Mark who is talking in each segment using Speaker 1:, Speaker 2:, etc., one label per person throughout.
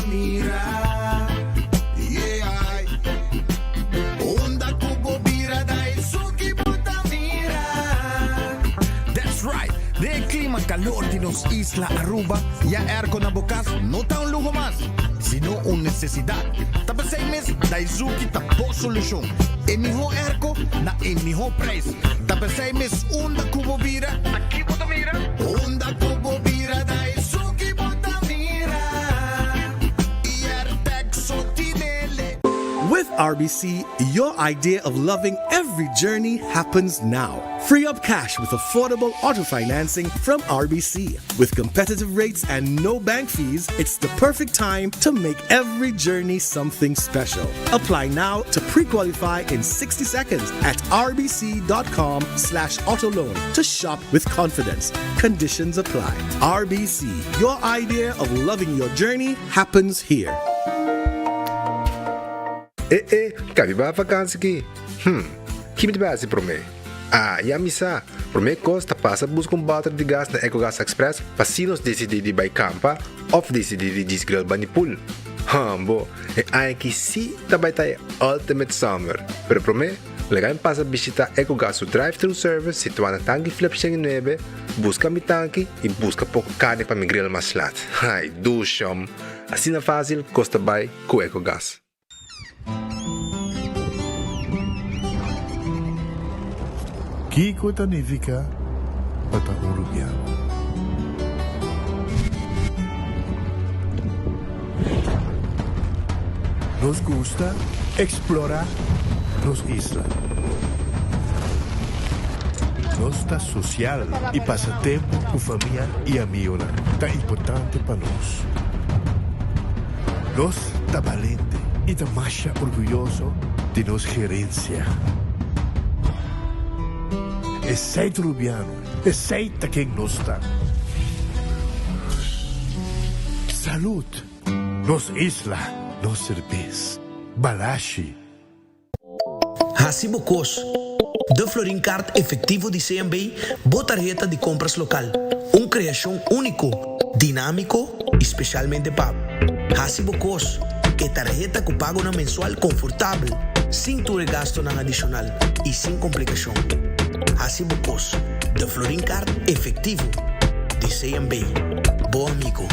Speaker 1: mira. Yeah. Onda kubo bira dahil suki buta mira. That's right. De clima calor de los Isla Aruba. Ya aircon na bukas, no ta un lujo más, sino una necesidad. Tapos 6 meses, dahil suki tapo solusyon. En miho airco na en miho price. Tapos 6 meses, onda kubo bira. Aquí buta mira. Onda kubo bira dahil suki buta mira. Iertek tinele.
Speaker 2: With RBC, your idea of loving every journey happens now. Free up cash with affordable auto financing from RBC. With competitive rates and no bank fees, it's the perfect time to make every journey something special. Apply now to pre-qualify in 60 seconds at rbc.com/autoloan to shop with confidence. Conditions apply. RBC, your idea of loving your journey happens here.
Speaker 3: Kami ba vakansie ki? Kimi ba si Prome? Yamisa. Prome costa passa busca balde de gás na EcoGas Express Facinos decididi by Campa of decididi Gisgril Banipul. Hambo, ai que si tabay tayo ultimate summer. Pero Prome, legal passa visita EcoGas drive-thru service situado na Tangi Flip 9, busca mi tanki e busca pouco carne para mi grill maslat. Ai, dushom. Assim na fácil, costa by com EcoGas.
Speaker 4: Kiko Tanifica Patahurubiano. Nos gusta explorar los islas. Nossa social e passatempo com família e amigos tá importante para nós. Nós tá valente e tá mais orgulhoso de nossa gerência. Aceita Rubiano, aceita quem nós está. Salud, nos isla, nos cerveza, balashi.
Speaker 5: Hasibukos, de Florin Card efectivo de CMB, botarjeta de compras local. Criação único, dinâmico, especialmente para Hasibukos, que tarjeta que pago na mensual confortável, sem tu gasto na adicional e sem complicação. Hasibukos, de Florin Card efectivo de CMB. Bom amigo.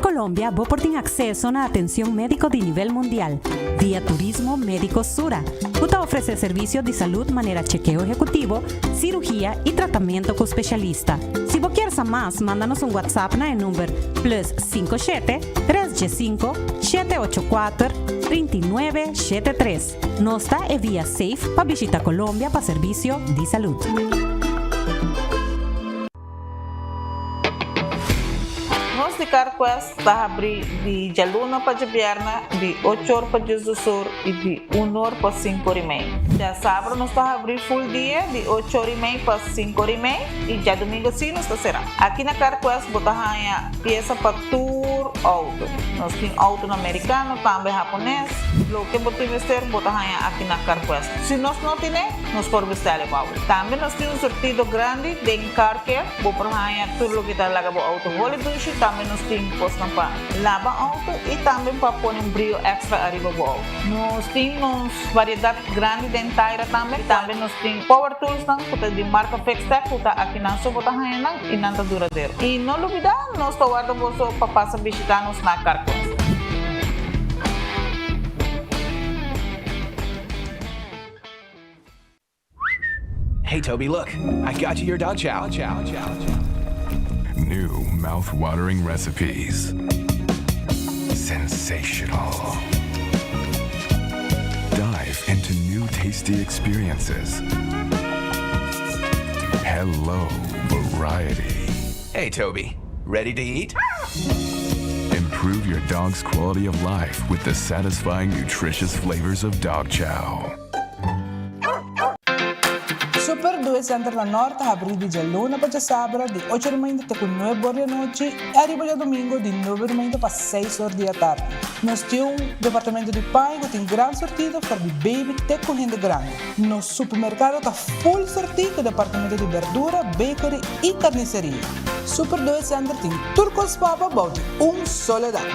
Speaker 6: Colombia, vos por acceso a atención médico de nivel mundial, vía Turismo Médico Sura. Uta ofrece servicios de salud manera chequeo ejecutivo, cirugía y tratamiento con especialista. Si vos quieres más, mándanos un WhatsApp na el número +57 3G5 784 3973. Nosta es vía Safe para visitar Colombia para servicio de salud.
Speaker 7: De Carquest está abrir de Jaluna para Javierna, de 8 horas para Jesus do Sur e de 1 hora para 5 horas e meia. Já sábado nós está abrir full dia, de 8 horas e meia para 5 horas e meia, e já domingo sim nós está será. Aqui na Carquest botar a peça para tour auto. Nós temos auto americano, também japonês. Lo que botar vestir botar aqui na Carquest. Se nós não temos, nós podemos vestir igual. Também nós temos um sortido grande de car care, botar tudo lo que está lá para auto. Holiday também nós temos postam para lavar auto e também para pôr um brilho extra arriba do auto. Nós temos variedade grande de inteira também. Também nós temos power tools de marca Fextech, que está aqui na sua bota e não está duradouro. E não olvidar, nós estamos guardando para passar visitar-nos na Carquest.
Speaker 8: Hey Toby, look, I got you your dog chow.
Speaker 9: New mouth-watering recipes. Sensational. Dive into new tasty experiences. Hello, variety.
Speaker 8: Hey Toby, ready to eat?
Speaker 9: Improve your dog's quality of life with the satisfying, nutritious flavors of dog chow.
Speaker 7: Super 2
Speaker 10: Doe Center da Norte abre de luna para sábado de 8h30 até 9h da noite e arriba de domingo de 9h30 para 6h da tarde. Nós temos departamento de pai que tem grande sortida para de baby até correndo grande. No supermercado está full sortido departamento de verdura, bakery e carniceria. Super Doe Center tem tudo com os papas de soledad.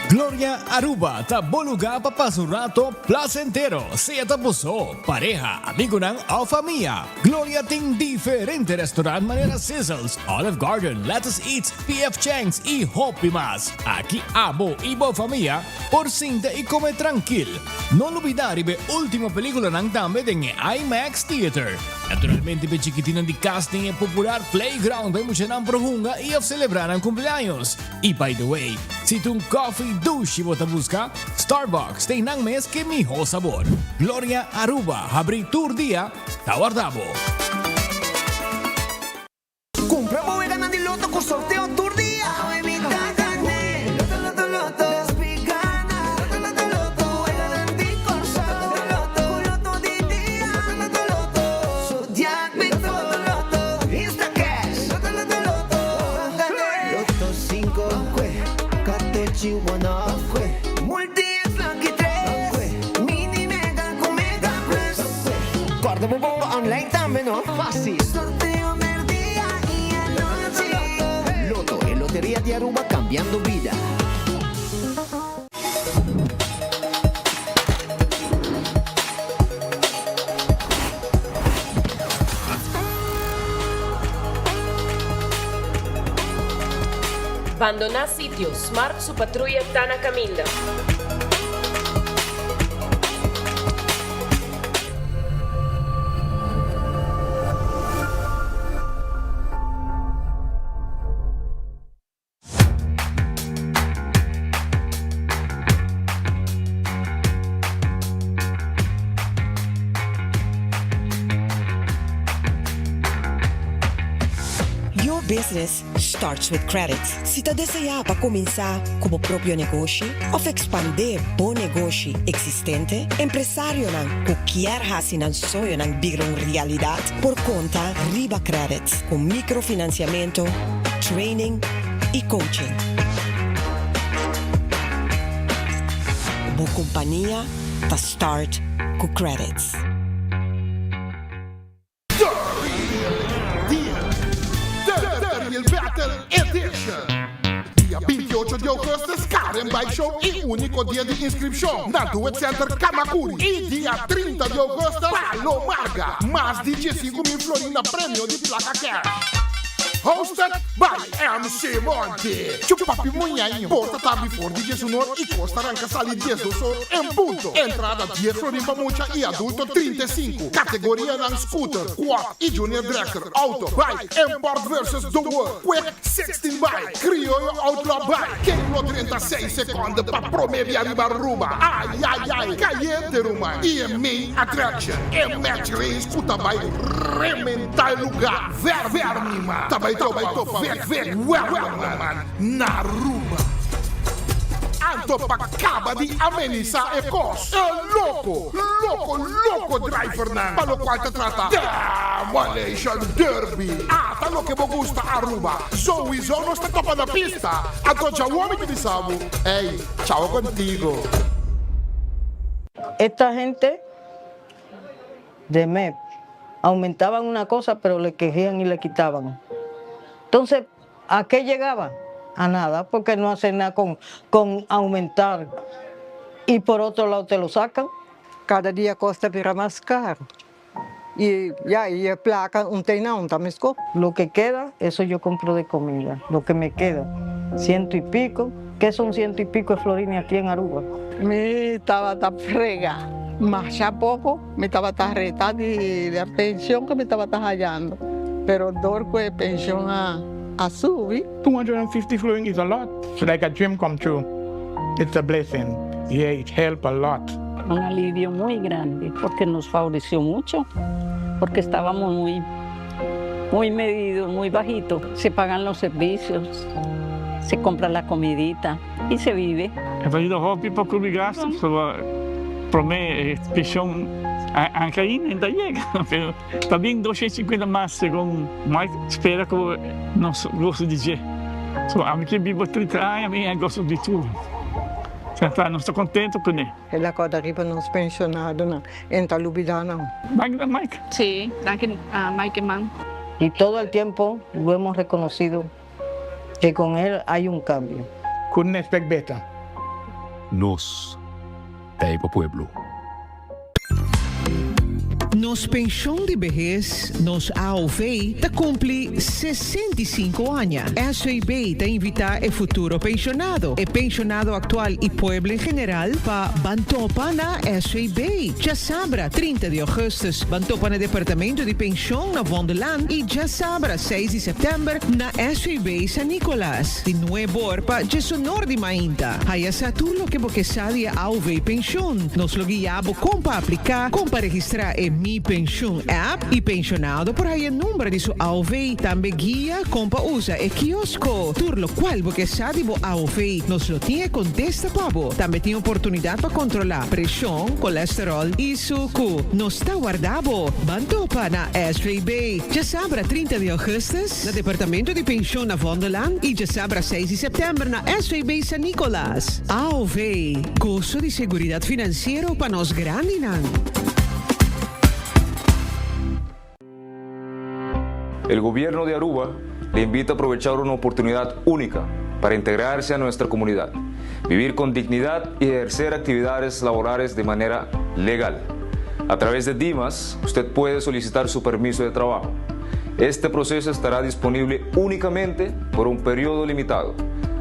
Speaker 1: Gloria Aruba, taboluga papasurato placentero, sea tapuso, pareja, amigo ng o familia. Gloria ting diferente restaurant manera Sizzles, Olive Garden, Lettuce Eats, PF Chang's y Hopi Mas. Aquí abo ibo familia, por cinta y come tranquil. No olvidar ibe última película ng tambe ng IMAX Theater. Naturalmente be chiquitina di casting e popular playground by mucha ng prohunga y of celebrar ang cumpleaños. Y by the way, si tung coffee douche mo busca, Starbucks tem nang mes que miho sabor. Gloria Aruba, habri tour dia, tawardabo.
Speaker 5: Compra mo ganan di loto con sorteo tour día. Guarda mo online también, ¿no? Fácil. Sorteo del día y anoche. Loto en Lotería de Aruba, cambiando vida.
Speaker 11: Abandonar sitio. Smart su patrulla está na caminda.
Speaker 12: Your business starts with credit. Se você deseja para começar como próprio negócio ou expandir bom negócio existente, empresário não quer fazer um sonho não virar uma realidade por conta Riba Credit com microfinanciamento, training e coaching. Boa companhia para start com credits.
Speaker 13: Il Battle Edition. Dia 28 de agosto, Karen Bike Show e único dia de inscrição na Duet Center Kamakuri. E dia 30 de agosto, Palomarga. Mais de 15.000 florina prêmio de placa cash. Hosted by MC Monte. Chupapi Munhainho. Porta tabi for DJ Sonor e Costa Ranca Sali 10 do Sol em ponto. Entrada 10 florin para mucha e adulto 35. Categoria ng scooter, quad e junior dragster, auto, bike, import versus the world. Quick 16 bike, criollo outlaw bike. Kilo 36 secondi pa promedia di Aruba. Ai ai ai, caliente rumai. E main attraction. E match race kuta bike remental lugar. Ver mima. Tabay topa, ver, man, na Aruba. Anto acaba de amenizar e cos. Loco driver na. Palo qual te trata Malaysian Derby. Tá lo que me gusta Aruba. Zoe no está topa na pista. Anto já o homem que sabe. Ei, tchau contigo.
Speaker 14: Esta gente de MEP aumentaban una cosa, pero le quejían y le quitaban. Entonces, ¿a qué llegaban? A nada, porque no hacen nada con aumentar. Y por otro lado te lo sacan.
Speaker 15: Cada día cuesta más caro. Y placa, un teinão,
Speaker 14: Lo que queda, eso yo compro de comida. Lo que me queda, 100 y pico. ¿Qué son 100 y pico de florines aquí en Aruba?
Speaker 15: Me estaba tan frega. Mas ya poco me estaba tan retada de la pensión que me estaba hallando. Pero dorco de pensión a subir.
Speaker 16: 250 florins is a lot. It's like a dream come true. It's a blessing. Yeah, it helps a lot.
Speaker 17: Un alivio muy grande porque nos favoreció mucho, porque estábamos muy medidos, muy bajitos. Se pagan los servicios, se compra la comidita y se vive.
Speaker 16: En vez de people could be gas, so Para mí, pensión, aunque ahí no llega, pero también 250 más, según Mike, espera que nos gosto de dizer. So, a mí que vivo 30 anos, a mí gosto de tudo. Não estou contente com ele.
Speaker 15: Ela quando arriba nos pensionados, não. Entra lubidana.
Speaker 16: Mike.
Speaker 17: Sí, gracias a Mike Man.
Speaker 14: Y todo el tiempo lo hemos reconocido que con él hay un cambio.
Speaker 16: Couldn't expect better.
Speaker 9: Nos, Taipa Pueblo.
Speaker 18: Nos pensión de vejez, nos AOV, te cumple 65 años. SAB te invita a futuro pensionado. El pensionado actual y pueblo en general para Bantopa na SAB. Ya sabra, 30 de agosto, Bantopa na Departamento de Pensión na Vondeland y ya sabra, 6 de septiembre na SAB San Nicolás. De nuevo orpa, ya sonor de Mainta. Haya saturno que boque sadia AOV pensión. Nos lo guiamos como para aplicar, como para registrar Mi Pensión app y pensionado por ahí el número de su AOV. También guía, compa usa el kiosco. Tur lo cual, porque sabe bo AOV nos lo tiene con testa pavo. También tiene oportunidad para controlar presión, colesterol y suco. Nos está guardado. Bantopa na SAB. Ya sabra 30 de agosto, na Departamento de Pensión na Vondeland y ya sabra 6 de septiembre na SAB San Nicolás. AOV, curso de seguridad financiero para nos grandinan.
Speaker 19: El gobierno de Aruba le invita a aprovechar una oportunidad única para integrarse a nuestra comunidad, vivir con dignidad y ejercer actividades laborales de manera legal. A través de Dimas, usted puede solicitar su permiso de trabajo. Este proceso estará disponible únicamente por un periodo limitado.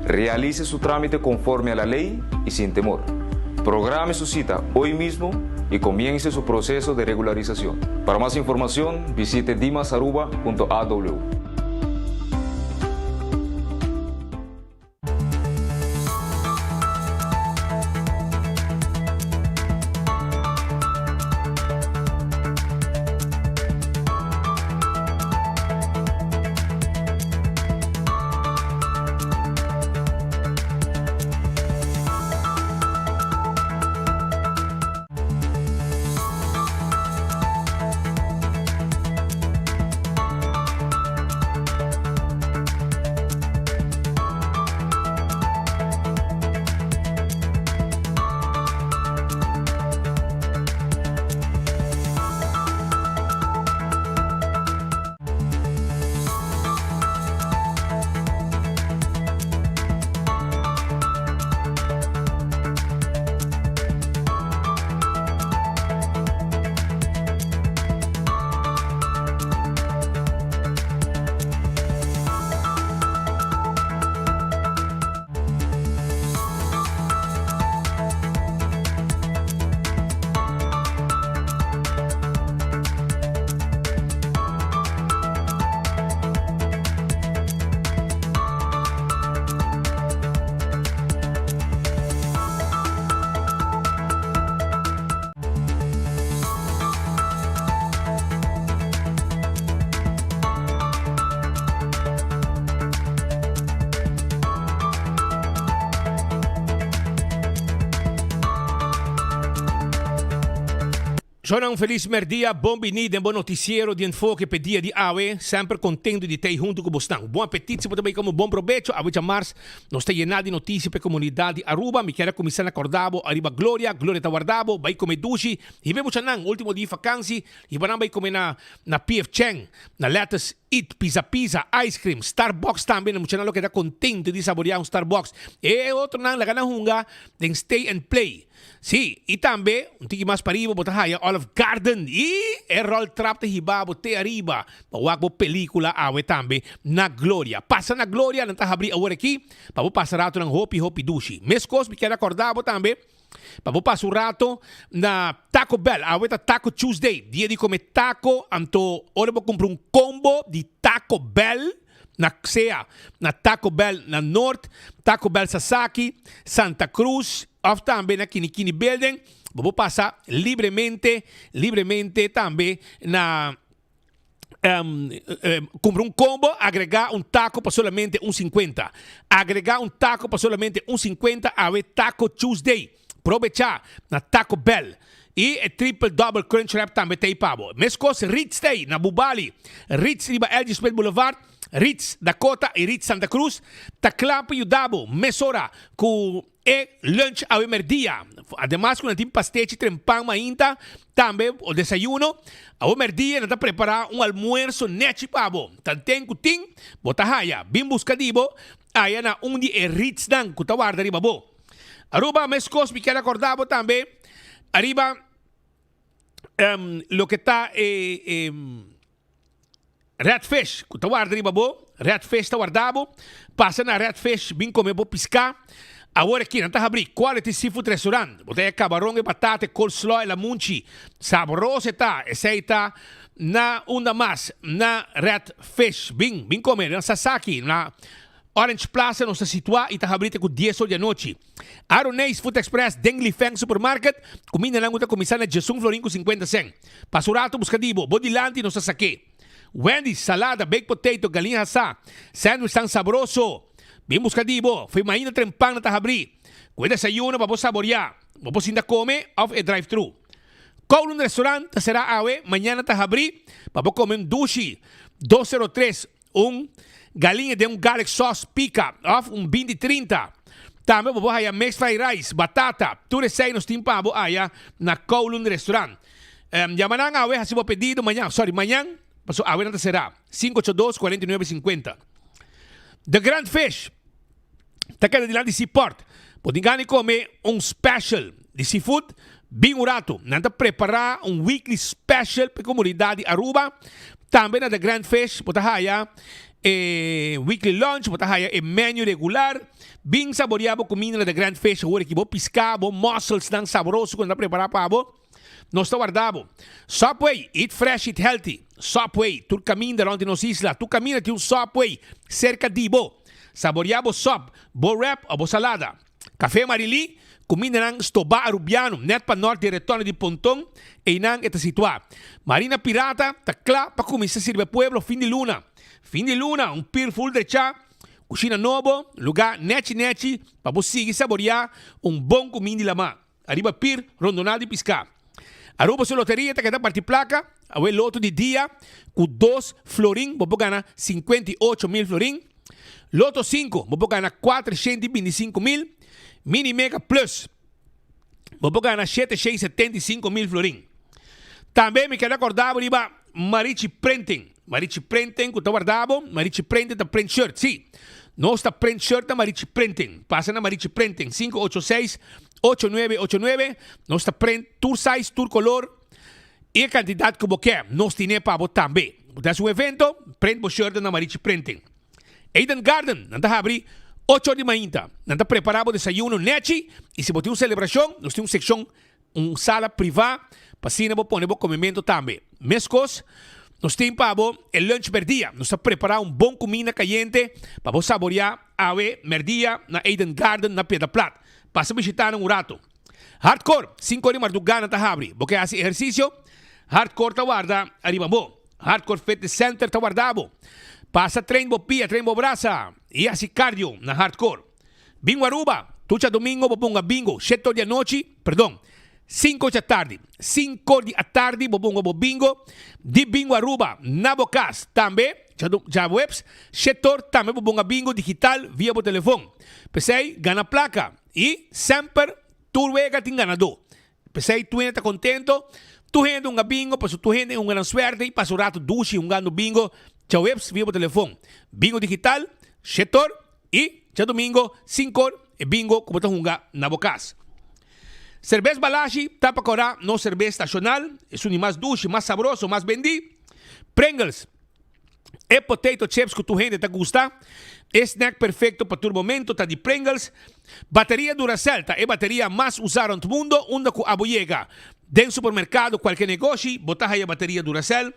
Speaker 19: Realice su trámite conforme a la ley y sin temor. Programe su cita hoy mismo y comience su proceso de regularización. Para más información, visite dimasaruba.aw.
Speaker 20: Sono un feliz merdia, bom benito, bom noticiero de enfoque per dia de AWE, sempre contento de ter junto com você. Bom apetite, também como bom provecho. A 8 de março, nós temos llenado de notícias para a comunidade de Aruba. Me quero começar a acordar, arriba Glória está guardado, vai comer dushi. E vemos já no último dia de vacância, e vai comer na PF Chang, na Lettuce Eat, Pizza, Ice Cream, Starbucks também. Não sei que está contente de saborear Starbucks. E outro não, la hunga, then Stay and Play. Sí, y también, un tiki más para arriba, botahaya, Olive Garden, y el roll trap de hiba, bote arriba, pawagbo película, awe también, na Gloria. Pasa na Gloria, nanta abrir agora aqui, pabo passar rato ng Hopi Dushi. Mescos, me quero acordar, também, pabo passar rato na Taco Bell, awe ta Taco Tuesday, dia de comer taco, anto, ora vou comprar um combo de Taco Bell, na Xea, na Taco Bell na North, Taco Bell Sasaki, Santa Cruz, of também na Kinikini Building. Vamos passar livremente também na comprar um combo, agregar um taco para solamente 1,50. Agregar um taco para solamente 1,50 a Taco Tuesday. Provecha na Taco Bell. E triple double crunch wrap também tem pabo. Mescos Ritz tem na Bubali. Ritz riba LG Smith Boulevard. Ritz Dakota e Ritz Santa Cruz. Taclampo e Udabo. Mesora com lunch ao merdia. Además com um pastete trempang mainta. Também o desayuno. Ao merdia nata preparar almuerzo neti pabo. Tanteng kuting. Botahaya. Bim buscadibo. Aya na di Ritz dan kutawarda riba bo. Aruba Mescos me quer acordar também. Arriba lo que está Redfish, que está guardado arriba bo, Redfish está guardado, passa na Redfish, vim comer bo piscar. Agora aqui, não está abrir Quality Seafood Restaurant, botei camarão e batata, coleslaw e lamunchi, saboroso está, esse aí está na onda mais, na Redfish, vim comer, na Sasaki, na Orange Plaza, nos situa e está abrindo com 10 horas da noite. Aronês Food Express, Dengli Feng Supermarket, comida lang uta comisar na Jesung Florin com 50 cent. Pasurato Buscadibo, Bodilante nos saque. Wendy's, salada, baked potato, galinha assá, sandwich tão saboroso. Bem Buscadibo, foi mainda trempang na tahabri. Com desayuno, vamos saborear. Vamos ainda comer off a drive-thru. Kowloon Restaurant, será awe, manhã tahabri, vamos comer dushi, 203, galinha de garlic sauce pica, off 20-30. Também vou aí mixed fried rice, batata, tudo isso aí nos tem para aí na Kowloon Restaurant. Yamanang awe, hasibo pedido manhã, passou awe não será 582-4950. The Grand Fish, tá querendo de lá de Seaport, podem comer special de seafood, bem urato, nada preparar weekly special para a comunidade Aruba. Também na The Grand Fish, pode aí weekly lunch, pode aí menu regular, bem saboreado comida da Grand Fish, agora que vou piscar, vou mussels tão saboroso quando preparar para abo. Nós está guardado. Subway, eat fresh, eat healthy. Subway, tu caminha de onde nos isla, tu caminha de Subway cerca de bo. Saboreado sub, bo wrap ou bo salada. Café Marili, comida ng Stoba Arubiano, net pa norte de retorno de Pontong, e nang esta situa. Marina Pirata, takla pa começar sirve pueblo fin de luna. Fin de luna, pier full de chá, cucina novo, lugar nechi, para você saborear bom comida de lama. Arriba pier, rondonado e piscar. Aruba sua loteria, tá que tá parte placa, o loto de dia, com 2 florin, vou ganhar 58.000 florin. Loto 5, vou ganhar 425.000. Mini Mega Plus, vou ganhar 775.000 florin. Também me quero acordar, riba, Marichi Printing. Marichi Printing, que está guardado, Marichi Printing, está print shirt, sim. Não está print shirt, Marichi Printing. Passa na Marichi Printing, 586-8989. Não está print, tour size, tour color. E a quantidade que você quer, nós temos para você também. Você é um evento, print o shirt na Marichi Printing. Eden Garden, não está abrir 8 horas de manhã. Não está preparado o desayuno neti. E se você tem uma celebração, nós temos uma secção, uma sala privada, para assim você pôr o comimento também. Mescos, nós temos para o lunch merdia. Nós estamos preparando bom comida caliente para você saborear a merdia na Eden Garden, na Pedra Plata. Passa a visitar um rato. Hardcore, 5 horas de madrugada está abre. Porque faz exercício, hardcore está guarda, arriba bo. Hardcore Fitness Center está guardado. Passa treino bo pia, treino bo braça. E assim cardio na hardcore. Bingo Aruba, tucha domingo bo bingo, 7 horas da noite, perdão. 5 da tarde. 5 da tarde, bo bingo. De Bingo Aruba, na Bocas, também. Já webs, setor também bo bingo digital via bo telefone. Pensei, gana placa. E sempre, tu vega tem ganador. Pensei, tu está contento. Tu gente bingo, passo tu gente gran suerte. E passo rato duche, gano bingo. Já webs via bo telefone. Bingo digital, setor. E já domingo, 5 e bingo, como está na Bocas. Cerveza Balashi, tapa corá, no cerveza nacional, es un más dulce, más sabroso, más vendi. Pringles, e potato chips que tu gente te gusta. Snack perfecto para tu momento, tá de Pringles. Bateria Duracell, tá é bateria mais usada no mundo, onde com a boiega. Dentro do supermercado, qualquer negócio, botar aí a bateria Duracell.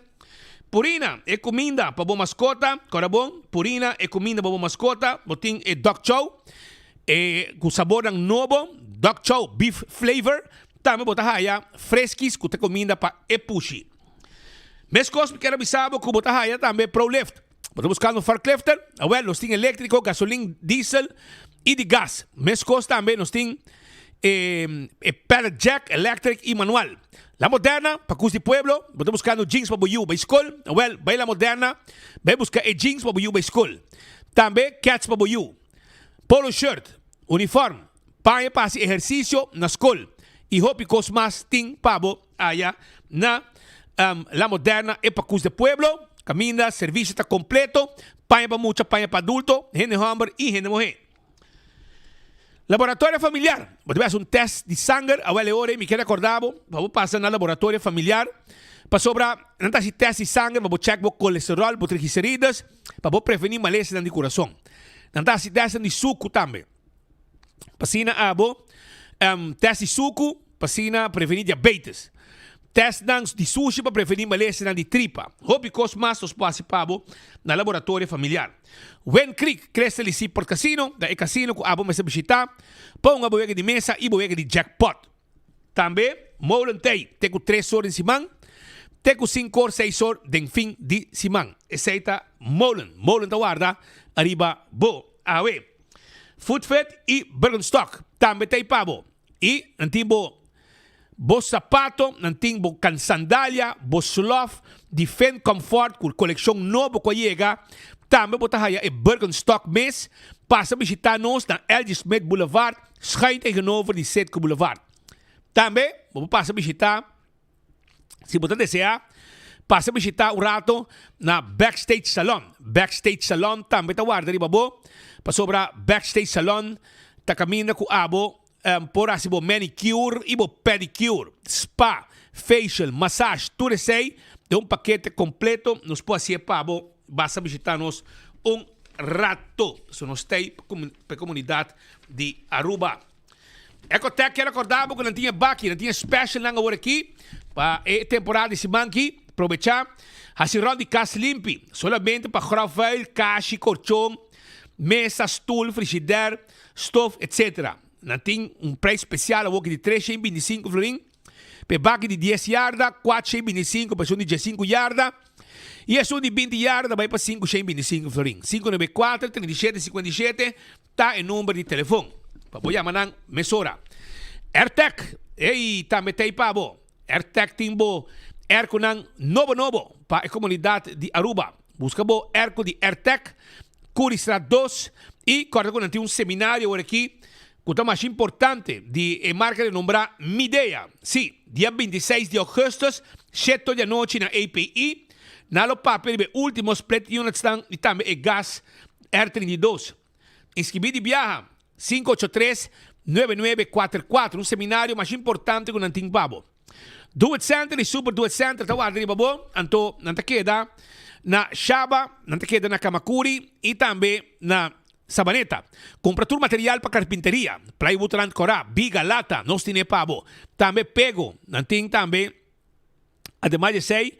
Speaker 20: Purina é comida para boa mascota, corabon. Purina é comida para boa mascota, botim é Dog Chow. Com sabor novo, Dog Chow Beef Flavor. Também botar aí fresquis que te comida para epushi. Mescos, quero avisar que botar aí também ProLift. Estamos buscando forklifter, nós temos elétrico, gasolina, diesel e de gás. Mescos também nós temos pallet jack, electric y manual. La Moderna, para Cus de Pueblo, estou buscando jeans para you, para escola. Well, vai La Moderna, vai buscar jeans para you, para escola. Também cats para you. Polo shirt, uniforme, para fazer exercício na escola. E hope que os mais tem pabo allá na La Moderna e para Cus de Pueblo. Camina, serviço está completo. Panha para mucha, panha para adulto, gente homem e gente mulher. Laboratório familiar. Você vai fazer teste de sangue. A hora me quero acordar. Vamos passar no laboratório familiar. Para sobrar, não está teste de sangue. Vamos checar o colesterol, os triglicéridos. Para prevenir malestar no coração. Não está teste de suco também. Para teste de suco. Para prevenir diabetes. Teste de sushi para prevenir malestar de tripa. Hope que os massos participam no laboratório familiar. Wen Creek cresce ali por casino. Da casino que abo mesa visitar. Põe uma boega de mesa e boega de jackpot. Também, Molen Tay. Tem 3 horas em Simão. Tem 5 horas, 6 horas de fim de Simão. Essa Molen. Molen da guarda. Arriba, bo. Awe. Foodfed e Bergenstock. Também tem pabo. E, antibo, bo sapato, nanting bo kan sandalia, bo slof, Defend Comfort, com coleção nova que chega. Também botar aí Bergenstock mês. Passa a visitar-nos na L.G. Smith Boulevard, schijn tegenover de Setco Boulevard. Também, vou passar a visitar, se você desejar, passa a visitar o rato na Backstage Salon. Backstage Salon também está guardado, babo. Para sobra Backstage Salon, está caminhando com abo, por assim, manicure e pedicure, spa, facial, massage, tudo isso aí, de paquete completo, nos pode ser pabo, basta visitar-nos rato. Se nós temos para a comunidade de Aruba. Ecotec quer acordar que não tinha baki, não tinha special lang agora aqui, para a temporada de manqui, aproveitar, a de casa limpi, solamente para gravel, caixa, colchão, mesa, stool, frigideira, stove, etc. Não tem preço especial agora de 325 florin, para baki de 10 yarda, 425 para de 15 yarda, e a de 20 yarda vai para 525 florin. 594 37 57 está em número de telefone. Para mandar mesora. AirTech, ei, também tem pabo. AirTech timbo, erco nang novo para a comunidade de Aruba. Busca bo erco de AirTech, Curistra 2 e corre com seminário aqui, que é mais importante de marca de nombrar Midea. Sim, dia 26 de agosto, 7 da noite na API. Na lo papel de últimos split units e também é gás R32. Inscrevi de viaja 583-9944, seminário mais importante que não tem babo. Do It Center e Super Do It Center, tá guardando babo, anto não te queda na Shaba, não te queda na Kamakuri e também na Sabaneta. Compra tudo material para carpinteria, plywood land corá, biga, lata, nós tem pabo. Também pego, não tem também, ademais de sei,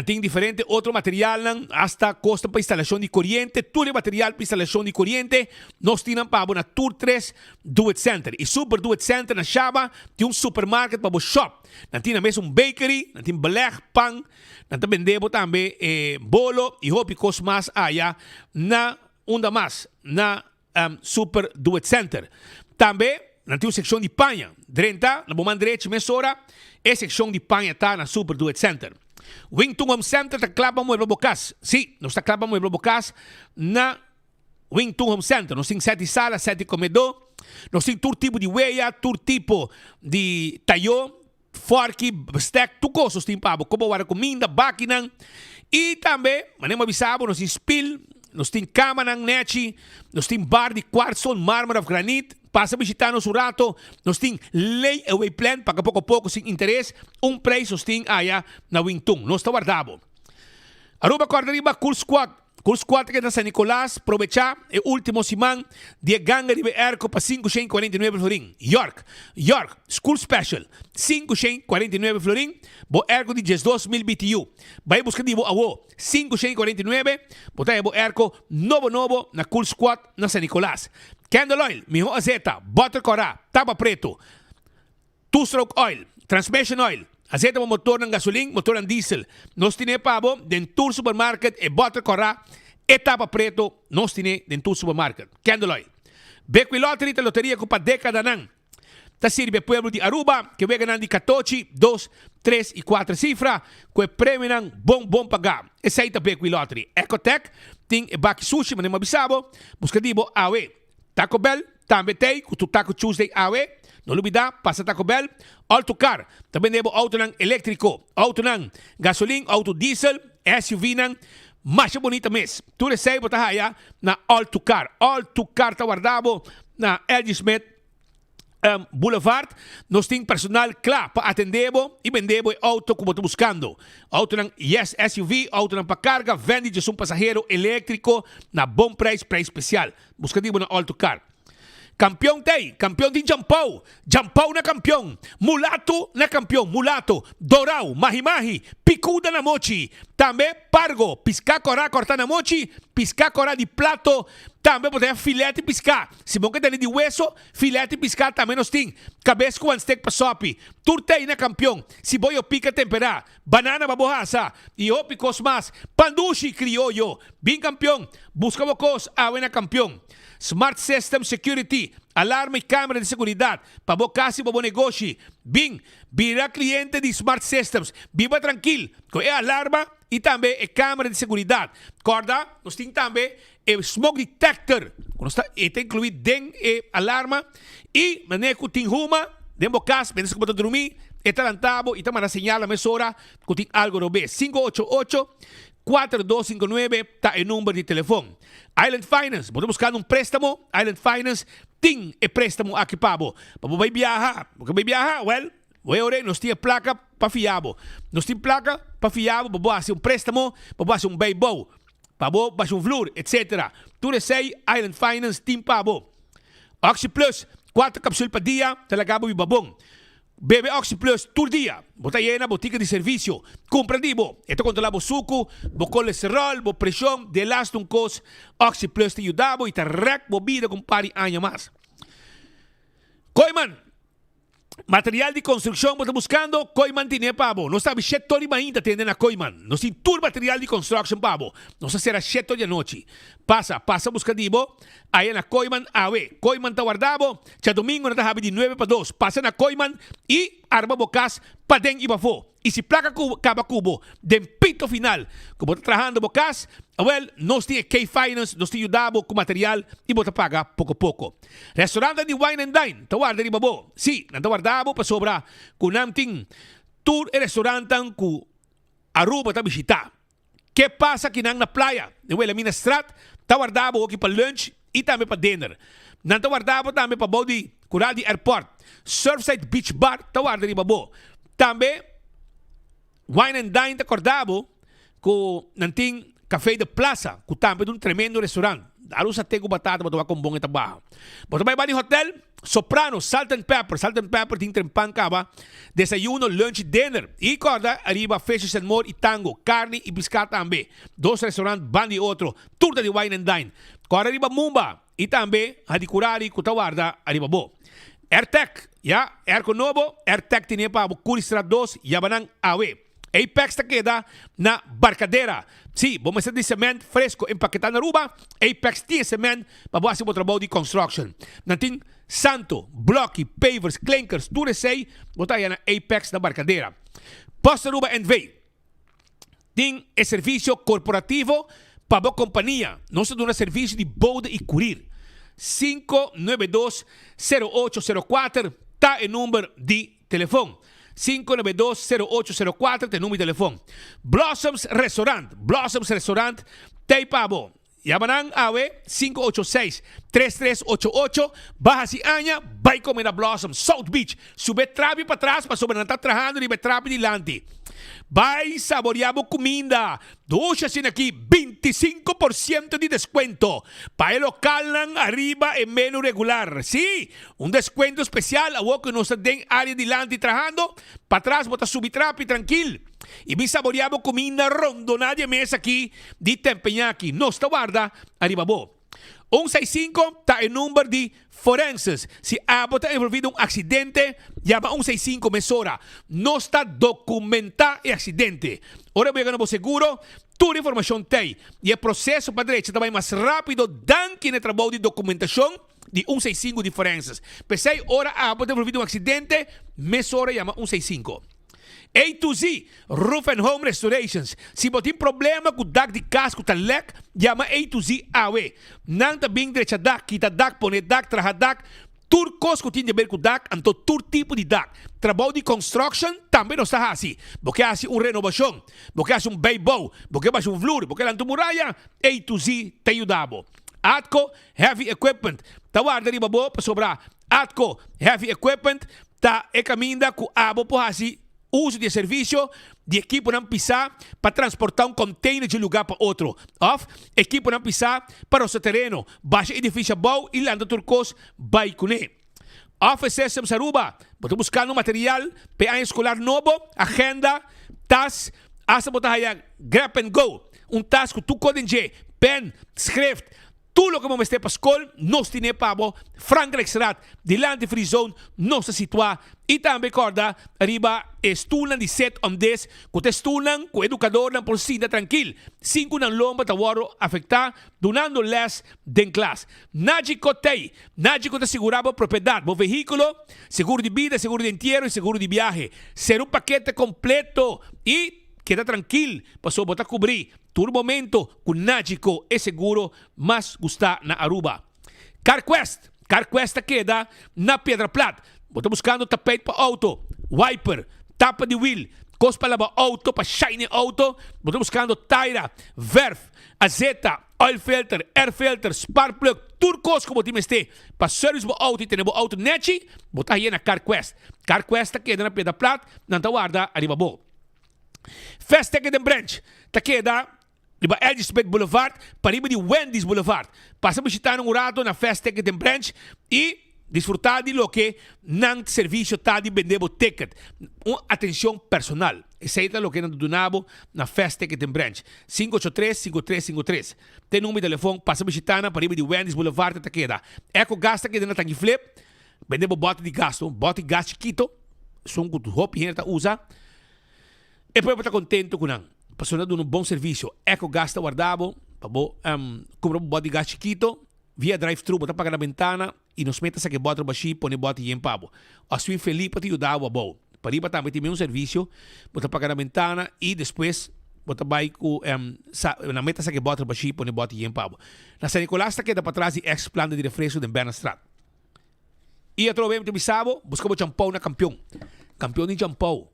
Speaker 20: tem diferente outro material, hasta costa para instalação de corriente, tudo material para instalação de corriente, nós temos para na Tour 3 Do It Center. E Super Do It Center na Shaba, tem supermarket para o shop. Nós temos mesmo bakery, nós temos beleg, pão, nós vendemos também bolo e hopicos mais allá na onda mais, na Super Do It Center. Também, nós temos seção de panha, 30, na bomba direita, mesora, e seção de panha está na Super Do It Center. Wingtung Home Center está clava mueble bocas. Sim, nós está clava mueble bocas na Wingtung Home Center. Nós temos 7 salas, 7 comedor. Nós temos todo tipo de weia, todo tipo de talho, fork, besteck, tudo coisas tem para como para comida, máquina. E também, manemos avisado, nós temos spill, nós temos cama nang nechi, nós temos bar de quartzo, mármore of granite. Passa a visitar-nos um rato, nós temos layaway plan, para pouco a pouco, sem interesse, preço nós temos aí na Wingtung. Nós está guardado. Aruba Corderiba, Cool Squad que é na San Nicolás, aproveitar o último semana de ganga de erco para 549 florin. York, School Special, 549 florin, bo erco de 12.000 BTU. Vai buscar de bo awo, 549, botar bo erco novo na Cool Squad na San Nicolás. Candle Oil, mijo azeta, butter corá, taba preto, two-stroke oil, transmission oil, azeta mo motor ng gasolina, motor ng diesel. Nos tine pabo, dentur supermarket, e butter corá, e taba preto, nos tine dentur supermarket. Candle Oil. Bequi Lottery, loteria ko pa dekada nang. ta sirve pueblo de Aruba, que ve ganando 14, 2, 3 e 4 cifra, que prêmio nang bom pagar. Essa aí também com lottery. Ecotec, tem baki sushi, mas não mabisabo, busca dibo awe. Taco Bell, também tem, com tu Taco Tuesday awe. Não olvida, passa Taco Bell, Autocar, também nebo auto nang elétrico, auto nang gasolina, auto diesel, SUV nang mais bonita mês. Tu recebe tá haya na Autocar. Autocar tá guardado na L.G. Smith Boulevard. Nós temos personal claro para atender e vender o auto como tu buscando. Auto nang SUV, auto nang para carga, vende de um passageiro elétrico na bom preço especial. Busca dibo na Autocar. Campeão de Jampau na campeão, Mulato na campeão, Mulato, Dorau, Mahi-Mahi, Picuda na mochi, também Pargo, Pisca Corá, cortar na mochi, Pisca Corá de plato, também botar filete piscar, se bom que tem de hueso, filete piscar também nós tem, cabeça com steak pa sopi, turtei na campeão, se boio pica temperar, banana babohasa, e o picos mas, pandushi criollo, bem campeão, busca bocos, awe na campeão. Smart System Security, alarma e câmera de segurança, para bocas e para negócio. Bem, vira cliente de Smart Systems, viva tranquilo, com a alarma e também a câmera de segurança. Corda, nós temos também o smoke detector, e tem incluído dentro a alarma, e maneco tem uma, dentro bocas, pensa que pode dormir, e talantabo, e também na señal a mesora, que tem algo no B, 588-4259, está o número de telefone. Island Finance, vamos buscar préstamo. Island Finance tem préstamo aqui para vai viajar. Porque vai viajar, nós temos placa para fiabo. Nós temos placa para fiabo, para fazer préstamo, para fazer beibo, para fazer flor, etc. Tudo sei, Island Finance tem para Oxy Plus, 4 cápsulas por dia, talagabo e babong. Bebe Oxy Plus todo dia. Bota llena botica de serviço. Compra dibo. Ito controla bo suco, bo colesterol, bo pressão, de last un cos. Oxy Plus te ayudabo e te rec bo vida com pari año mais. Koiman. Material de construção, você buscando, Koiman tiene pabo. Não sabe chetori ainda tende na Koiman. Não tem todo material de construção pabo. Não se será cheto de noite. Passa busca dibo. Aí na Koiman, awe. Koiman tá guardado. Já domingo na tahabi de 9 para 2. Passa na Koiman e arma bocas pa den e bafo. E se placa caba cubo, den pito final. Como tá trabajando bocas, nós temos K-Finance, nós temos ajudado com material e bota paga pouco. Restaurante de Wine and Dine, tá guardado de babo. Sim, não tá guardado para sobra com namting tour e restaurante com Aruba tá visitar. Que passa aqui na playa? Na Mina Strat, tá guardado aqui para lunch e também para dinner. Não tá guardado também para body, Curadi Airport. Surfside Beach Bar, tá guardado de babo. Também Wine and Dine tá guardado com nanting Café de Plaza, com também um tremendo restaurante. Daru sa tego batata, bato akong bong itabaho. Bato may bani hotel, Soprano, Salt and Pepper. Salt and Pepper, ting trempan ka ba? Desayuno, lunch, dinner. Y corda, arriba, Fishes and More y Tango. Carne y biscata también. 2 restaurantes, bandi otro. Turta de Wine and Dine. Corda, arriba, Mumba. Y también, hadikurari, kutawarda, arriba bo. AirTech, ya, Airco Novo, AirTech tiene pa, Curistrat 2, Yabanang Awe. Apex ta queda na Barcadera. Sí, vamos a hacer de cemento fresco empaquetado na Aruba. Apex tiene cemento para hacer otro trabajo de construction. Natin Santo, Blocky, Pavers, Clinkers, tudo sei, botar na Apex na Barcadera. Posta Aruba NV. Tem serviço corporativo para a companhia. Nós damos serviço de boda e curir. 592-0804 está o número de telefone. 592-0804 tem número de telefone. Blossoms Restaurant, tem pabo. Yamanang Awe 586-3388. Baja si Anya, vai comer a Blossoms. South Beach. Sube trabe para trás, para sobre não estar trabajando e trabe dilante. Vai saborear a comida. Ducha sin aqui 25% de descuento. Para el local lang arriba en menu regular. Sí, un descuento especial a vos que no se den área dilante trabajando. Para atrás, bota subitrapi tranquilo. E mi saboreavo comida rondonada mesa aqui de Tempeñaki. Nossa guarda, arriba bo. 165 está o número de forenses. Se está envolvido um acidente, llama 165 mesora. Não está documentado o acidente. Ora voy a ganar seguro, toda a informação tem. E o processo para direita também mais rápido, dan que no trabalho de documentação, de 165 diferenças. Pensei, ora pode ter havido um acidente, mesora chama 165. A to Z, Roof and Home Restorations. Se você tem problema com o dak de casco, tá lek, chama A to Z AW. Não tá bem direita dak, quita dak, pone dak, traha dak. Tur coisas que tem a ver com dak, então tur tipo de dak. Trabalho de construction também não está assim. Porque assim uma renovação, porque assim um beibo, porque assim um flor, porque lá muralha, A to Z te ajudava. Atco Heavy Equipment. Tá guarda riba bo para sobrar. Atco Heavy Equipment tá caminha com abo por assim uso de serviço de equipo não pisar para transportar container de lugar para outro. Of equipo não pisar para o seu terreno. Baixa edifício bom e landa turcos vai com ele. Offices em Saruba. Você buscar um material para escolar novo, agenda, tas, hasta botar aí grab and go. Tas que tu podem ver, pen, script, tudo que vamos ter para a escola, nós temos para Frankrijkstraat, de Land Free Zone, nós se situar. E também, corda, arriba, estudan de 7 om 10, que estudan com o educador na porcina tranquilo. 5 na lomba, tá waro afetar, donando les den classe. Nágico te assegurava propriedade, o veículo, seguro de vida, seguro de entierro e seguro de viaje. Ser um paquete completo e queda tranquilo, para só botar cobrir. Todo momento, com Nágico é seguro, mas gusta na Aruba. CarQuest queda na Pedra Plata. Você buscando tapete para auto, wiper, tapa de wheel, cos para lavar auto, para shine auto. Você buscando Tyra, Verf, Azeta, oil filter, air filter, spark plug, tudo cos como você tem para service para auto e ter auto neti. Você aí na CarQuest queda na Pedra Plata, não tá guarda arriba bo. Festec de Branch, tá queda riba Elgisbeth Boulevard, para riba de Wendy's Boulevard. Passa a visitar um rato na Festec de Branch e desfrutar de lo que não serviço tá de vender ticket. Uma atenção personal. Esse é o que nós donamos na Festec de Branch. 583-5353. Tem número de telefone, passa a visitar para riba de Wendy's Boulevard, tá queda. Eco gasta que na tanque flip, vendemos bote de gasto, bote de gasto chiquito, são que o hopi gente usa. E poi estar contento com não. Passando de um bom serviço. Eco gasta guardado, compra um bote de gás chiquito, via drive-thru, botar pagar na ventana e nos meta que bota baixi, põe bote e empabo. A sua feliz para te ajudar a bom. Para ir para também ter um serviço, botar pagar na ventana e depois botar vai com na meta que bota baixi, põe bote e empabo. Na San Nicolás está queda para trás de ex-planta de refresco de Bernastrat. E a troca de sábado, buscamos champão na campeão. Campeão de champão.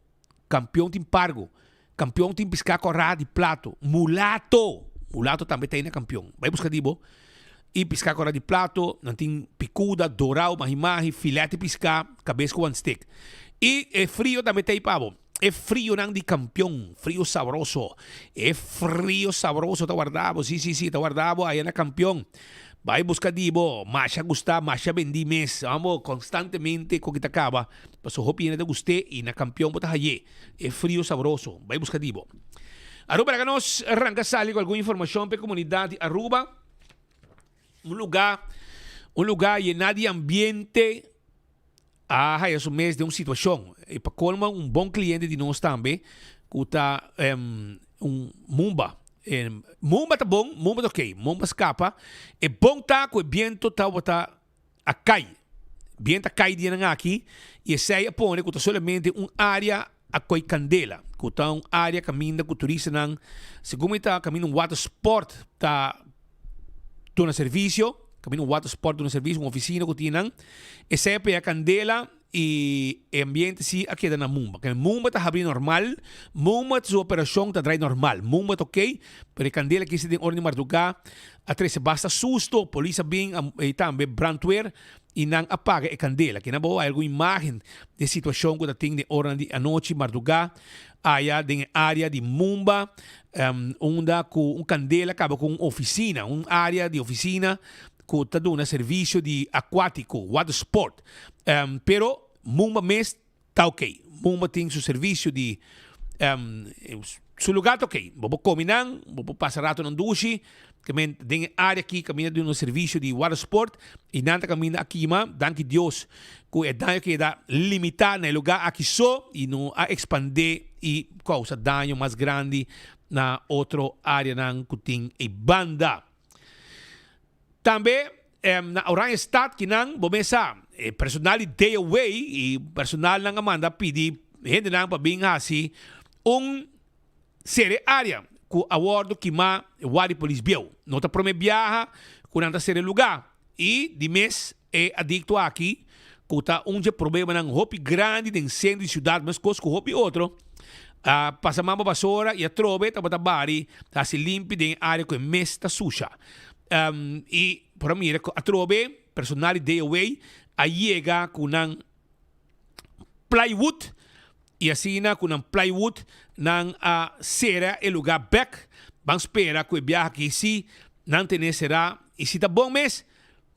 Speaker 20: Campeão tem pargo, campeão tem piscar corrada de plato, mulato também tem na campeão. Vai buscar dibo e piscar corrada de plato, não tem picuda, dourau, mahi-mahi, filete piscar, cabeça com one stick. E é frio também tem pavo. É frio não de campeão, frio sabroso. É frio sabroso, tá guardado, sim, tá guardado aí na campeão. Vai buscar dibo, masha gustar, masha vendi mes. Vamos constantemente com que te acaba. Paso hopi na te guste e na campeão bota haye. É frio sabroso. Vai buscar dibo. Aruba para nós arranca sali com alguma informação para a comunidade Aruba. Um lugar lleno de ambiente. É um mês de uma situação. E para colma bom cliente de nós também, que está Mumba. Mumba tá bom, Mumba tá ok, Mumba escapa. É bom tá com o viento tá a cai. Viento a cai de aqui e esse aí põe que tá solamente área a coi candela. Que tá área caminha com turista não. Segundo tá caminho water sport tá dando serviço, caminho water sport dando serviço, uma oficina que tinha. Esse aí é a candela e o ambiente sim aqui na Mumba. Que Mumba está abrindo normal, Mumba sua operação está drai normal, Mumba está ok, pero a candela que se tem ordem madrugada, a três basta susto, polícia bem e também brandweer e não apaga a candela. Que não boa alguma imagem de situação que tem de ordem de noite madrugada, aí na área de Mumba, onde com candela acaba com oficina, área de oficina que está dando serviço de aquático, water sport. Pero Mumba mês está ok. Mumba tem seu serviço de seu lugar está ok. Vou comer, vou passar rato no duche, tem área aqui caminha de um serviço de water sport e nada caminha aqui, mas danke Deus que é dano que dá limitado no lugar aqui só e não a expandir e causa dano mais grande na outra área que tem e banda. Também na Oranje Stad kinang bomesa personal day away e personal ng Amanda pidi hindi nang pabinghasi sere área ku awardo kima wadi polis biao nota promebiaha kunang ta sere lugar e di mes adicto aqui kuta problema ng hopi grande de incêndio de cidade mas coisas com hopi outro passamamo basura e a trove tabatabari ta se limpi de área com mes ta suja e para mim a trove personal day away a llega kunang plywood e assim kunang plywood ng sera e lugar back bang espera que biyahe aqui si não tem será e se tá bom mês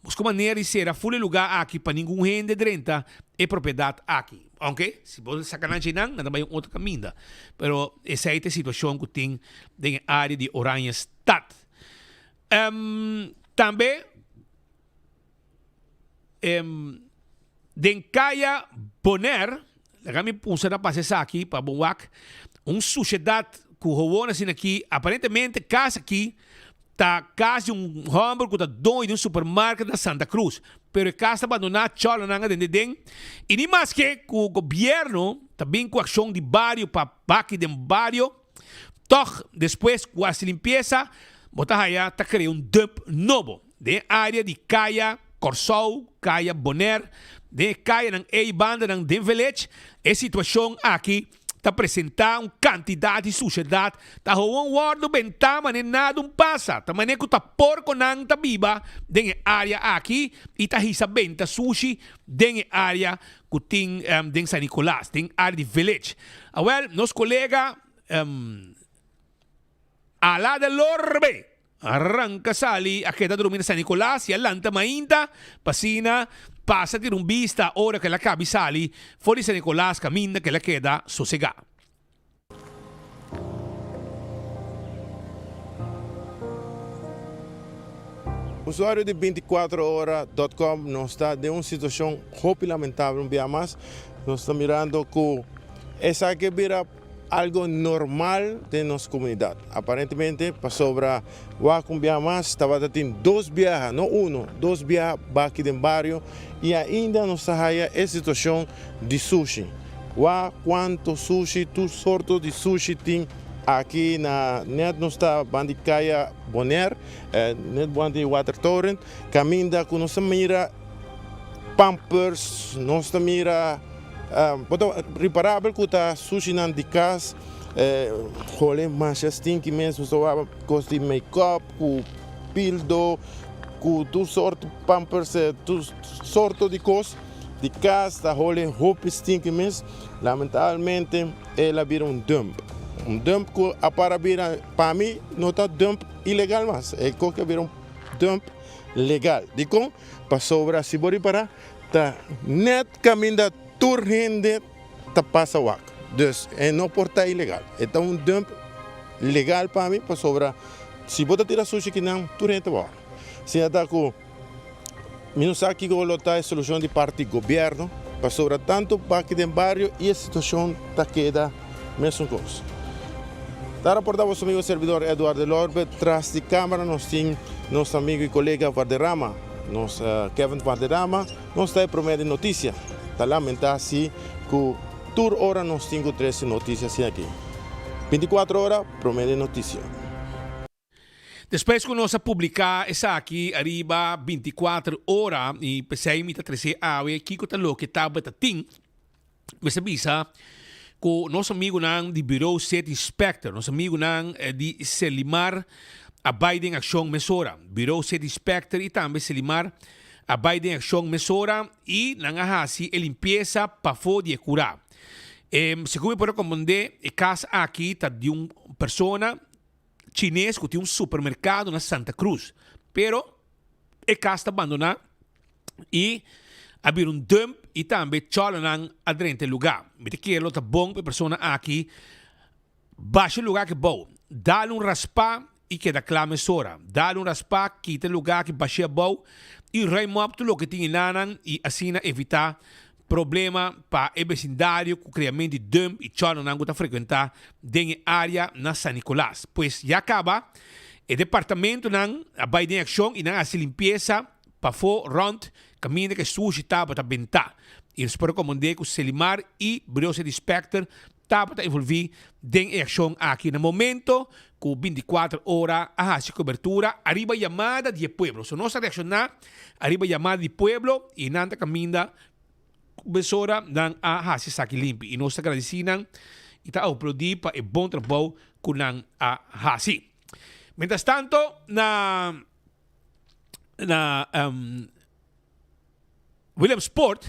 Speaker 20: busco maneira de ser full lugar aqui para ninguém rende renta é propriedade aqui, ok? Se você sacanagem não vai outro caminho, pero essa é a situação que tem na área de Oranje Stad. Também den Caia Bonaire, kami punsa na passar aqui para Boac, sociedade que o assim aqui, aparentemente casa aqui tá quase hambúrguer que tá dono de supermercado da Santa Cruz, pero casa abandonada chola nanga den e nem mais que o governo também com ação de barrio para baqui de barrio, toch depois com a limpeza, bota aí tá criando dump novo de área de Caia Corsol, Caia Bonaire, de Caia nang banda nang Den Village, a situação aqui tá apresentar quantidade de sociedade, tá wardo bentama nem nada passa, tá mané que tá porco nang tá viva den área aqui e tá hisa benta sushi den área que tem den San Nicolás, den área de Village. Well, nos colega Ala de Lorbe arranca sali a queda dormir San Nicolás e allanta mainta pasina passa di un vista ora che la cabi sali fuori San Nicolás cammina che la queda sossegada.
Speaker 21: Usuário de 24horas.com não está de uma situação muito lamentável um dia mais. Nós estamos mirando que essa que vira algo normal de nossa comunidade. Aparentemente, para sobra um dia mais, estava tendo 2 viagens, não 1, 2 viagens aqui no bairro e ainda não está aí a situação de sushi. Quanto sushi, tu sorte de sushi tem aqui na net não está bandi Caia Bonaire, net bandi Water Torrent, caminha com nossa mira Pampers, nossa mira reparável que está sushi nan de casa, rolê manchas tem que mesmo só costa de make-up, com pildo, com tu sorte Pampers, tu sorte de coisa de casa, rolê roupas tem que mesmo, lamentavelmente ela vira dump. Dump que para mim não está dump ilegal mas é que vira dump legal. Dico, para sobra se bori para tá net caminho da turrende tá passa wak. Dus não porta ilegal. Então dump legal para mim para sobra se bota tirar sushi que não turrende wa. Se ata ko menos aqui que voltar a solução de parte do governo para sobra tanto para aqui dentro barrio e a situação tá queda mesmo coisa. Da reportar vosso amigo servidor Eduardo Lorbe, tras de câmara nós temos nosso amigo e colega Valderrama, Kevin Valderrama, nós está prometendo notícia. Está lamentar se que toda hora nós temos 13 notícias aqui. 24 horas promete notícia.
Speaker 20: Depois que nós publicar essa aqui, arriba 24 horas, e pensei que 13 horas, aqui que está louco, que está batating, você bisa, com nosso amigo de Bureau State Inspector, nosso amigo de Selimar a Biden Action Mesora, Bureau State Inspector e também Selimar a Biden Action Mesora e nangahasi a limpeza para de curar. Segundo por recomendar, o caso aqui está de uma pessoa chinesa que tem um supermercado na Santa Cruz, pero o caso está abandonado e havia dump e também cholanang adrente lugar. Me que tá bom para pessoa aqui baixa o lugar que bom, dá raspa e que da clame sora, dá raspa quita o lugar que baixa bom e remove tudo o que tinha nanan e assim evitar problema para o vecindário com o criamento de dump e cholanang que tá frequentar dentro da área na San Nicolás. Pois já acaba o departamento a Biden Action e a limpeza para fo rond caminho que sushi tá para bentar. E nós recomendamos que o Selimar e Briosa de Spectre tá para envolver em ação aqui no momento com 24 horas a cobertura arriba chamada de pueblo. So nós reaccionar arriba chamada de pueblo e nanta caminha besora dan a saki limpi. E nós agradecemos e tá aplaudir para o bom trabalho com a hasi. Mientras tanto, na Williamsport,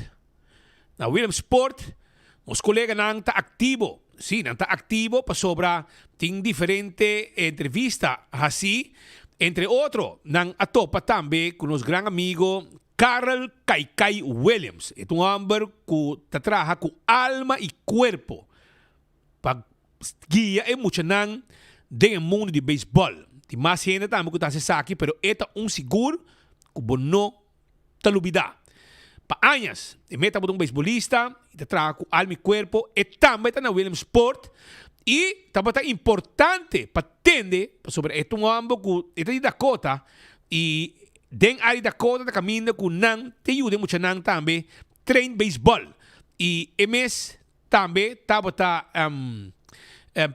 Speaker 20: os colegas não estão ativos. Sim, não estão ativos para sobrar. Tem diferentes entrevistas assim. Entre outros, não atopa também com os grandes amigos Carl Kaikai Williams. É um homem que trabalha com alma e corpo para guiar e muito não do mundo de beisebol. Tem mais gente também que está se aqui, mas é seguro que não está olvidado. Para anos, e meta um beisbolista, e trabalha com alma e corpo, e também está na Williamsport, e também é importante para entender sobre um homem que está de Dakota, e den área da Dakota está caminhando com não, te ajuda muito não também, trein beisebol. E MS também estava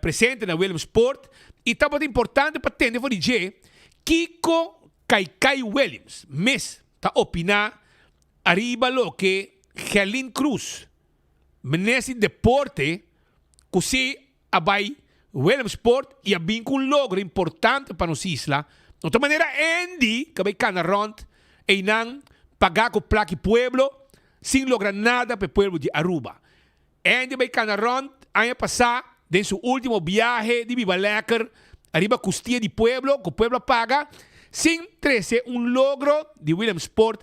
Speaker 20: presente na Williamsport, e estava importante para entender por dizer, Kiko Kaikai Williams, mes está opinar arriba lo que Helene Cruz, nesse deporte, que se abai Williamsport e a bem com um logro importante para nos isla. De outra maneira, Andy, que vai cana rond, e não pagar com plaque pueblo, sem lograr nada para o pueblo de Aruba. Andy vai cana rond, ano passado, em seu último viaje de Viva Lecker, arriba costia de pueblo, que o pueblo paga, sem trazer logro de Williamsport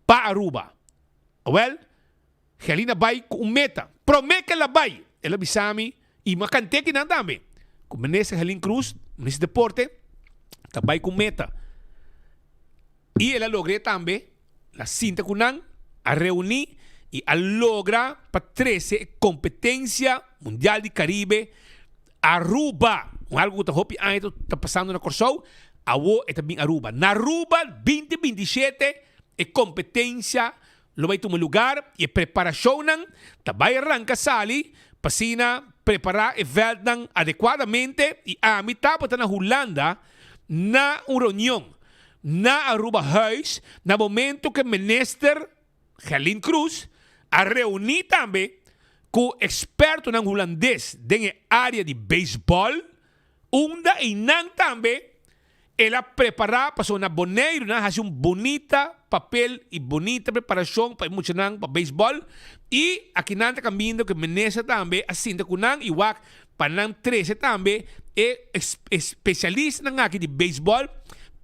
Speaker 20: para Aruba. Well, Helena vai com meta. Promete que ela vai. Ela bisami e macante que não também. Como nesse Helene Cruz, nesse deporte, ela vai com meta. E ela logra também, a cinta com nan, a reunir e a logra para 13 competência mundial de Caribe Aruba. Algo que está passando na Corsou, a wo é também Aruba. Na Aruba 2027 é competência, lo vai tomar lugar e preparação não, vai arrancar sali, para preparar o evento adequadamente e a mitad para na Holanda na reunião na Aruba House, na momento que o ministro Helene Cruz a reunir também com experto na holandês na área de beisebol, onda e não também ela preparar para uma boneira, fazer bonita papel e bonita preparação para muito para beisebol e aqui não está caminhando que menesa também assim com não e wak para não 13 também é especialista na aqui de beisebol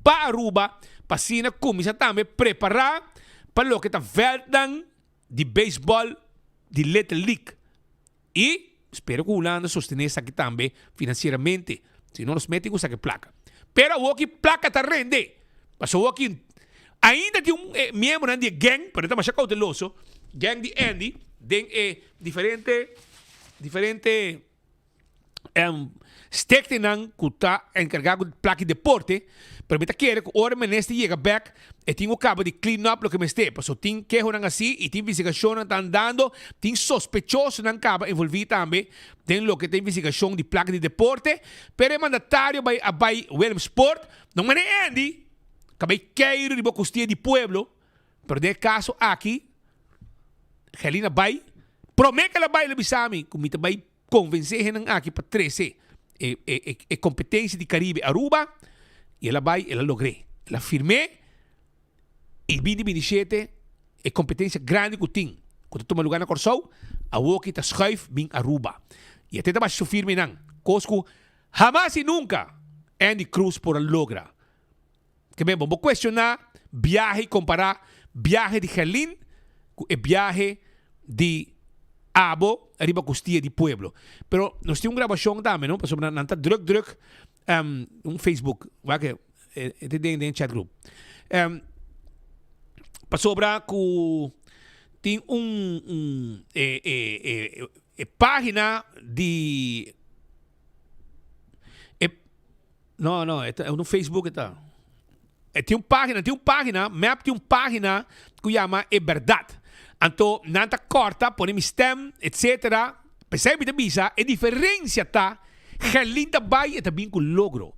Speaker 20: para Aruba para assim começar também preparar para o que está veldan de beisebol de Little League e espero que a Holanda sostenha isso aqui também financeiramente, se não nos metem com essa placa. Pero o que placa está rende. Mas o que ainda tem membro de gang, pero está mais cauteloso, gang de Andy, tem diferente stekten que está encarregado de placa de deporte, pero me quer que ora meneste chega back e tem o cabo de clean up lo que me este, so tem que horan assim e tem investigação está andando, tem sospechoso não acaba envolvido também, tem lo que tem investigação de placa de deporte, pero é mandatário by Williamsport, não é Andy, acabei queiro de bocostia de pueblo, pero de caso aqui Helena vai promete que ela vai le bisami, como vai convencer hen aqui para 13 competência de Caribe Aruba e ela vai, ela logrei. Ela firmei e 2027 é competência grande que tem. Quando toma lugar na Corsou, a Woki está schuif bem Aruba. E até também se firme não. Cosco, jamais e nunca Andy Cruz por logra. Que bem, vamos questionar viaje, comparar viaje de Helene com o viaje de Abo, arriba costia de pueblo. Pero nós temos gravação também, não? Sobre não tá druk Facebook, vai que tem chat group. Para sobrar que tem página de no, é no Facebook está. tem uma página, Map tem uma página que chama É Verdade. Então, nanta corta, põe stem, etc. Percebe da bisa, a diferença tá, Gerlin também é também com logro.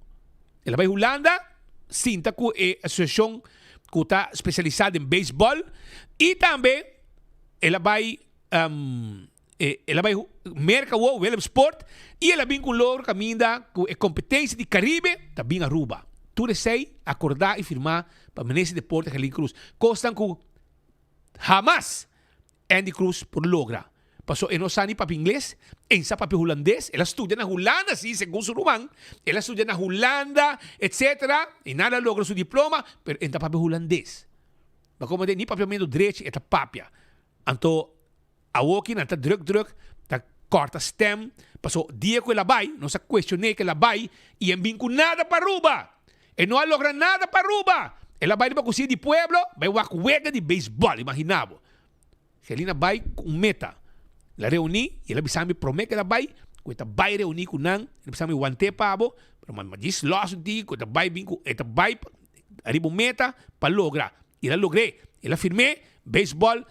Speaker 20: Ela vai Holanda, sinta que é a associação que está especializada em beisebol e também ela vai merca o Willem Sport e ela vem com logro caminha com a competência de Caribe, também Aruba. Tudo sei acordar e firmar para Menezes Deporte Gerlin Cruz. Costan que jamás Andy Cruz por logra. Passou em nossa papi inglês, em sa papi holandês, ela estuda na Holanda, sim, segundo o Ruban, ela estuda na Holanda, etc. E nada logra seu diploma, pero em papi holandês. Mas como nem papi meio direito, é papia. Então, a walking, anta druk, ta corta stem, passou dia que ela vai, não se questione que ela vai, e em vinco nada para Aruba. E não logra nada para Aruba. Ela vai para a cozinha de pueblo, vai uma cueca de beisebol, imaginava. Helena vai com meta. La reuni e ela bisa me promete que ela vai, que ela vai reunir com nan, ela bisa me wante pabo, mas diz logo que ela vai vinco, ela vai arriba meta para lograr. E ela logrei, ela firmei beisebol,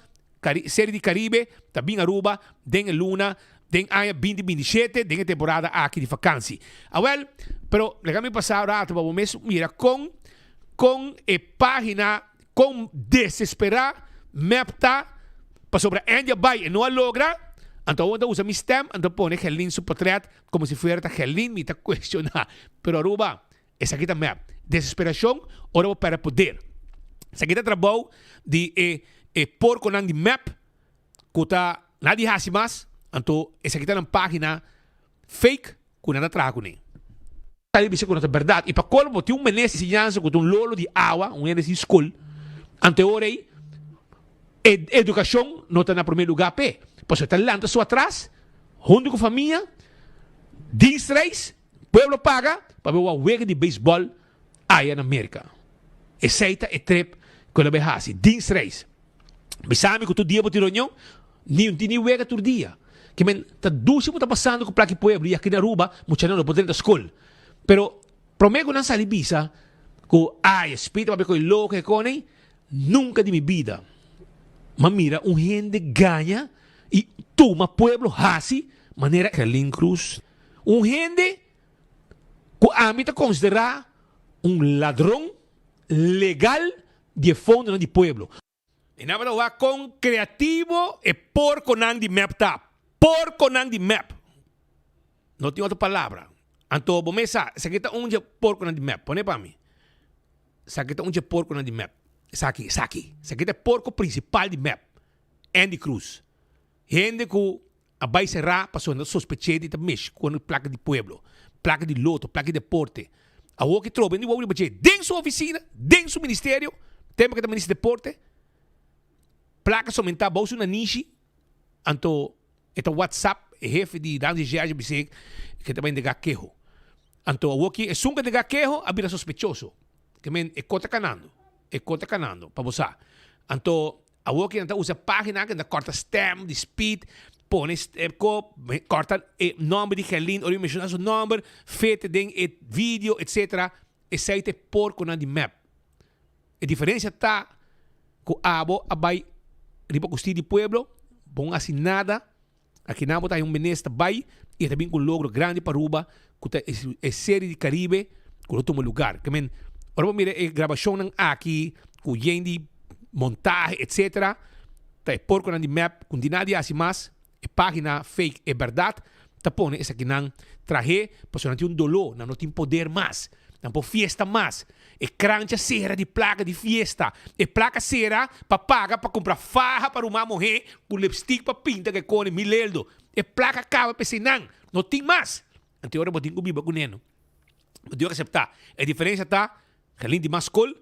Speaker 20: série de Caribe, também Aruba, den Luna, den aia 2027, den a temporada aqui de vacância. Well, pero legal passar rato para o mês, mira com a página com desesperar, mapta para sobre Andy vai e não logra. Então, quando usa mi stem, então põe Gerlin su portrait como se fuera Gerlin me está questionar. Pero Aruba, essa aqui também desesperação, ora para poder. Essa aqui trabalho de porco nang de map, que está nadie hasi mais. Então, essa aqui está na página fake, que nada trago nem. Sabe dizer que não é verdade. E para colmo, tem Menezes ensinança com lolo de água, Menezes de school. Anteorei, educação não está na primeiro lugar, pé. Pues está lando só atrás, junto com a família, dins reis, pueblo paga, para ver o wega de beisebol aí na América. Aceita e trep com a behasi, dins reis. Bisami que tu dia botir reunião, nem wega todo dia. Que men, tá duxe está passando com o plaque pueblo e aqui na Aruba, muita não poder da escola. Pero, promego não sali bisa, que espírito para ver com o louco que conem, nunca de minha vida. Mas mira, gente ganha, e toma pueblo hasi, maneira Gerlin Cruz. Gente que a mim considera ladrão legal de fundo de pueblo. E na verdade, com criativo e porco nan de map tá. Porco nan de map. Não tem outra palavra. Então, vamos começar. Essa aqui tá onde é porco nan de map. Põe para mim. Essa aqui tá onde é porco nan de map. Essa aqui. Essa aqui é porco principal de map. Andy Cruz. Gente que vai serrar, passou na suspeita de mexe com a placa de pueblo, placa de loto, placa de deporte. A o que trobe, nem vou dizer, dentro da sua oficina, dentro do seu ministério, tema que é o ministério de deporte, placa somente a bolsa na niche, então, é o WhatsApp, é jefe de dança de viagem, que também de gaquejo. Então, a o que é sunga de gaquejo, a vira sospechoso, que é conta canando, para você. Então, a walking então usa página que corta stem, de speed, põe corta o nome de Gerlin, ou mencionar o nome, feita de vídeo, etc. E site porco na de map. A diferença está que a abo vai riba custi de pueblo, bom assim nada, aqui na bota um Menezes vai e também com logro grande para Aruba, que é série de Caribe, que não toma lugar. Que men, ora mira a gravação aqui, com gente montagem, etc. Tá porco na de map, com dinadi assim mais, a página fake é verdade, tá põe essa aqui não traje, porque não tem dolor, não tem poder mais, não pode fiesta mais. É crancha cera de placa de fiesta, é placa cera para pagar para comprar farra para uma mulher, com lipstick para pinta que com mileldo, é placa cava para não tem mais. Então agora vou ter que viver com ele. Vou ter que aceitar. A diferença tá, Gerlin de mais cool,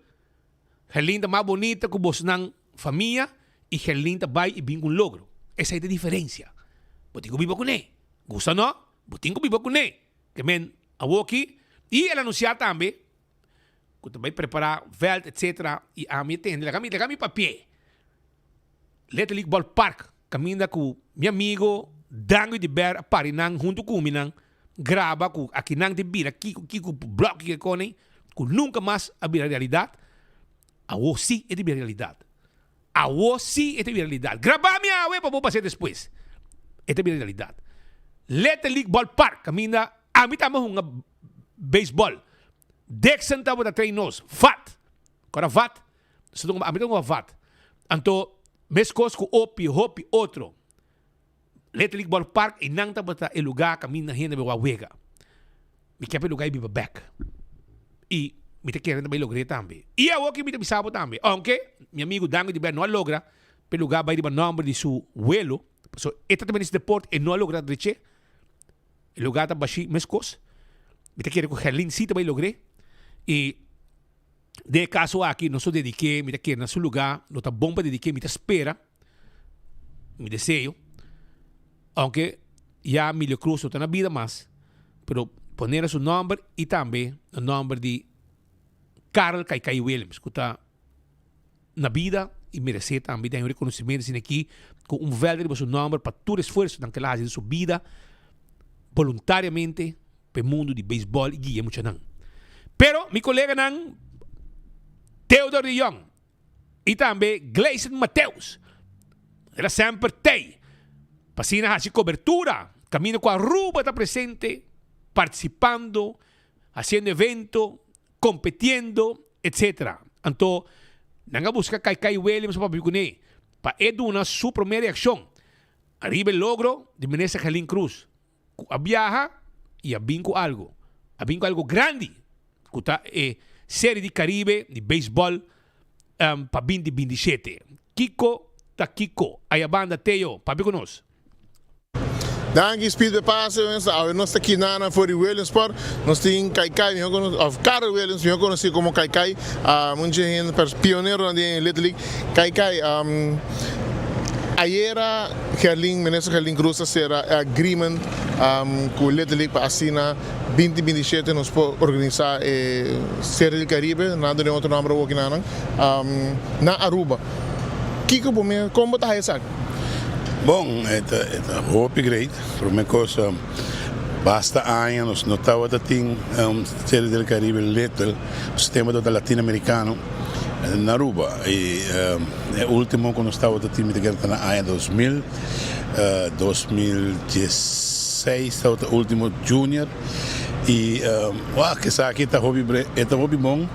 Speaker 20: Gerlin tá mais bonita que você não família e Gerlin tá vai e vem com logro. Essa é a diferença. Vou ter que viver com ele. Gosta não? Vou ter que viver com ele. Que men, a aqui e ela anunciar também que também preparar veld, etc. E a minha tenda, legal meu papel. Let League Ball Park, caminha com meu amigo Dango de Ber, Parinang, junto com mim, grava com aqui nang de Bira, aqui com bloco que conem, que nunca mais a realidade. Awo sí es de realidad. Awo sí es de realidad. Grabame awe para vos pasar después. Es de realidad. Little League Ballpark. Camina, a mí estamos un baseball. Dexon estamos de treinos. VAT. Agora VAT. A mí tengo VAT. Anto, mescos com hopi, outro. Little League Ballpark, e não está el lugar camina gente be wawega. Me quer lugar e be back. E me te querendo também lograr também. E a outra me te bisabo também. Aunque meu amigo Dango de não logra, pelo lugar vai de nome de seu vuelo. So, este também esse deporte e não logra de o lugar tá baixi mescos. Me te quero com Herlin sim também logrei. E de caso aqui, nós dediquei, me te na seu lugar, não tá bom para dediquei, me te espera, me desejo, aunque já Milho Cruz não está na vida mais, pero poner seu nome e também o nome de Carl Kaikai Williams, que está na vida e merece também ter um reconhecimento aqui com velho de seu nome para todo esforço que ele faz sua vida voluntariamente para o mundo de beisebol e guia muito não. Pero mi colega não Theodor de Jong e também Gleison Mateus. Era sempre tem. Passina a cobertura. Camino com a Aruba está presente, participando, haciendo evento, competiendo, etc. Então, não busca Kaikai Williams para Bicune. Para Eduna, sua primeira ação. Arriba o logro de Menesa Helin Cruz. A viaja e a vinco algo. A vinco algo grande. Que está Série de Caribe de beisebol para 2027. Kiko ta Kiko. Aí a banda Teo. Papi conosco.
Speaker 13: Dank je Speed de Pasen, nós estamos aqui na for de Williams Sport, nós temos Kaikai, of Carl Williams, eu conheci como Kaikai, muita gente pioneiro na Little League. Kaikai, ayer Herlin, ministro Herlin Cruz, será agreement com Little League para assinar 2027 nós podemos organizar Série do Caribe, nada de outro nome aqui na Aruba. Kiko, como está isso?
Speaker 2: Bom, é hope great. Por uma coisa, basta anos, não estava a ter Série do Caribe Little, o sistema do latino-americano na Aruba. E o último quando estava a ter na ano 2000, 2016, estava o último junior. E que aqui está hobby bom,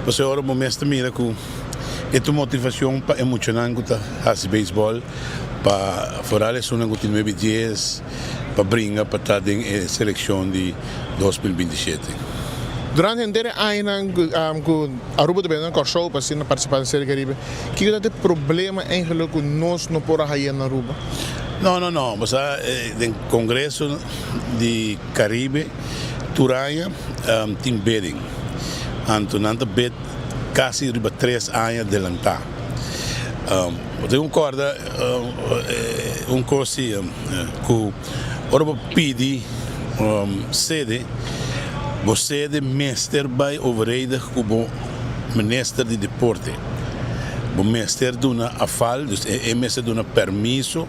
Speaker 2: você agora o momento mira com esta motivação para emocionar com o beisebol, para forales una que 9-10 para brincar para estar em seleção de 2027.
Speaker 13: Durante o inteiro ano, Aruba também não show para participar da Série Caribe. Que é o problema em relação com nós não podemos ir na Aruba?
Speaker 2: Não. Mas no Congresso de Caribe, Turanha tem bidding. Então, não bet quase 3 anos adelantar. Eu concordo coisa que o Aruba pede sede. Você é mestre vai overreden como ministro de deporte. O mestre dá afal, dus é mestre dá permiso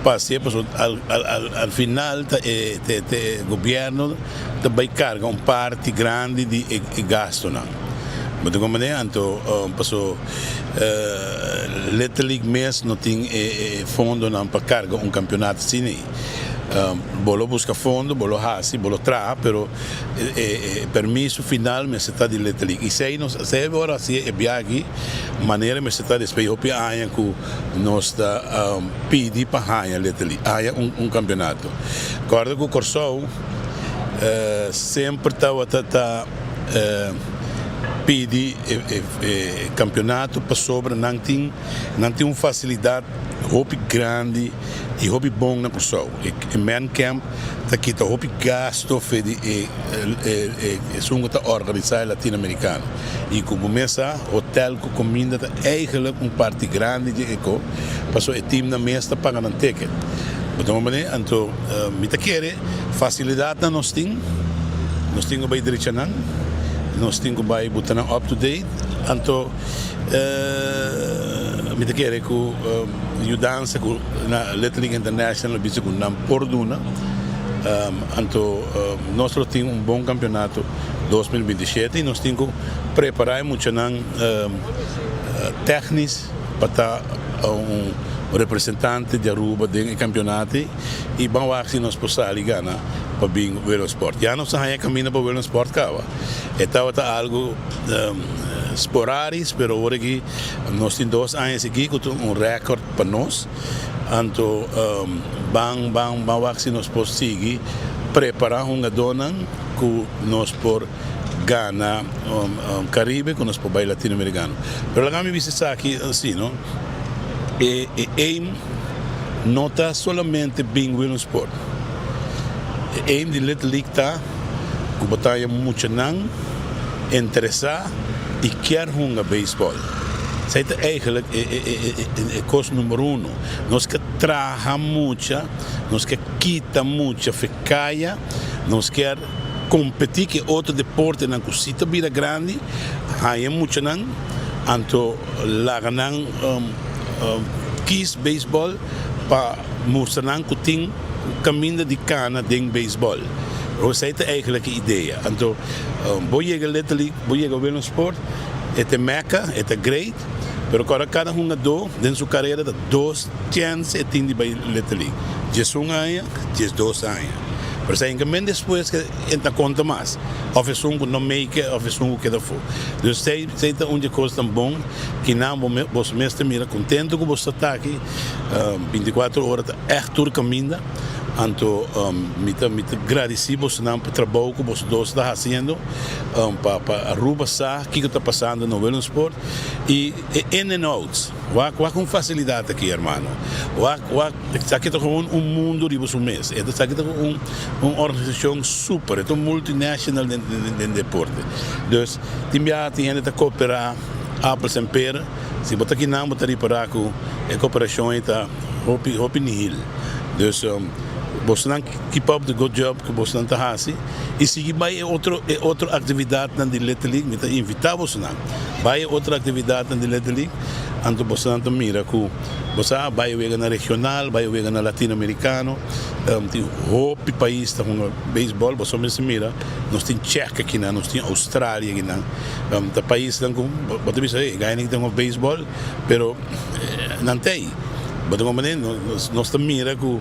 Speaker 2: para ser, al final o governo vai carregar parte grande de gasto não. Mas de alguma maneira, então passou Little League mês não tem fundo para carregar campeonato assim. Bolo busca fundo, bolo hasi, bolo tra, pero permiso final me se está de Little League. E se nós se agora se é viagem, maneira me se está despejo para aia que nós está pedir para aia Little League, aia campeonato. Acordo que o Corsou sempre está pedir campeonato para sobre não tem uma facilidade hobby grande e hobby bom na pessoa. E man camp tá aqui tá hobby gasto de sunga tá organizar latino-americano. E como começa hotel com comida tá eigenlijk parte grande de eco, passou o time na mesa pagando um ticket. Então maneira, então me tá querer facilidade nós tem vai direito não. Nós temos que botar up to date, então me te quero que ajudança com na Little League International bisa com não por duna, então nós temos bom campeonato 2027 e nós temos que preparar muito técnicos para representante de Aruba do campeonato e vamos ver se nós podemos ganhar para vir o esporte. Já não estamos caminhando para o esporte, então é algo esporádico, mas agora que nós temos 2 anos aqui com recorde para nós, então vamos ver se nós podemos seguir preparar uma dona que nós por ganhar Caribe, que nós por baile latino-americano. Mas lá me disse aqui assim, não? Aim não está somente bem o esporte. Aim de Little League está que batalha muito não interessar e quer jogar beisebol. Isso é eigenlijk coisa número 1. Nós que trabalha muito, nós que quita muito, ficaia, nós quer competir que outro deporte na cosita vida grande, aí muito não, então lá não quis beisebol para mostrar que tem caminho de cana de beisebol. Essa é eigenlijk a ideia. Então, vou chegar letterlijk, vou chegar ao sport, é meca, é great, pero cada jogador dentro da sua carreira dá 2 chances e tem de ir letterlijk. 10 anos, 2 anos. Mas ainda depois que entra conta mais. Ou é que não make, ou é que não for. Então, sei onde a coisa tão bom, que não você mesmo mira contente que você está aqui, 24 horas, é tudo caminho. Então, me agradeço você não para o trabalho que você está fazendo, para Aruba saber o que está passando no Wellness Sport e in and out. Com facilidade aqui, irmão. Está aqui com mundo de você mesmo. Está aqui com uma organização super, é multinacional de deporte. Então, tem que cooperar, apples and peras. Se você aqui não está reparar com a cooperação, está hope nihil. Então, você não keep up the good job que você não está fazendo e seguir vai outra atividade na Little League, me invitar você não vai outra atividade na Little League, então você não mira que você vai ver na regional, vai ver na latino-americano, tem outro país tá com beisebol, você mesmo mira, nós tem Checa aqui nós tem Austrália aqui tá país tem com você dizer, ganha tem com beisebol, pero não tem. Nós estamos mirando que o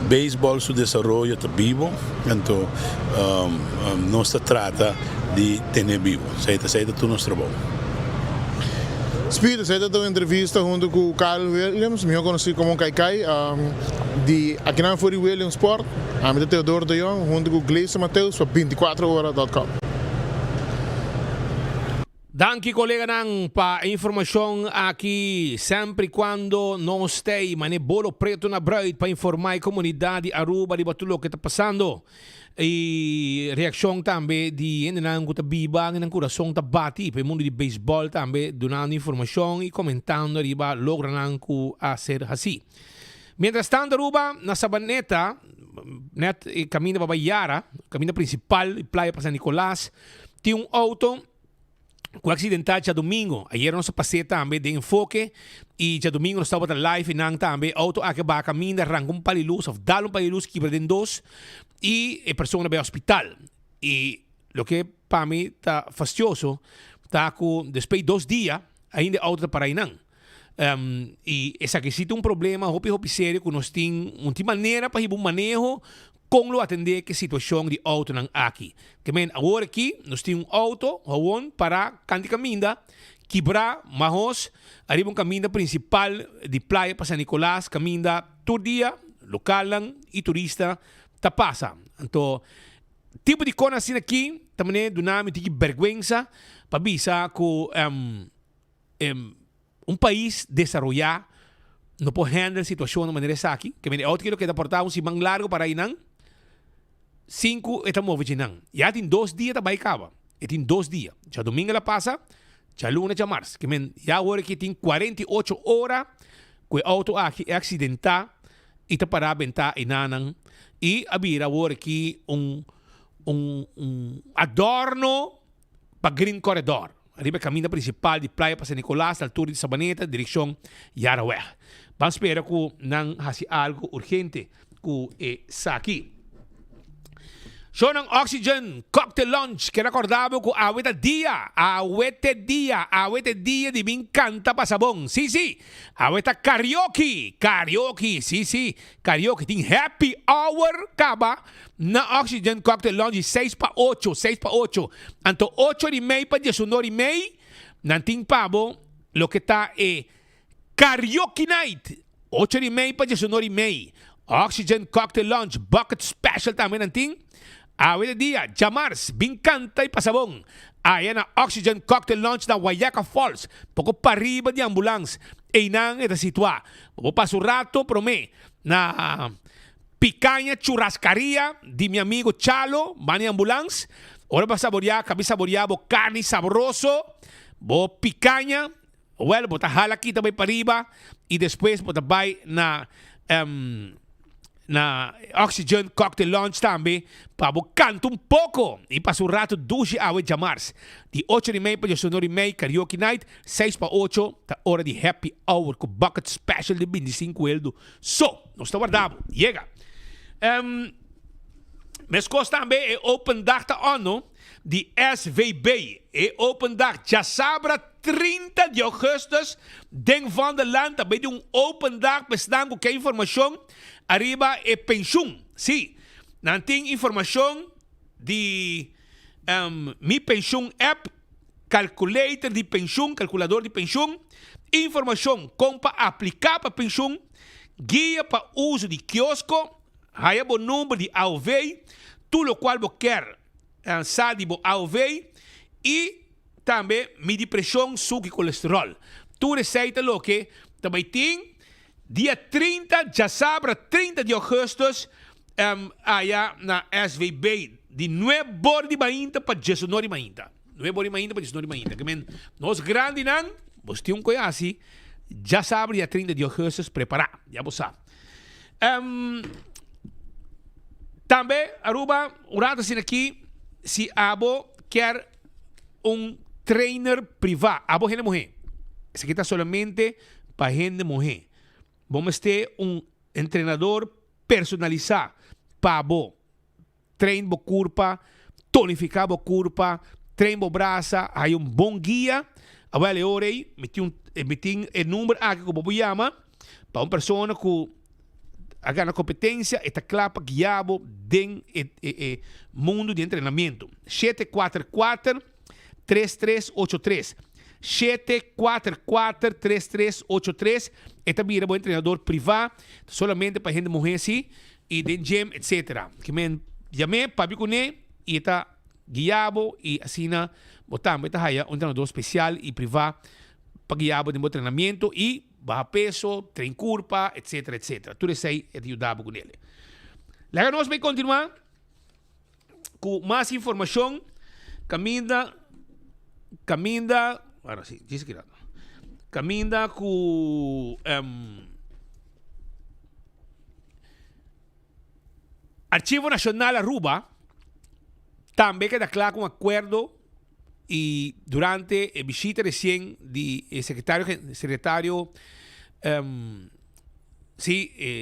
Speaker 2: beisebol se desenvolve vivo, então não se trata de ter vivo, isso é todo nosso trabalho.
Speaker 21: Speed, essa é uma entrevista junto com o Carl Williams, melhor conhecido como Kaikai, de aqui na Furi Williams Sport, a minha Teodoro de Jong, junto com o Gleison Mateus, para 24horas.com.
Speaker 20: Danke colega nang pa informasyon aqui sempre quando não stay mane bolo preto na bright para informar a comunidade Aruba de batulo que está passando e reação também de nang kuta biba nang coração ta bati para mundo de beisebol também dando informação e comentando riba logra nang ku a ser assim. Mientras tanto Aruba na Sabaneta net caminho para Bayara, caminho principal playa para San Nicolás, tem auto com acidental já domingo. Ayer nós passei também de enfoque e já domingo nós estávamos live e nang também auto a que vai caminho arranca paliluz ou dá paliluz que perdem 2 e a pessoa vai ao hospital. E o que para mim está fastidioso está com depois de 2 dias ainda auto para aí não. E essa que existe problema hopi sério que nós temos uma maneira para um manejo como atender que situação de auto nang aqui. Que agora aqui nós temos auto para canti caminda quebrar mas arriba caminda principal de playa para San Nicolás caminda todo dia local e turista tá passa. Então tipo de coisa assim aqui também do nome de vergüenza para bisa que país desenvolvido não pode handle a situação de maneira essa aqui que auto que dá um simang largo para aí não 5 estamos vigiando. Já tem 2 dias também acaba. E tem 2 dias. Já domingo ela passa, já lunes, já março. Que já agora que tem 48 horas que o auto aqui é acidental e está para aventar e nanang. E abrir agora que adorno para Green Corridor. Arriba caminho principal de Praia para San Nicolás, altura de Sabaneta, direção Yaraweh. Vamos esperar que não haja algo urgente que está aqui. Show ng Oxygen Cocktail Lunch. Que recordaba ko awete dia di min canta pasabong. Sí. Awete karaoke. Sí. Karaoke. Ting happy hour kaba na Oxygen Cocktail Lunch 6 pa 8. Anto 8:30 pa 19:30. Nanting pabo lo que está karaoke night. 8:30 pa 19:30. Oxygen Cocktail Lunch Bucket Special también nanting. Awit dia, Jamars, Bingkanta y Pasabong. Ayan na Oxygen Cocktail Lunch na Guayaca Falls. Poco pariba di ambulance. E nang ita sitwa. Poco pasurato prome na picanha churrascaria di mi amigo Chalo, mani ambulance. Ora pa saborear, kabi saborear bo carne sabroso, bo picanha. Well, bota hala kita bay pariba y después bota bay na Oxygen Cocktail Lunch también para canto un poco y para su rato douche a Jamars di 8:30 pa 19:30 karaoke night 6 pa 8 ta hora di happy hour con bucket special di 25 eldo so nos está guardado llega mes costa também open dag ta ano di SVB open dag já sabra 30 de augustus den van de land também de open dag bestaan com que informação arriba pensioen. Sí. Nanting información di mi pensioen app, calculator di pensioen, calculador di pensioen, información como para aplicar para pensioen, guia para uso di kiosco, haya bo número di AOV, tu lo cual bo quer sabe bo AOV e também mi di pressão, suco e colesterol. Tu receita lo que também tem dia 30, já sabra 30 de augustus, allá na SVB, de 9 bor de mainta para 19 de mainta. 9 bor de mainta para 19 de mainta. Que men, nós grande nan, vos tem coisa assim, já sabra dia 30 de augustus, preparar, já vos sabe. Também, Aruba, urada assim aqui, se abo quer trainer privado, abo gente mulher. Esse aqui está solamente para gente mulher. Vamos ter treinador personalizado para bo trein bo curva, tonificar bo curva, trein bo braça, aí bom guia. Agora orei, meti número aqui que bo chama para uma pessoa que haga na competência, está claro para guiar den mundo de treinamento. 744-3383. 744-3383. Esta mira bom treinador privado, solamente para gente mulher assim, e den gym, etc. Que men chamei para bicune e está guiado e assim na botamos esta haya treinador especial e privado para guiar de treinamento e baja peso, trein curva, etc. Tudo isso aí é ajudar com ele. Lá nós vamos continuar com mais informação. Caminda, agora sim, diz que caminda com Archivo Nacional Aruba também queda claro com acordo e durante a visita recém de secretário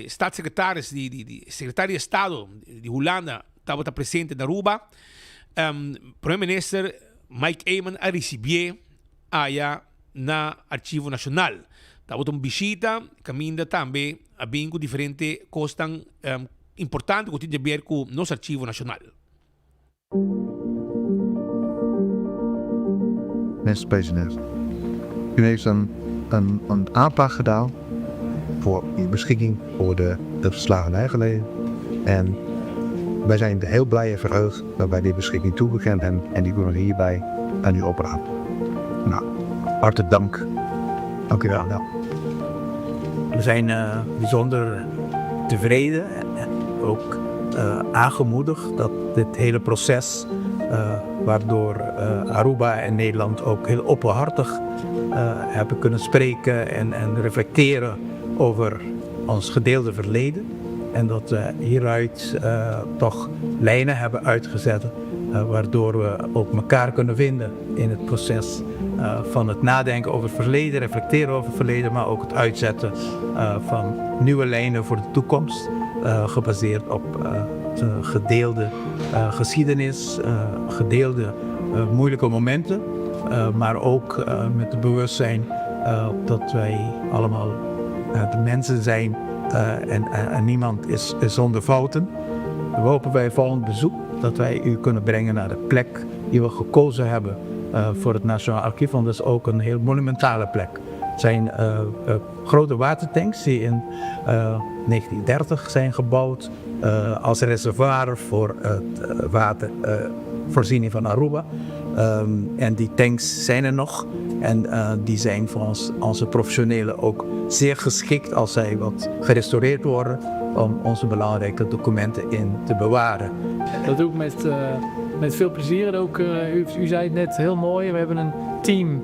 Speaker 20: Staatssecretários de Secretário de Estado de Holanda estava presente na Aruba. Primeiro-Ministro Mike Eyman a receber allá na Archivo Nacional. Estava uma visita, caminha também a bem com diferentes coisas tão importantes que tem a ver com o nosso Archivo Nacional.
Speaker 3: Meneer president, u heeft een aanpak gedaan voor uw beschikking voor de verslagenijgeleden. En wij zijn heel blij en verheugd dat wij die beschikking toegekend hebben en die kunnen we hierbij aan u oprapen. Nou, hartelijk dank. Dank u wel. Ja.
Speaker 22: We zijn bijzonder tevreden en ook aangemoedigd dat dit hele proces, waardoor Aruba en Nederland ook heel openhartig hebben kunnen spreken en reflecteren over ons gedeelde verleden. En dat we hieruit toch lijnen hebben uitgezet, waardoor we ook elkaar kunnen vinden in het proces van het nadenken over het verleden, reflecteren over het verleden, maar ook het uitzetten van nieuwe lijnen voor de toekomst, gebaseerd op gedeelde geschiedenis, gedeelde moeilijke momenten, maar ook met het bewustzijn dat wij allemaal de mensen zijn en niemand is zonder fouten. We hopen bij volgend bezoek dat wij u kunnen brengen naar de plek die we gekozen hebben voor het Nationaal Archief, want dat is ook een heel monumentale plek. Het zijn grote watertanks die in 1930 zijn gebouwd als reservoir voor het watervoorziening van Aruba. En die tanks zijn er nog en die zijn voor onze professionelen ook zeer geschikt als zij wat gerestaureerd worden om onze belangrijke documenten in te bewaren.
Speaker 4: Dat doe ik met veel plezier. En ook, u zei het net heel mooi, we hebben een team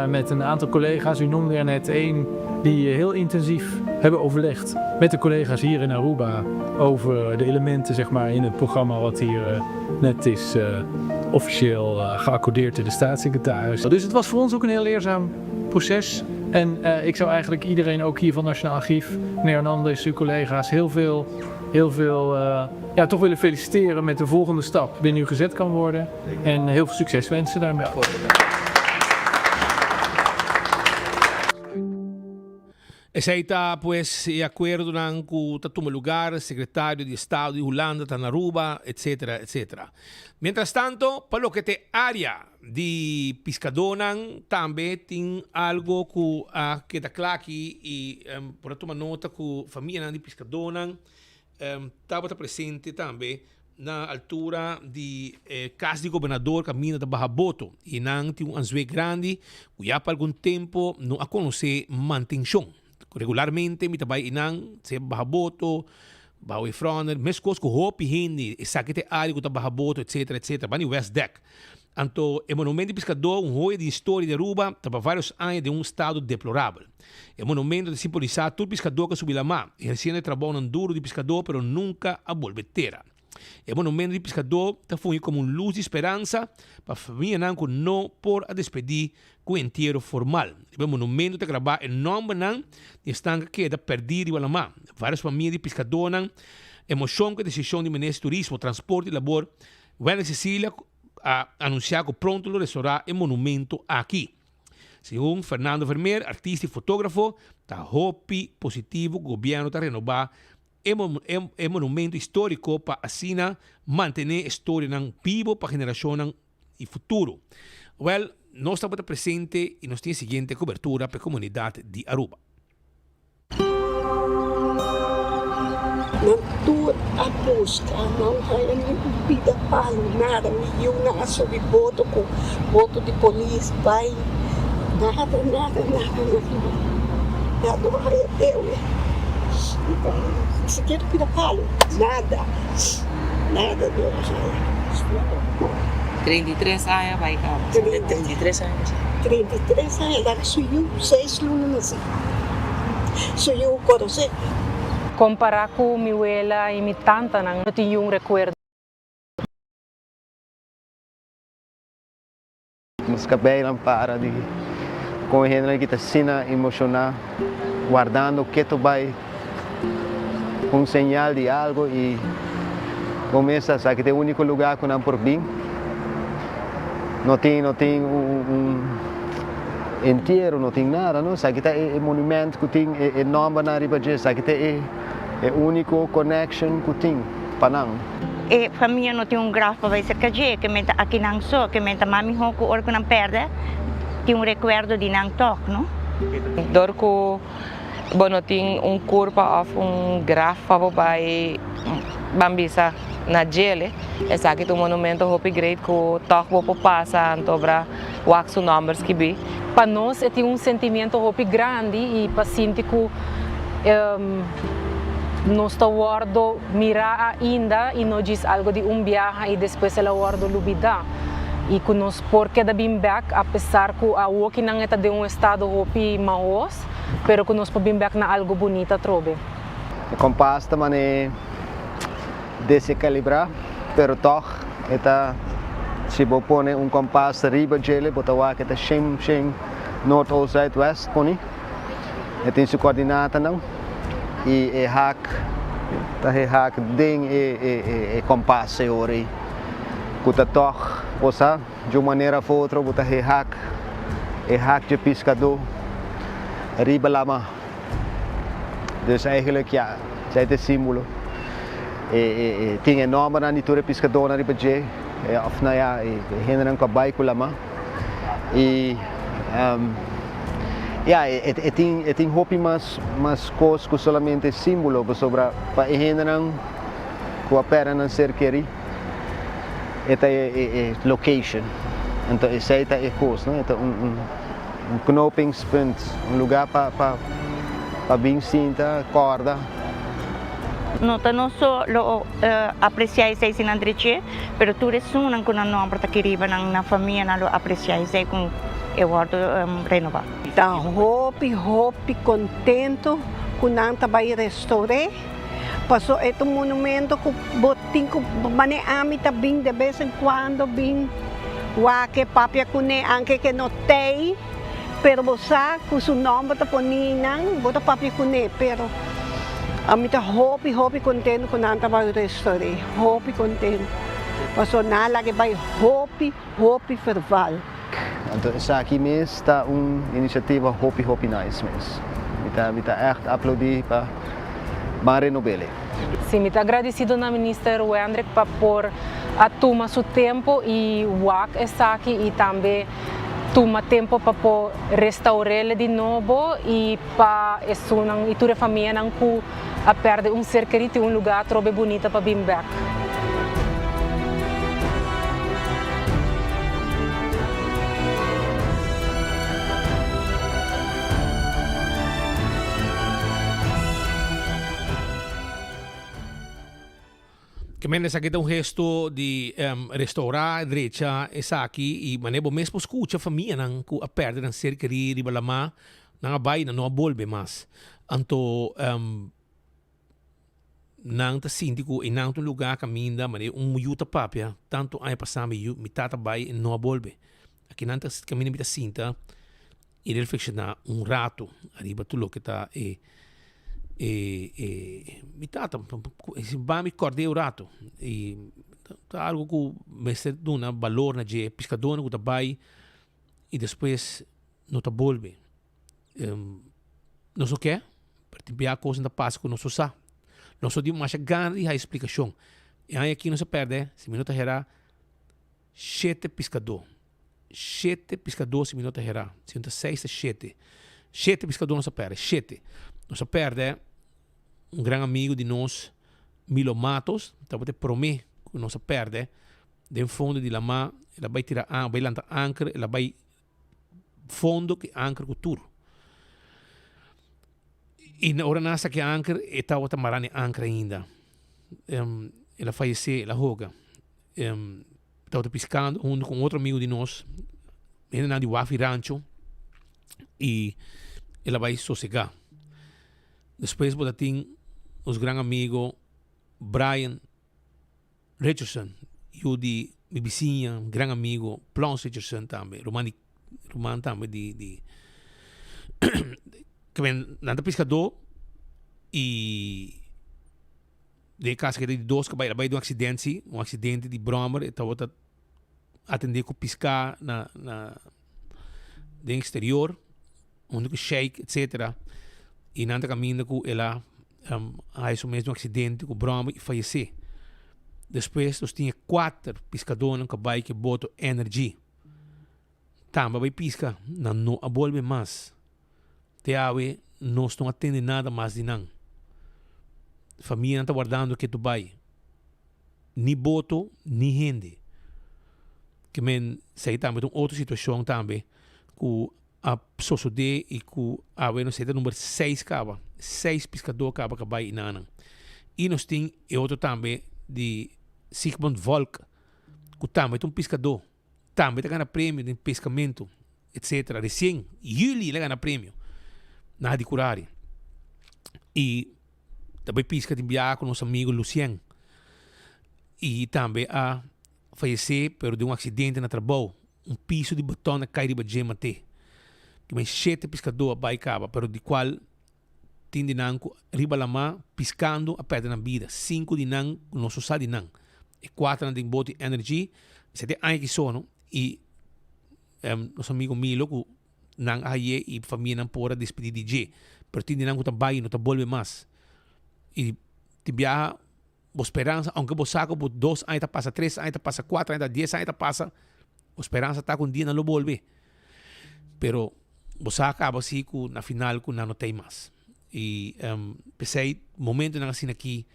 Speaker 4: met een aantal collega's. U noemde er net één die heel intensief hebben overlegd met de collega's hier in Aruba over de elementen zeg maar, in het programma wat hier net is officieel geaccordeerd door de staatssecretaris. Dus het was voor ons ook een heel leerzaam proces. En ik zou eigenlijk iedereen, ook hier van het Nationaal Archief, meneer Hernandez, uw collega's, heel veel toch willen feliciteren met de volgende stap binnen u gezet kan worden. En heel veel succes wensen daarmee.
Speaker 20: Essa está, pues, de acuerdo con Tatuma Lugar, secretario de Estado de Holanda, Tanaruba, etcétera, etcétera. Mientras tanto, para lo que te área de Piscadonan, también tiene algo que está claro y por tomar nota que familia de Piscadonan estaba presente también na altura de casa de governador Camina de Bajaboto e não tinha um anzue grande que já por algum tempo não a conhecer manutenção. Regularmente, me trabalho inang, se Bajaboto, Baui Froner, mas coisas que hopi hindi, sakite área que tá Bajaboto, etc. Bani West Deck. Anto, o monumento de pescador, roio de história de Aruba, tava vários anos de estado deplorável. O monumento de simbolizar todo pescador que subiu lá, exercendo trabalho duro de pescador, pero nunca a volver. O monumento de pescador está funcionando como luz de esperança para a família não por a despedir com o inteiro formal. O monumento está gravado em nome de estanca que está perdido igual a má. Várias famílias de pescadores, emoção que a decisão de Ministério de Turismo, Transporte e Labor, vai Cecília a anunciar que pronto lo restaurar o monumento aqui. Segundo Fernando Vermeer, artista e fotógrafo, está hopi positivo que o governo está renovar é monumento histórico para assim manter a história viva para a geração e futuro. Well, nós estamos presente e nós temos a seguinte cobertura para a comunidade de Aruba.
Speaker 6: Não tu a busca, não vai a vida para nada, eu não sou de voto de polícia, vai nada. Nada vai a Deus. Se quer pida palo, nada, Deus.
Speaker 23: 33 anos vai cá. 33 anos.
Speaker 6: 33 anos, lá sou eu, 6 anos assim. Sou eu conhecer.
Speaker 11: Comparar com minha abuela e minha tanta, não tenho recuerdo.
Speaker 24: Música bem para de correndo aqui tá sina emocionar, guardando o que tu vai um sinal de algo e começa a que é o único lugar que não por bem. Não tem inteiro, não tem nada, não? Sabe que é monumento que tem é nome na riba de, sabe que é único connection que tem para não.
Speaker 25: E família não tem grafo vai ser que menta aqui não só que menta mami hoco orco não perde tem recuerdo de não toc, não?
Speaker 23: Dorco Bueno, tem corpo of grafo vai bambisa na gele. Essa aqui é um monumento hopi great que toque vou passar sobre wax numbers que bi.
Speaker 11: Para nós é um sentimento hopi grande e para sentir que nós está guardo mirar ainda e não diz algo de viagem e depois ela guardo lubida. E que nós porque da bem back apesar que a walking não é de estado hopi maus. Pero que nós podemos ver na algo bonito trobe.
Speaker 24: O compasso também é desequilibrar, pero toch se você põe compasso riba dele, botar o que está chim norte ou southwest poni, tem sua coordenada não e hack tá hack ding e compasse ori. Kuta toch, osa, de uma maneira ou outra, buta hack de pescador, riba lama. Dus eigenlijk ja, zij het símbolo. Tem enorme na natura pescador na riba je, of nou ja, hinderen kan bij kulama. Ja, het tem hopi mas coisas que solamente símbolo sobre para hinderen com a perna na cerqueira. Esta é location. Então essa é a coisa, né? Então knopingspunt, lugar para bem cinta, corda.
Speaker 25: No só apreciar isso sem andreche, pero tu ressonan com a nome para que riba na família na apreciar isso com eu vou renovar.
Speaker 6: Tá hopi contento com nanta vai restaurar. Passou este monumento com botim com mane ami tá bem de vez em quando bem wa que papia cune anche que notei pero bosa com seu nome tá poninang bota papia cune pero ami tá hopi contento com nanta vai restaurar hopi contento passou nala que vai hopi ferval.
Speaker 24: Então essa aqui mesmo está iniciativa hopi nice mesmo. Mita echt aplaudir para Mare Nobele.
Speaker 11: Sim, muito agradecido na ministra Wendrik por tomar seu tempo e o está aqui e também tomar tempo para restaurar de novo e para a tua família não a perder ser querido e lugar trobe bonito para vir back.
Speaker 20: Que menos aqui tem gesto de restaurar a direita essa aqui e maneiro mesmo escuta a família não que a perder não ser querer riba lama não vai não volve mais anto não tá síndico e não tem lugar caminha maneiro yuta papia tanto aí passar me tata vai não volve aqui não tá caminha me tá cinta e reflexionar rato arriba tudo que tá mi tata vai me acordei o rato e tá algo que me se dá valor na je pescador que tá vai e depois não tá volve não sei o que para te a coisa da passa que não sou sa não sou de mais grande a explicação e aí aqui não se perde se minuto era 7 pescador se minuto era se não 6 7 pescador não se perde 7 não se perde grande amigo de nós, Milo Matos, então você promete que não se perde, de fundo de lama, ela vai tirar vai lançar âncora, ela vai fundo que âncora cultura. E na hora nessa que âncora, está outra marane âncora ainda. Ela faleceu, ela roga. Estava piscando junto com outro amigo de nós, ele na de Wafi Rancho, e ela vai sossegar. Depois tem os grandes amigos Brian Richardson, eu de minha vizinha, grande amigo Plons Richardson também, Roman também de que vem nada pescador e de casa que de dois que vai de um acidente de brommer, estava atender com pescar na de exterior, onde que shake, etc. E nada caminho com ela a esse mesmo acidente com broma e faleceu. Depois nós tinha 4 pescadores que vai que botam energia. Também vai piscar, não a volve mais. Teawe nós não atende nada mais de não. Família não está guardando que tu vai. Ni boto, ni gente. Que men sei também uma outra situação também que a sosode e que a não sei número 6 caba 6 pescador caba que vai inanan e nós tem outro também de Sigmund Volk que também é pescador também está ganhando prêmio de pescamento etc recém julho ele ganha prêmio na de curare e também pesca de viagem com nosso amigo Lucien e também a falecer pero de um acidente na trabalho piso de batom na cai de bajé mate que mais 7 pescadores vai caba, pero de qual 10 dinang riba lama piscando a pedra na vida, 5 dinang no so sa dinang, e 4 na ding boti energy, sete ai que sono e nosso amigo Milo ku nang aye e família não pora despedir DJ, pero 10 dinang ku tabayi no tabolve mas. E ti viaja bo esperança, aunque bo saco bo 2 anos ta passa, 3 anos ta passa, 4 anos ta 10 anos ta passa, bo esperança tá com dia na lo volve. Pero bo saca assim ku na final ku na no tem mais. E pensei, momento na assim aqui,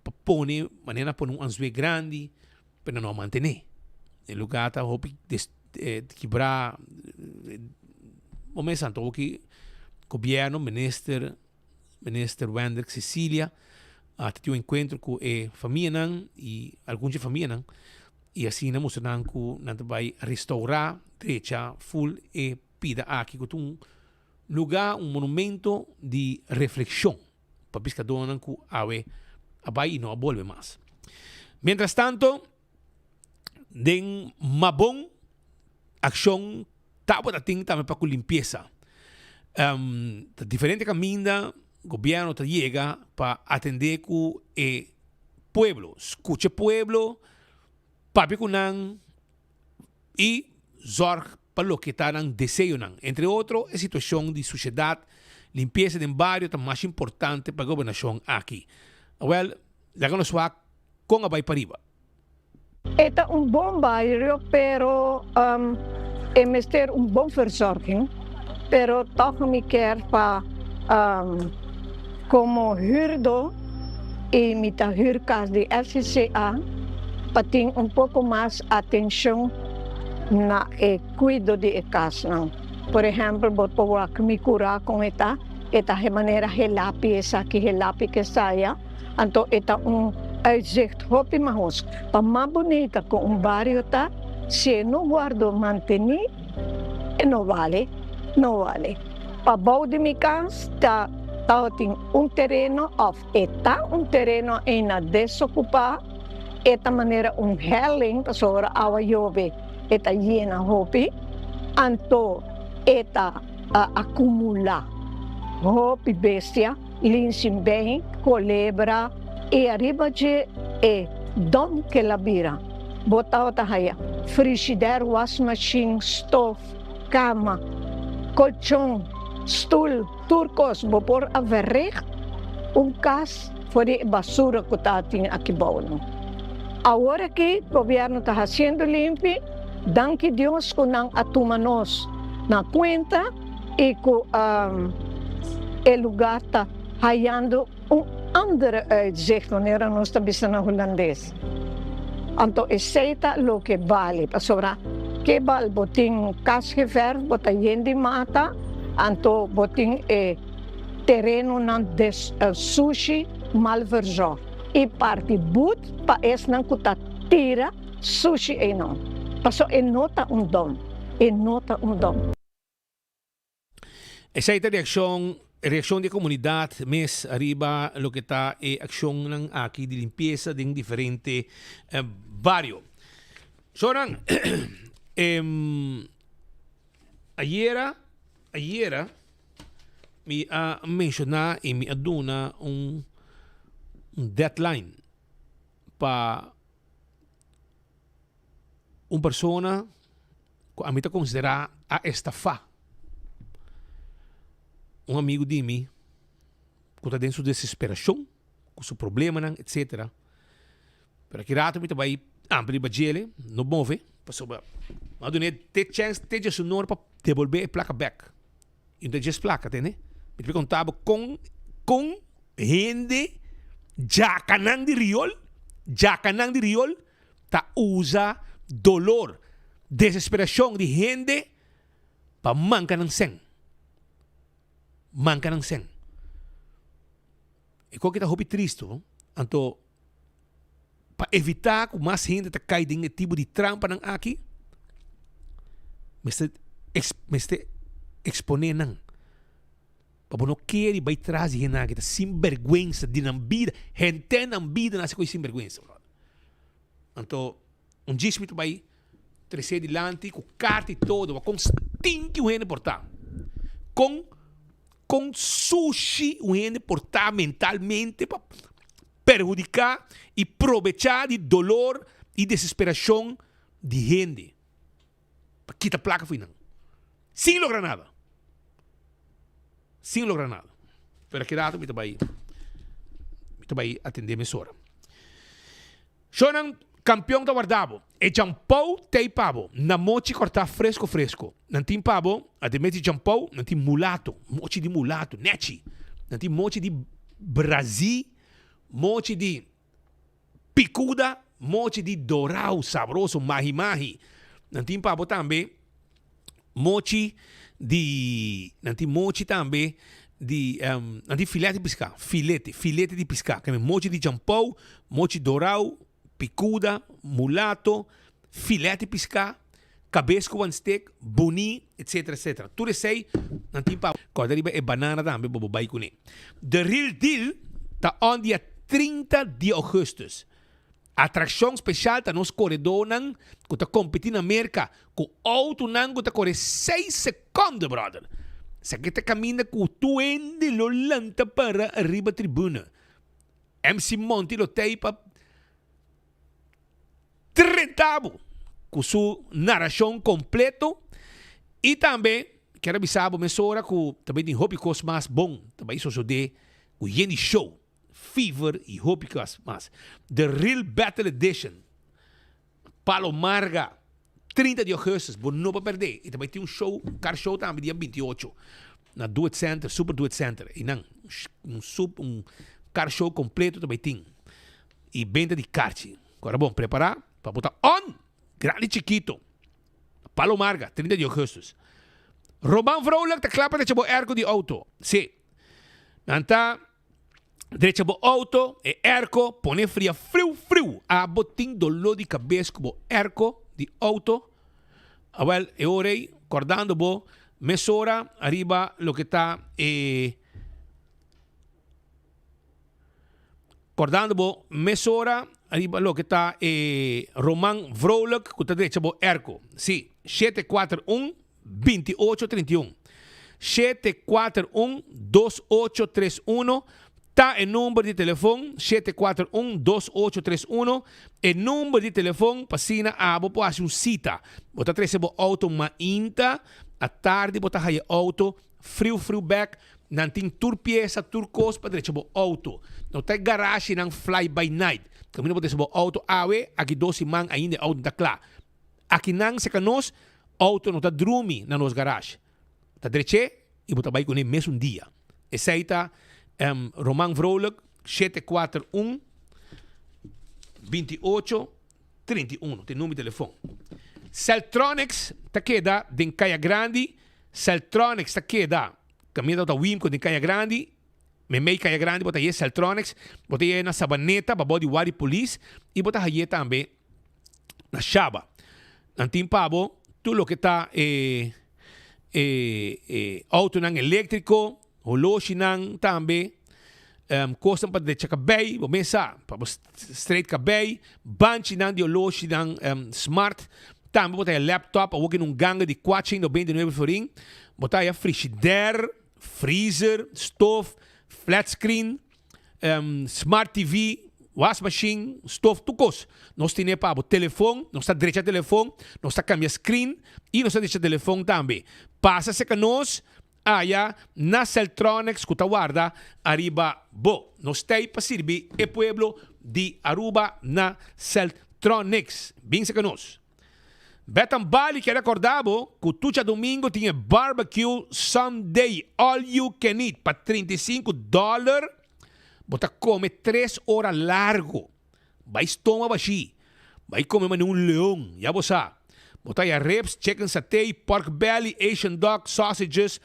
Speaker 20: papone, maneira por anzue grande, pero não manter. Em lugar tá hopi quebrar, momento santo que governo, minister Wander Cecília, tive um encontro com a família e alguns de família e assim nós mostramos que nós vai restaurar derecha full e pida aqui com um lugar, um monumento de reflexão para pescadores que abai não volve mais. Mientras tanto, den mabong ação tabo da ting também para limpeza. Diferente caminho governo te llega para atender ku pueblo, escuche pueblo, papi kunan e zorg para lo que está en deseo nan. Entre otros, a situación de sociedad, limpieza del barrio es más importante para la gobernación aquí. Well, la nos va con abay para arriba.
Speaker 1: Este es un buen barrio, pero hemos ter un buen verzorging, pero toch me quiero para como huurdo y mi huurkas de FCCA, para tener un poco más atención na cuido de casa. Por exemplo, vou provar que me curar com esta de maneira relapi essa que relapi que saia, então esta uitzicht hopi mahos, para mais bonita com bairro tá, se não guardo mantenir, não vale. Para bom de minha casa tá tem terreno of eta terreno ainda desocupar, esta maneira helling para sobre água chove. Eta llena hopi, anto eta acumula hopi bestia, linsin bem, colebra, e arriba de dom que la bira. Botava tahaya, frigideira, wash machine, stove, cama, colchão, stoel, turcos, vapor a verreg, cas for de basura que tá aqui bom. Agora que o governo está fazendo limpo, danke Deus que não atumanos na conta e que o lugar está hallando andere uitzicht wanneer nós estamos na holandês. Então, aceita o que vale. Para que vale, botin casgeverf, botin yendi mata, então botin terreno na sushi malverzor. E parte but para esse não custa tira sushi e não. Passo e nota dom.
Speaker 20: Essa é a reação da comunidade, mas arriba lo que está é ação aqui de limpeza de diferente barrio. Soran, ayer me mencionar e me aduna deadline para uma pessoa que a mim te considera a estafar. Amigo de mim, que está dentro de desesperação, com seu problema, etc. Para que rato me vai abrir a gele, não move, passou para ter chance, ter de sonoro para devolver a placa back. E não tem placa, né? Me contava com gente jacanang de riol, tá usa dolor, desesperação de gente para manca ng seng. E qual que tá hopi triste, então para evitar que mais gente tá cair em tipo de trampa nang aqui, mas exponer nang para não querer vai trazer gente que sem vergüenza de não vida, gente não vida nasce com sem vergüenza. Então dismito vai trazer dilante com carta e todo, com stinky o gente portar, com com sushi, o gente portar mentalmente para perjudicar e aproveitar de dolor e desesperação de gente. Para quitar placa foi não. Sem lograr nada. Sem lograr nada. Pero que rato me vai atender emissora. Shonan campeão da guardabo. E jampou tei pavo. Na mochi cortar fresco. Nantim pavo, ademete jampou, nantim mulato. Mochi de mulato, nechi. Nantim mochi de Brasil, mochi de picuda, mochi de dorau, sabroso, mahi. Nantim pavo também, mochi também de filete de pescar, filete de pescar, que é mochi de jampou, mochi dorau, picuda, mulato, filete de pescar, cabeça com steak, boni, etc. Tudo isso aí, não tem para. Quando ele é banana também, bobo vai com ele. The Real Deal está on dia 30 de agosto. Atração especial está nos corredores, que está competindo na América, com auto que está correndo 6 segundos, brother. Se que está caminhando com o ende lo lanta para arriba tribuna. MC Monti lo teipa 30 com sua narração completo e também quero avisar a emissora que também tem hobbycos mais bom também isso de o Yeni Show Fever e hobbycos mais The Real Battle Edition Palo Marga 30 de agosto bom não para perder e também tem car show também dia 28 na Duet Center Super Duet Center e não um car show completo também tem e venda de kart agora bom preparar para botar on grande chiquito. Palo Marga, 30 de agosto. Roman Vrolijk, te klapa de ergo de auto. Sim. Nanta, derecha bo auto, e ergo, pone fria frio. A botin dolor de cabeça com ergo de auto. Well, e orei, acordando bo, mesora, arriba, lo que está, acordando bo, mesora, arriba lo que está Roman Vrolijk, que está derecha bo erco. Sí, 741-2831. 741-2831. Está el número de teléfono, 741-2831. El número de teléfono, pasina a bo po hacer un cita. Bota trece bo auto ma inta, a tarde bota haye auto, frio back, nanting tur pieza, tur cos, pa derecha bo auto. No tem garage nang fly by night. Camino por esse auto awe, aqui 12 man ainda auto da clá. Aqui não se canos, auto não tá drumi na nos garagem. Tá direche e bota vai com ele mesmo dia. Esse aí tá Roman Vrolijk 741 28 31. Tem número de telefone. Celtronics tá queda em Caia Grande. Celtronics tá queda caminho da Wimco de Caia Grande. Me Caia Grande, bota aí Celtronics, bota aí na Sabaneta, babó de Wari Police, e bota aí também na Chaba. Nantim pabo, tudo lo que está auto nang elétrico, holoshi nang também, coisa para deixar cabelo, vou pensar, para straight cabelo, banchi nang de holoshi nang smart, também bota aí laptop, ou num gangue de 499 florin, bota aí frigidaire, freezer, stove, flat screen, smart TV, wash machine, stove, tukos. Nós temos para o telefone, nós está direito ao telefone, nós está cambiando screen e nós está direito ao telefone também. Passa-se que nós, na Celtronics, que está guarda, arriba, nós temos para servir o pueblo de Aruba na Celtronics. Bem-se que nós. Betan Bali que recordava que tudo domingo tinha barbecue Sunday, all you can eat, para $35. Bota come 3 horas largo. Vai estômago assim. Vai comer um leão, já você sabe. Bota aí ribs, chicken satay, pork belly, Asian dog, sausages,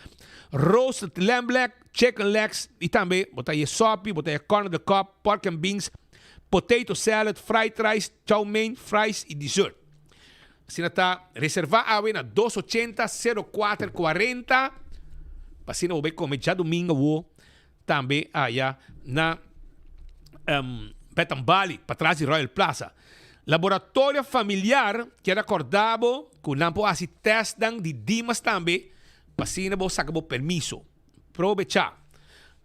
Speaker 20: roasted lamb leg, chicken legs, e também bota aí sopi, bota aí corn on the cob, pork and beans, potato salad, fried rice, chow mein, fries e dessert. Assim está reservar na 280-0440. Assim não vai comer já domingo também allá na Betan Bali, para trás de Royal Plaza. Laboratório familiar que era acordado que não pode fazer teste de Dimas também. Assim não saca permiso aprovechar.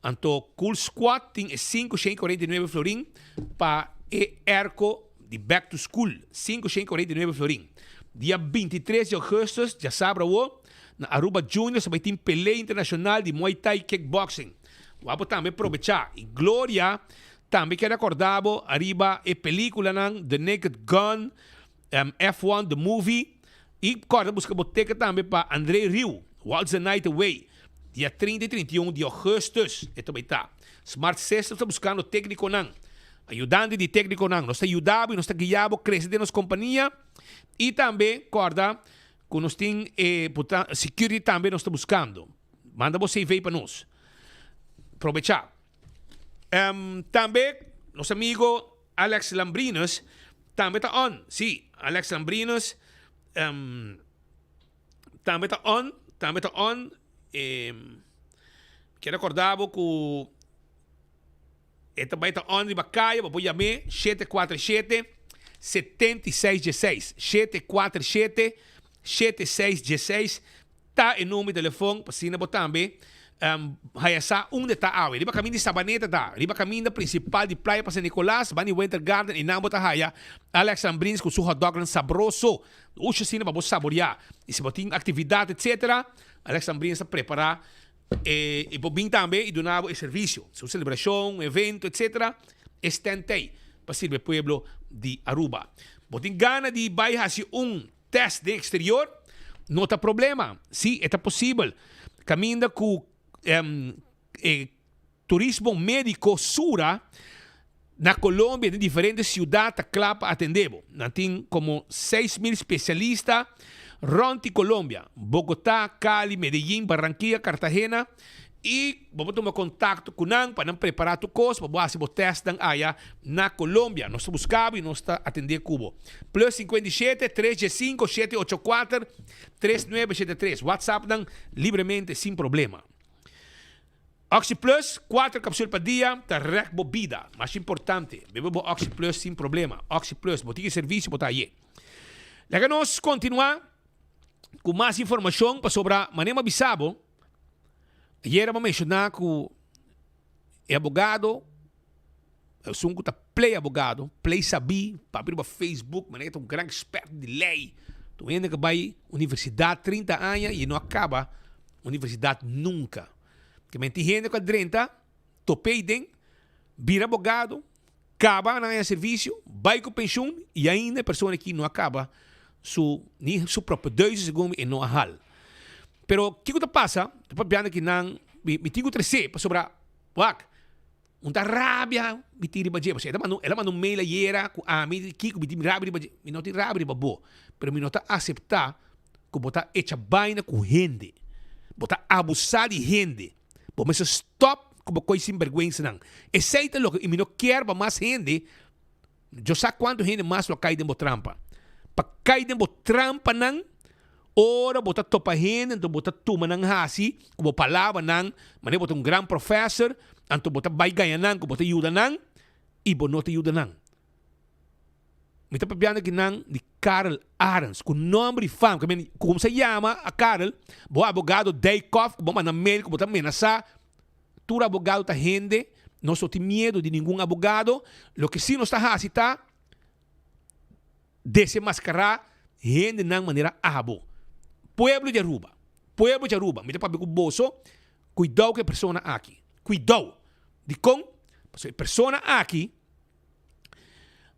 Speaker 20: Anto Cool Squad tem 549 florim para ERCO de Back to School, 549 florim. Dia 23 de agosto, já sabe na Aruba Juniors vai ter peleia internacional de Muay Thai Kickboxing. Vamos também aproveitar. E Glória também quer acordar arriba a película The Naked Gun, F1 The Movie. E corda busca boteca também para André Rio, What's the Night Away. Dia 30 e 31 de agosto. E também está. Smart System está buscando técnico não. Ajudante de técnico não. Nós está ajudando e nós está guiando crescer de nossa companhia. E também, corda, que nós temos security também nós está buscando. Manda você ver para nós. Aproveitar. Também, nosso amigo Alex Lambrinos também está on. Sim, Alex Lambrinos também está on. Quero acordar que também está on de Bacaia, vou chamar 747-7616. 747-7616. Está em número de telefone, para cima também. Hayasa onde está a riba caminho de Sabaneta tá riba caminho principal de Praia para San Nicolás Bani Winter Garden e não bota haya Alex Lambrins com seu hot dog sabroso uxa sina para você saborear e se botin atividade etc Alex Lambrins está preparar e bobin também e donar o serviço sua celebração evento etc estentei para servir o pueblo de Aruba botin gana de baixar teste de exterior não tem problema sim é possível caminho com turismo médico Sura na Colômbia, de diferentes cidades, claro, atendemos. Nós temos como 6.000 especialistas ronti Colômbia, Bogotá, Cali, Medellín, Barranquilla, Cartagena. E vamos tomar contato com nós para preparar tu coisa, para fazer o teste na Colômbia. Nós estamos buscando e nós estamos atendendo Cubo. Plus 57 3G5 784 3973. WhatsApp livremente, sem problema. Oxy Plus, 4 cápsulas por dia, está recbobida. Mais importante, bebemos Oxy Plus sem problema. Oxy Plus, botica de serviço, botar aí. Lá nós continuar com mais informação sobre a Manema Bissabo. Ayer vamos mencionar que o advogado, eu sou play advogado, play sabi, para abrir o Facebook, mas é um grande experto de lei. Tu ainda que vai universidade 30 anos e não acaba universidade nunca. Que menti gente com 30, topei vira advogado, acaba na serviço, vai com pensão e ainda a pessoa aqui não acaba su próprio 2 segundos e não ahal. Pero o que passa? Depois piano que não me tigo 13 para sobrar wak. Unta rabia me tiri ba jeba. Ela mandou mail ayer com a mim que me tiri rabia ba. Me não tiri rabia ba bo. Pero me não tá aceitar que botar echa baina com gente. Botar abusar de gente. Bom, mas stop como coisa sem vergüenza não. Aceita lo que me não quer ba mais gente. Eu sei quanto gente mais lo cai dentro trampa. Para cair dentro trampa não. Ora, bota topa gente, então bota tuma nang hasi, como palavra nang, mas bota grande professor, então bota vai ganhar nang, bota ajuda nang, e bota não te ajuda nang. Me está papiando que nang de Karl Arens, com nome de fama, como se chama a Karl, o advogado Daykoff, bom, mas na médico, bota amenazar, todo advogado tá gente, não só tem medo de nenhum advogado, lo que sim não está hasi tá, desenmascarar gente nang maneira abo. Pueblo de Aruba, me dá para ver com o bolso, cuidado que a pessoa aqui, cuidado, de com, a pessoa aqui,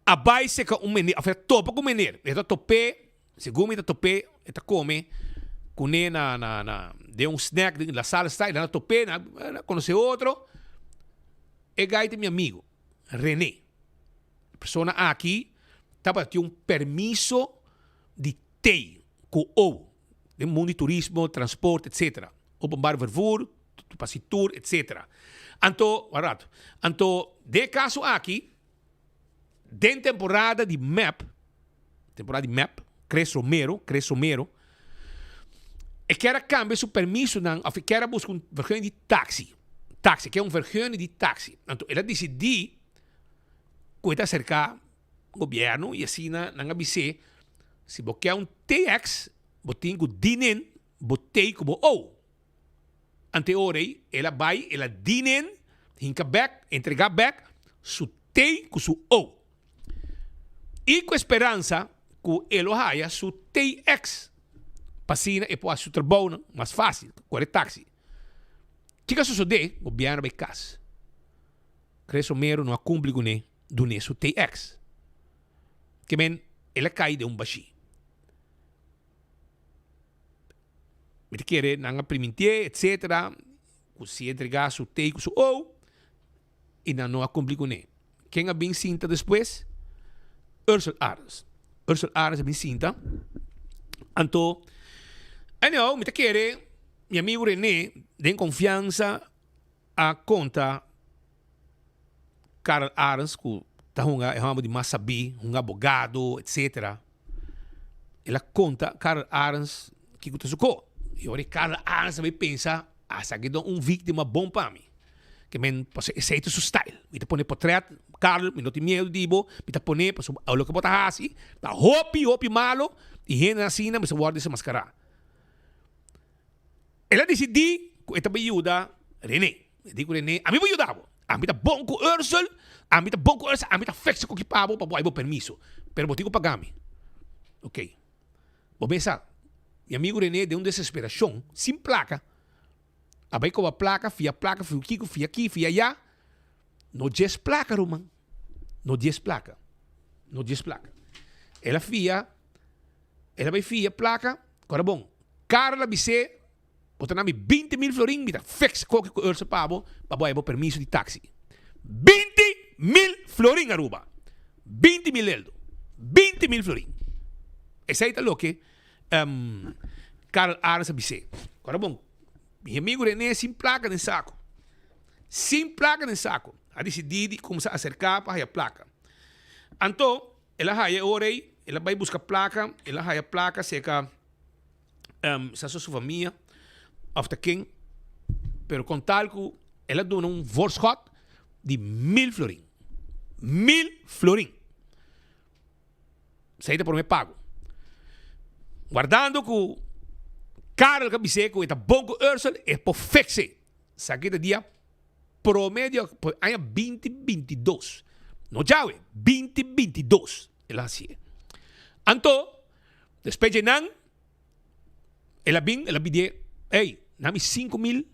Speaker 20: a base que menino, a topa com menino, ele tope, segundo ele tope, ele come, com de snack, na sala está, ele tope, conhece outro, e gaita meu amigo, René, a pessoa aqui, tá para ter permisso de ter, com o de mundo de turismo, transporte, etc. Openbaar vervoer, tour, etc. Então, de caso aqui, de temporada de MAP, Cres Romero, e quero cambiar seu permisso, ou quero buscar vergunning de taxi, que é vergunning de taxi. Então, ele decidiu que está cerca do governo e assim, na ABC, se você quer TX, botinho dinen, botei como ante orei, ela vai, ela dinen, hinka back, entregar back, su tei com su o. E com esperança, que ele haya su tei ex. Passina e pode su trabalho mais fácil, com o táxi. Que que sucede? O governo vai casa. Creso mero não cumpre com ele, do su tei ex. Que men, ela cai de baixi. Ele quer não permitir, etc. Se entregar su tei com su o, e não cumpre com ele. Quem é bem cinta depois? Ursula Arens. Ursula Arens é bem cinta. Então, eu me quero, meu amigo René, tem confiança a conta Carl Arens, que está de Massabi, um advogado, etc. Ela conta Carl Arens que está suco. E agora Carl Arens vai pensar, essa aqui é vítima bom para mim. Que men aceita su style. Me te pone portrait, Carl, me não tem medo de bo, me te pone, para o que bota assim, tá hopi malo, e gente assim, me se guarda essa máscara. Ela decidi que esta me ajuda René. Eu digo René, a mim me ajudava. A mim tá bom com Ursula, a mim tá bom com Ursula, a mim tá flexible com que pabo, para botar permisso. Pero botigo pagar-me. Ok. Vou pensar. Meu amigo René deu desesperação, sem placa. Abai com a placa, fia Kiko, fia aqui, fia allá. No 10 placa, Roman. No 10 placa. No 10 placa. Ela vai fia placa. Agora bom. Carla Bisse, botanami 20.000 florin, mita fix qualquer coisa pabo, para permisso de táxi. 20.000 florin, Aruba. 20.000 eldo. 20.000 florin. Essa aí tá louca. Carl Arens Bisse. Agora bom. Meu amigo René sem placa no saco. Sem placa no saco. A decidir começar a acercar para a placa. Então, ela vai orei, ela vai buscar placa, ela vai a placa, seca essa sua família, after king, pero com tal que ela dona voorschot de 1.000 florin. 1.000 florin. Saída por me pago. Guardando que Carl Cabiseco está bom com Ursula, é perfeito. Saqueta dia promédio, año 2022. No já, 2022. Ela assim. Então, depois de nan, ela pediu, nami 5.000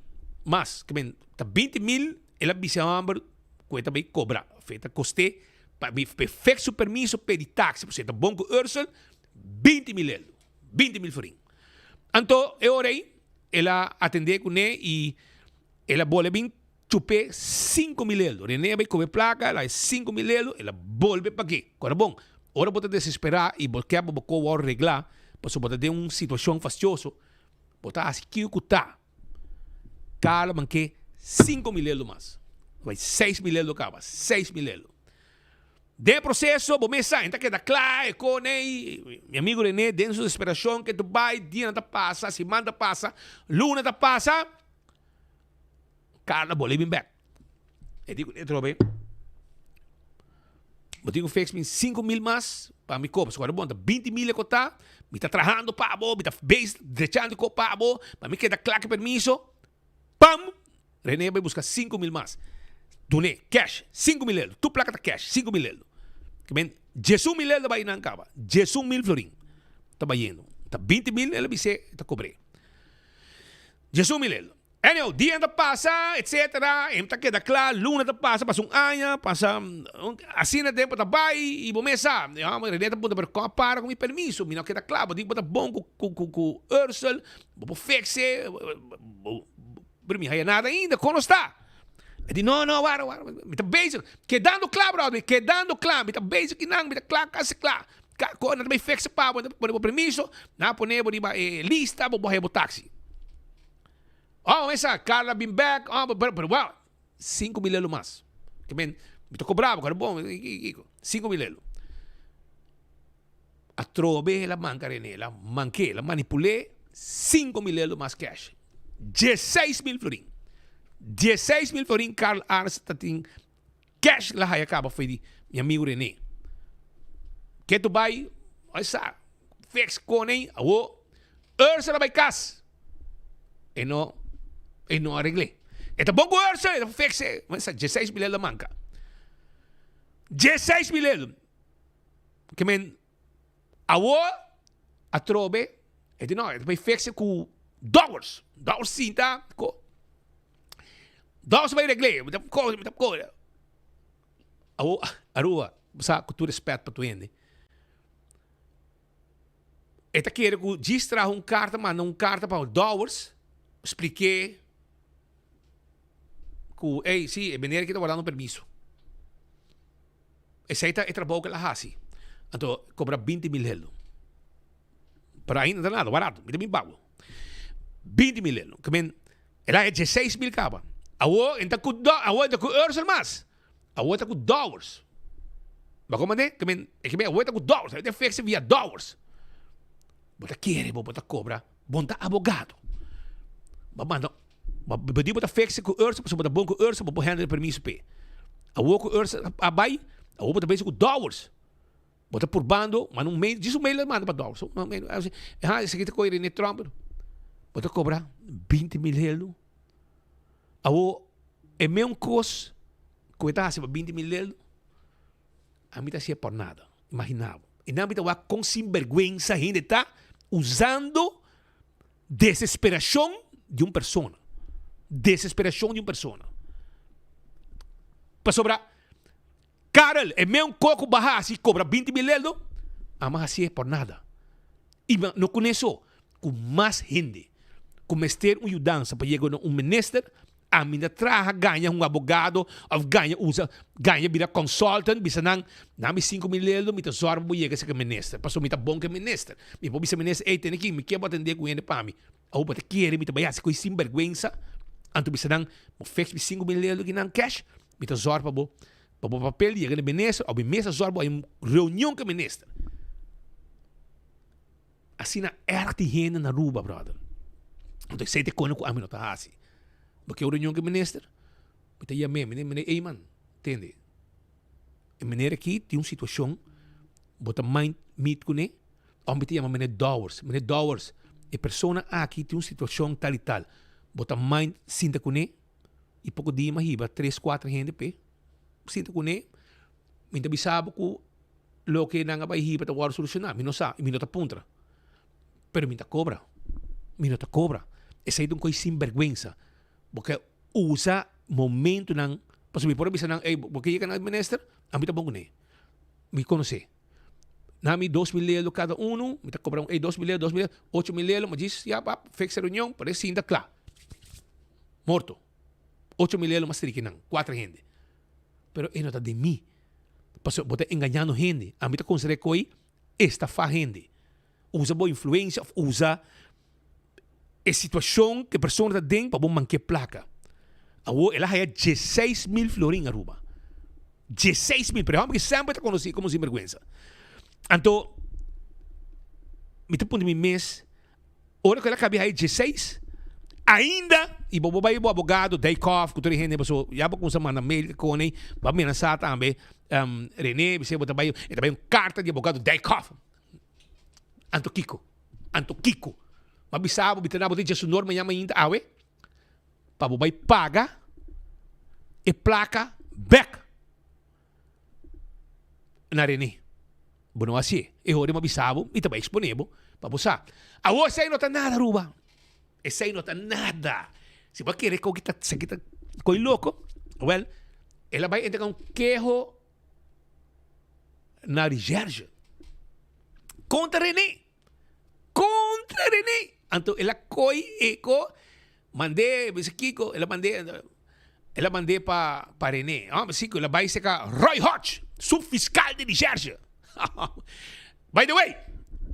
Speaker 20: mais. Que bem, tá 20.000, ela pediu a Amber, que também cobra. Feita custe, para perfeito permisso, pedir táxi, porque está bom com Ursula, 20.000 euros. 20.000 florin. Então, eu orei, ela atendeu com ele e ela voltou bem chupé 5.000 euros. René vai comer placa, ela é 5.000 euros, ela volta para aqui. Agora, bom, agora você desesperar e você vai arreglar, porque você tem uma situação fastidiosa, você assim que o está. Cara, manque 5.000 euros mais. Vai 6.000 euros acaba, 6.000 euros. De processo, vou começar, então que dá claro, com ele, meu amigo René, dentro da desesperação, que tu vai, dia não passa, semana passa, luna passa, Carla, vou levar back. Eu digo, eu trobe, eu digo, fez 5.000 mais, para me cobrar, agora bom, 20.000 que está, me está trabalhando para me está deixando com para para me quedar claro que permisso, pam, René vai buscar 5.000 mais. Doné, cash, 5.000 euros. Tu placa tá cash, 5.000 euros. Que bem, 18.000 euros vai não acaba. 18.000 florin. Tá indo. Tá 20.000 ela vai ser, tá cobre. 18.000 euros. Anyway, dia da passa, etc. Tá queda claro, luna da passa um ano, passa assim na tempo tá vai e vou começar. Mas René tá para compara com meu permisso, me não queda claro, digo tá bom com Ursula, vou fixe, para mim, não nada ainda, como está? Eu digo, não, para, me está basic, quedando claro, me está basic, não, me está claro, quase claro. Quando me fixe para, vou permisso, não, poner, lista, vou o táxi. Essa Carla been back, pero wow, 5.000 euros mais. Que bem, me estou cobrando, cara, bom, 5.000 euros. A trobe ela manca, René, ela manquei, ela manipulei 5.000 euros mais cash. 16.000 florin. 16.000 florin, Carl Arens tem cash lá aí acaba, foi de meu amigo René. Que tu vai, olha só, fix com ele, Ursula vai casa. E não, E não arreglei. Eta bom coerça, eta fixe. Mas 16 mil da manca. 16 mil. Que men a trobe, e não, vai fixe com $. $, sim, tá? $, vai arreglei. Me tá coisa. A rua, sabe, com todo respeito para tu ende. Eta quer que distra carta, manda carta para $. Expliquei que, ei, sim, é maneira que está guardando permiso. Essa é trabalho que ela faz. Então, cobra 20 mil euros. Para ainda não é nada, barato, me dá bem pago. 20 mil euros. Que men, ela é 16 mil caba. Awo, então com euros mais. Awo está com $. Mas como é? Que men, é que men, awo está com $. Ela tem fixe via $. Bota querer, bota cobra, bota abogado. Manda, badi bota fixe com euros, bota bom com euros, bota handle permiso p. Awo com euros abai, awo bota bem com $. Bota por bando, mas um meio, diz um meio manda para $. Esse aqui tá com ele Trump. Bota cobrar 20 mil euros. Awo é mesmo coisa, coitado, se 20 mil euros. A mim tá assim por nada, imaginava. E na vida com sinvergüenza ainda está usando desesperação de uma pessoa. Desesperação de uma pessoa. Para sobrar, Carol, é mesmo coco barra assim, cobra 20 mil euros, mas assim é por nada. E não conheço com mais gente, como ter uma ajudança para chegar a um ministro, a minha traga ganha um advogado, ou ganha vira consultant, bisa nang 5 mil euros, me tesoro para chegar a ser ministro. Passou me tá bom que ministro. Me pode ser ministro, ei, tem aqui, me quer atender com ele para mim. Ou para querer me trabalhar, se coisa sinvergüenza, anto bisa nang, mo fix 5 mil euros que não cash, me tesoro para o papel de chegar a ministro, ou me mesa tesoro para uma reunião com o ministro. Assim na erg die heen na Aruba, brother. Want ik zei te konen ko amin o tahasi. Porque o reunião com o ministro, eu ia mesmo, ei man, entende? E maneira aqui tem uma situação, bota mind meet com ele, ou me chama $. E persona aqui tem uma situação tal e tal, bota mind sinta com ele, e pouco dia mais riba 3-4 gente pe, sinta com ele, me tabi sabe que lo que não vai riba para o solucionar, me não sabe, me não tá puntra. Pero me não cobra. Essa é uma coisa sinvergüenza. Porque usa momento ng, paso por bisa ng, porque ikan na minister, a mim tá bom com ele. Me conhece. Nami 2 mil euros cada uno, me tá cobrando 2 mil euros, 8 mil euros, mas diz, ya pa, fixa reunião, parece ainda claro. Morto. 8 mil euros mas trique nang, 4 gente. Pero ele não tá de mim. Paso, bote enganando gente. A mim tá considerando que estafa gente. Usa boa influência, usa a situação que a pessoa está dentro para manter placa. Ela é 16 mil florins em Aruba. 16 mil, pero que sempre está conhecido como sinvergüenza. Então, me ponto de mês, hora que ela cabe aí 16, ainda, e vou vai o advogado, Daycoff, que todo gente, já vou começar a mandar mail com ele, vai me ameaçar também, René, você vai também carta de advogado Daycoff. Anto Kiko. Mabisabo, bitanabo de Jesus norma yama ainda awe. Para vai paga e placa back na René. Bueno assim, e hora mabisabo e também disponível para você. A você aí não tá nada, Ruba. Esse aí não tá nada. Se você querer que kita coi louco, well, ela vai entrar um queijo na Rigerge. Contra René. Então, ela coi eco, mandei, Kiko, ela mandei para René. Mas Kiko, ela vai ser Roy Hodge, subfiscal de Nigeria. By the way,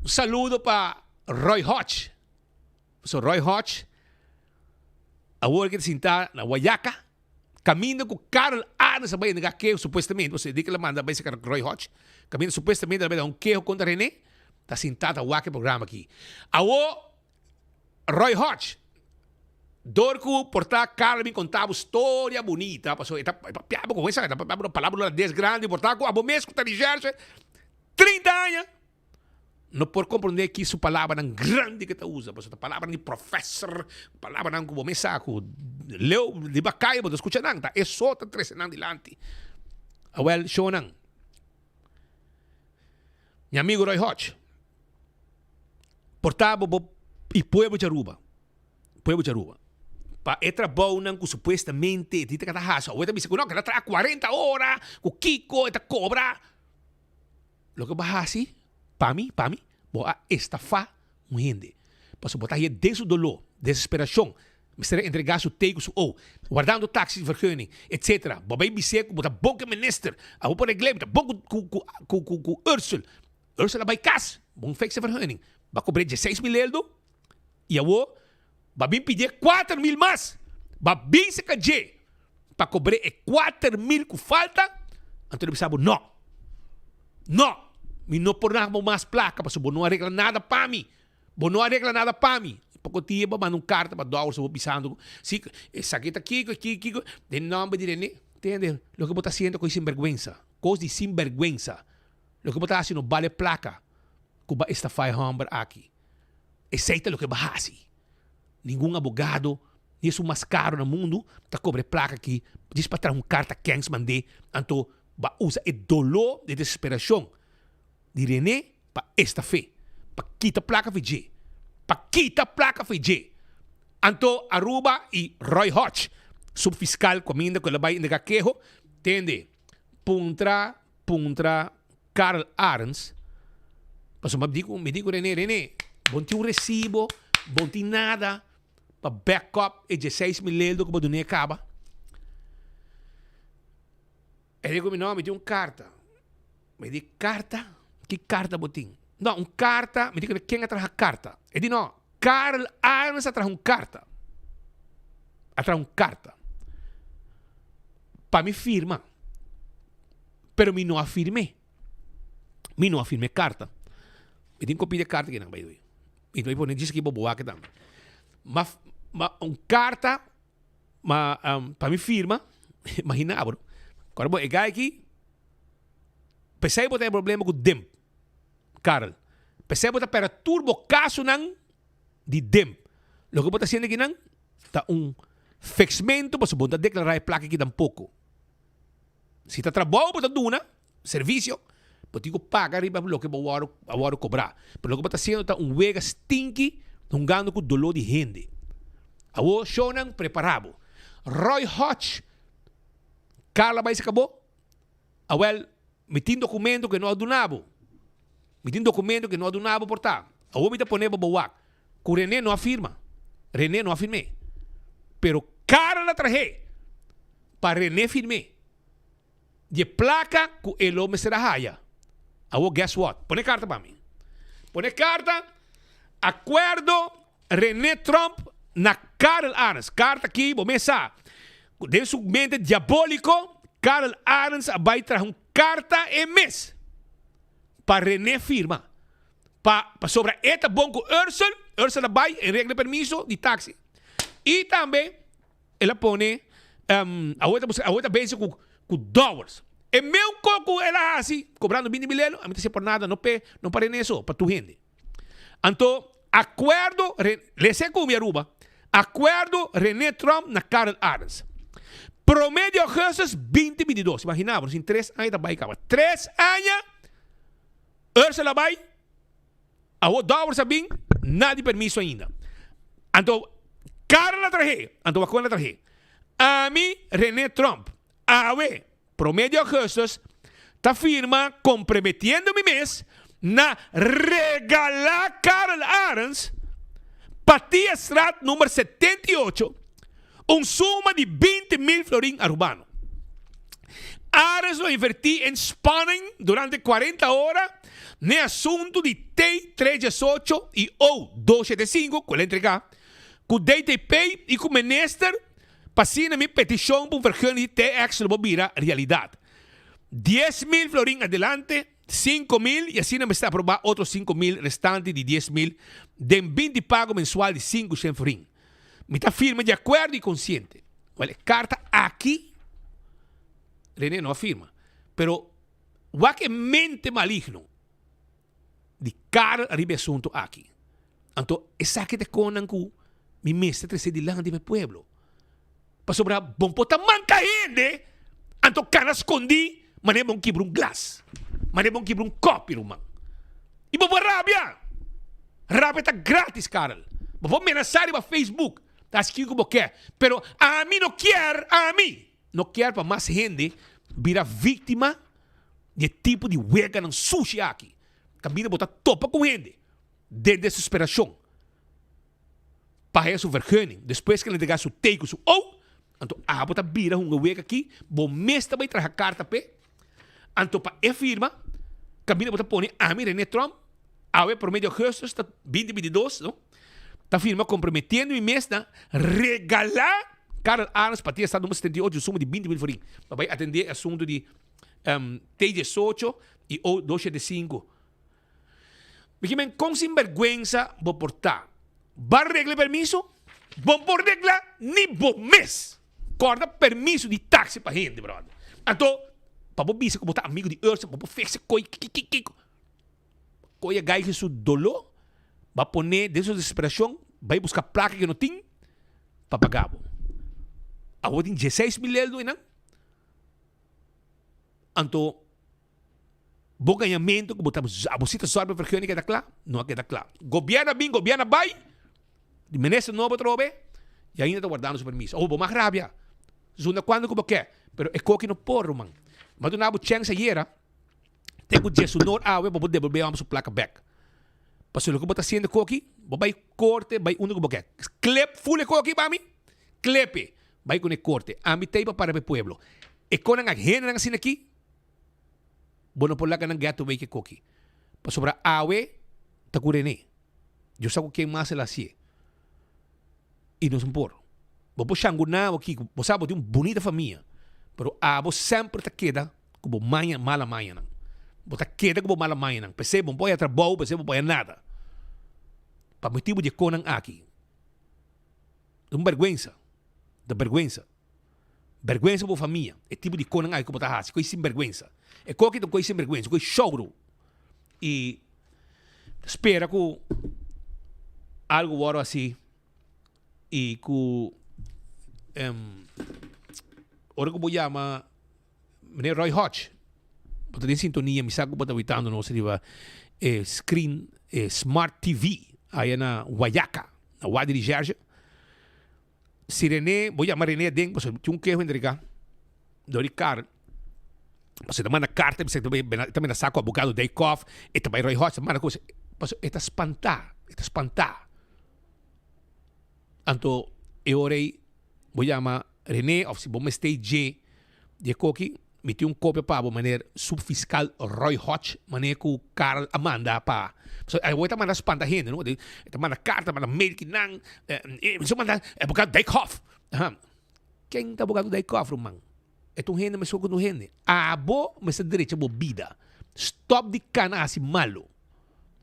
Speaker 20: um saludo para Roy Hodge. So, Roy Hodge, agora que está na Guayaca, caminho com Carl Arnes, sabay nagakeo, supostamente, você diz que ela manda, vai ser Roy Hodge, caminho supostamente, ela vai dar um queijo contra René. Está sentado a o programa aqui. Awo Roy Hodge, dorco portar Carmen contava história bonita, passou eta piabo com essa palavra desgrande portar com abo mesmo tá Nigeria 30 anos. não por compreender que sua palavra não grande que tu usa, mas a palavra de professor, palavra não como me saco, leu de bacai, mas escuta não, tá? É só tá três não dilante. Well, show não. Meu amigo Roy Hodge, portava e pueblo de Aruba, para é trabalho não que supostamente dita que tá raso, ou também se não que ela traz 40 horas, com Kiko, ela cobra. Lo que vai assim, para mim, boa estafar um gente. Para botar aí desudolor, desesperação, mister entregar seu teiko, guardando táxi, vergunning, etc. Bobei biseco, botar bom que minister, a vou poder gleb, bom com Ursula vai cas, bom fixe vergunning. Vai cobrar 16 mil euros, e eu vou pedir 4 mil mais. Vai bem se caje, para cobrar 4 mil que falta, então ele sabe, não, me não por nada mais placa, porque eu não arregla nada para mim. Pouco tempo, manda carta para $2, eu vou pisando. Se saqueta aqui, de nome de René, entende? Lo que você está fazendo com sinvergüenza, coisa de sinvergüenza. Lo que você está fazendo vale placa, que vai estafar homem aqui. Aceita lo que vai fazer. Nenhum advogado, nem é o mais caro no mundo, está cobrando placa aqui, diz para trazer carta que eles mandei, então vai usar o dolor de desesperação de René para esta fé, para quitar placa FG, Então, Aruba e Roy Hodge, subfiscal, comenda que ele vai indicar quejo, entende? Puntra, Carl Arns, mas me digo René, bom tem recibo, bom tem nada, para backup e 16 mil euros que você acaba. Ele digo, não, me deu carta. Me diz, carta? Que carta botim? Não, carta, me diz, quem atrás a carta? Ele diz, não, Carl Arns atrás carta. Para me firma. Pero me não afirmei. Carta. Me diz, copia de carta que não vai doer. E não vai dizer que vou boar que não. Mas carta, para me firma, imagina, bro. Agora, bom, é aqui, pensei que tem problema com o DEM, Carl. Pensei que para turbo caso não de DEM. Lo que você está fazendo aqui não, está fixamento, você pode declarar a placa aqui tampouco. Se está trabalho, você duna, serviço, você paga arriba lo que vou cobrar. Pero lo que você está fazendo está wega stinky, gano com dolor de gente. Awo show não preparado. Roy Hodge, Carla vai se acabou. Me tem documento que não adunabo. Portar. Awo me te poner boa. Que René não afirma. Pero Carla traje para René firme. De placa que el homem será raia. Awo guess what? Pone carta para mim. Acordo René Trump na Carl Arns. Carta aqui, vou começar. De su mente diabólico, Carl Arns vai trazer carta em mês para René firma. Para sobre esta banco Ursula vai em regra de permiso de táxi. E também ela põe a outra vez com $. E meu coco ela assim, cobrando 20 mil euros, a mim não sei por nada, não para nisso, para tu gente. Então, acordo, lese com minha Aruba, acordo René Trump na Carl Arns. Promédio agosto 2022. Imaginamos, em 3 anos da vai acabar. 3 anos, Ursula vai, a $, sabem, nada de permiso ainda. Então, Carla traje, então a coisa traje. A mim, René Trump, promédio agosto, está firma comprometiendo-me mês na regalar Carl Arns, Patia Strat número 78, suma de 20 mil florins arubano. Arns lo invertí en spanning durante 40 horas no asunto de T318 y O275, con la entrega, con DTP y con minister, pasina mi petición por versión de TX lo vira realidad. 10 mil florins adelante, 5 mil y así no me está aprobado otros 5 mil restantes de 10 mil de 20 pago mensual de 5 florins. Me está firme de acuerdo y consciente. Vale, carta aquí, René no afirma, pero que mente maligno de cara arriba assunto aqui. Então, essa que te conan ku mi mestre trece de lang de meu pueblo. Pa sobra bom pota manca gente. Então, cana escondi, mané bom quebra glass. Mané bom quebra copo, irmão. E bobo rabia. Rabia tá grátis, Carol. Bobo amenazar no Facebook. Tá escrito como quer. Pero a mim não quer, a mim. Não quer para mais gente virar vítima de tipo de huelga ng sushi aqui. Caminho botar topa com gente. De desesperação. Para isso vergunning. Depois que ele pegar seu teico, seu então a botar vira uma huelga aqui. Bom mês também traz a carta pe. Então para a firma, caminho botar põe a mim René Trump. Awe por meio de agosto, 2022, não? Tá firma comprometendo e mês na regalar Carol Arns para ter estado número 78, o sumo de 20 mil forinhos. Para atender assunto de T18 e O275. Porque men com sinvergüenza vou portar. Bar regle permiso, bom por regla, ni bom mês. Corda permiso de táxi para gente, brother. Então, para vos bisa como tá amigo de Ursa, para vos fexe coi, coi a gai que su dolor, vai poner dessa desesperação, vai buscar placa que não tem, para pagar. Agora tem 16 mil euros, não? Então, bom ganhamento, como estamos, a bolsita sorbe para que queda claro? Não queda claro. Governa bem, governa vai, de menester novo trobe, e ainda está guardando o permisso. Ou, bom, mais rabia. Zunda quando como quer, pero é coque no porro, man. Mas do nabo chance ayer, tenho dia su nor awe, para poder devolver a sua placa back. Para o que está sendo coque, vai corte, vai uno como quer. Klep, full coque para mim, klepe. Vai com o corte. A mim teipa para o pueblo. E com a gente nang sin aqui, bueno por lá que nang gato vai que coque. Para sobra awe, ta curene. Eu sabe quem mais ela se. E não se importa. Vou xanguna aqui, você sabe tem uma bonita família. Pero você sempre ta queda como manhã, mala manhã. Você queda como mala manhã. Percebe, não pode trabalhar, percebe, não pode nada. Para motivo de conan aqui. Uma vergüenza. Da vergüenza. Vergüenza por família. É tipo de conan aí como tá assim, coisa sem vergüenza. É qualquer coisa sem vergüenza, coisa choro. E espera que algo agora assim e que ora que vou chamar Roy Hodge. Porque tem sintonia, me sabe que está aguentando não se diva screen smart TV aí na Guayaca, na Wadi de Georgia. Si René, vou chamar René den, porque tinha que entregar do Ricardo. Você manda carta, você também na saco abogado Daycoff, e também Roy Hodge, manda coisa. Porque está espantar. Então, eu orei, vou chamar René, ou se vou me stage de coque, meti cópia para a maneira subfiscal Roy Hodge, maneira que o Carl Amanda para. So, eu vou mandar espanta gente, não? Eu manda carta, manda mail que não, eu manda abogado Daycoff. Quem é abogado Daycoff, irmão? É um gente, mas sou com gente. Abo, mas é direito a vida. Stop de cana assim malo.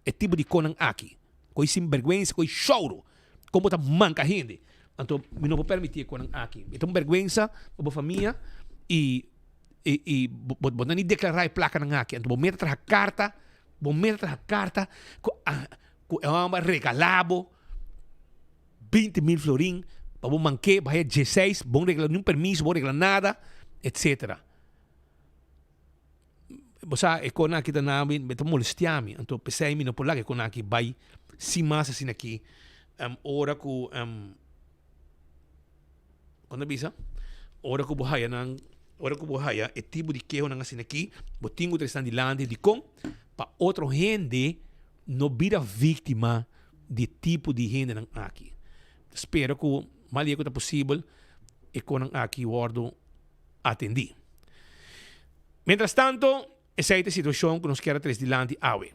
Speaker 20: É tipo de conan aqui. Coisa sem vergüenza, coisa choro. Como tá manca gente. Então, eu não vou permitir conan aqui. Então, vergüenza, para a família e vou nem declarar a placa ng aqui. Então, vou meter a carta, é regalado 20 mil florim, para vou manquer, vai 16, vou regalar nenhum permiso, vou regalar nada, etc. Você é com aqui da namin, beto molestiami, então pensei mim não por lá que com aqui vai si massa assim aqui, ora que quando bisa, ora que buhaya nang ora que buhaya é tipo de queijo nang assim aqui, botinho de stand de lande de com para outro gente não vira vítima de tipo de gente nang aqui. Espero que o malia que tá possível e com nang aqui ordo atendi. Mientras tanto, essa é a situação que nos quer três de lande awe.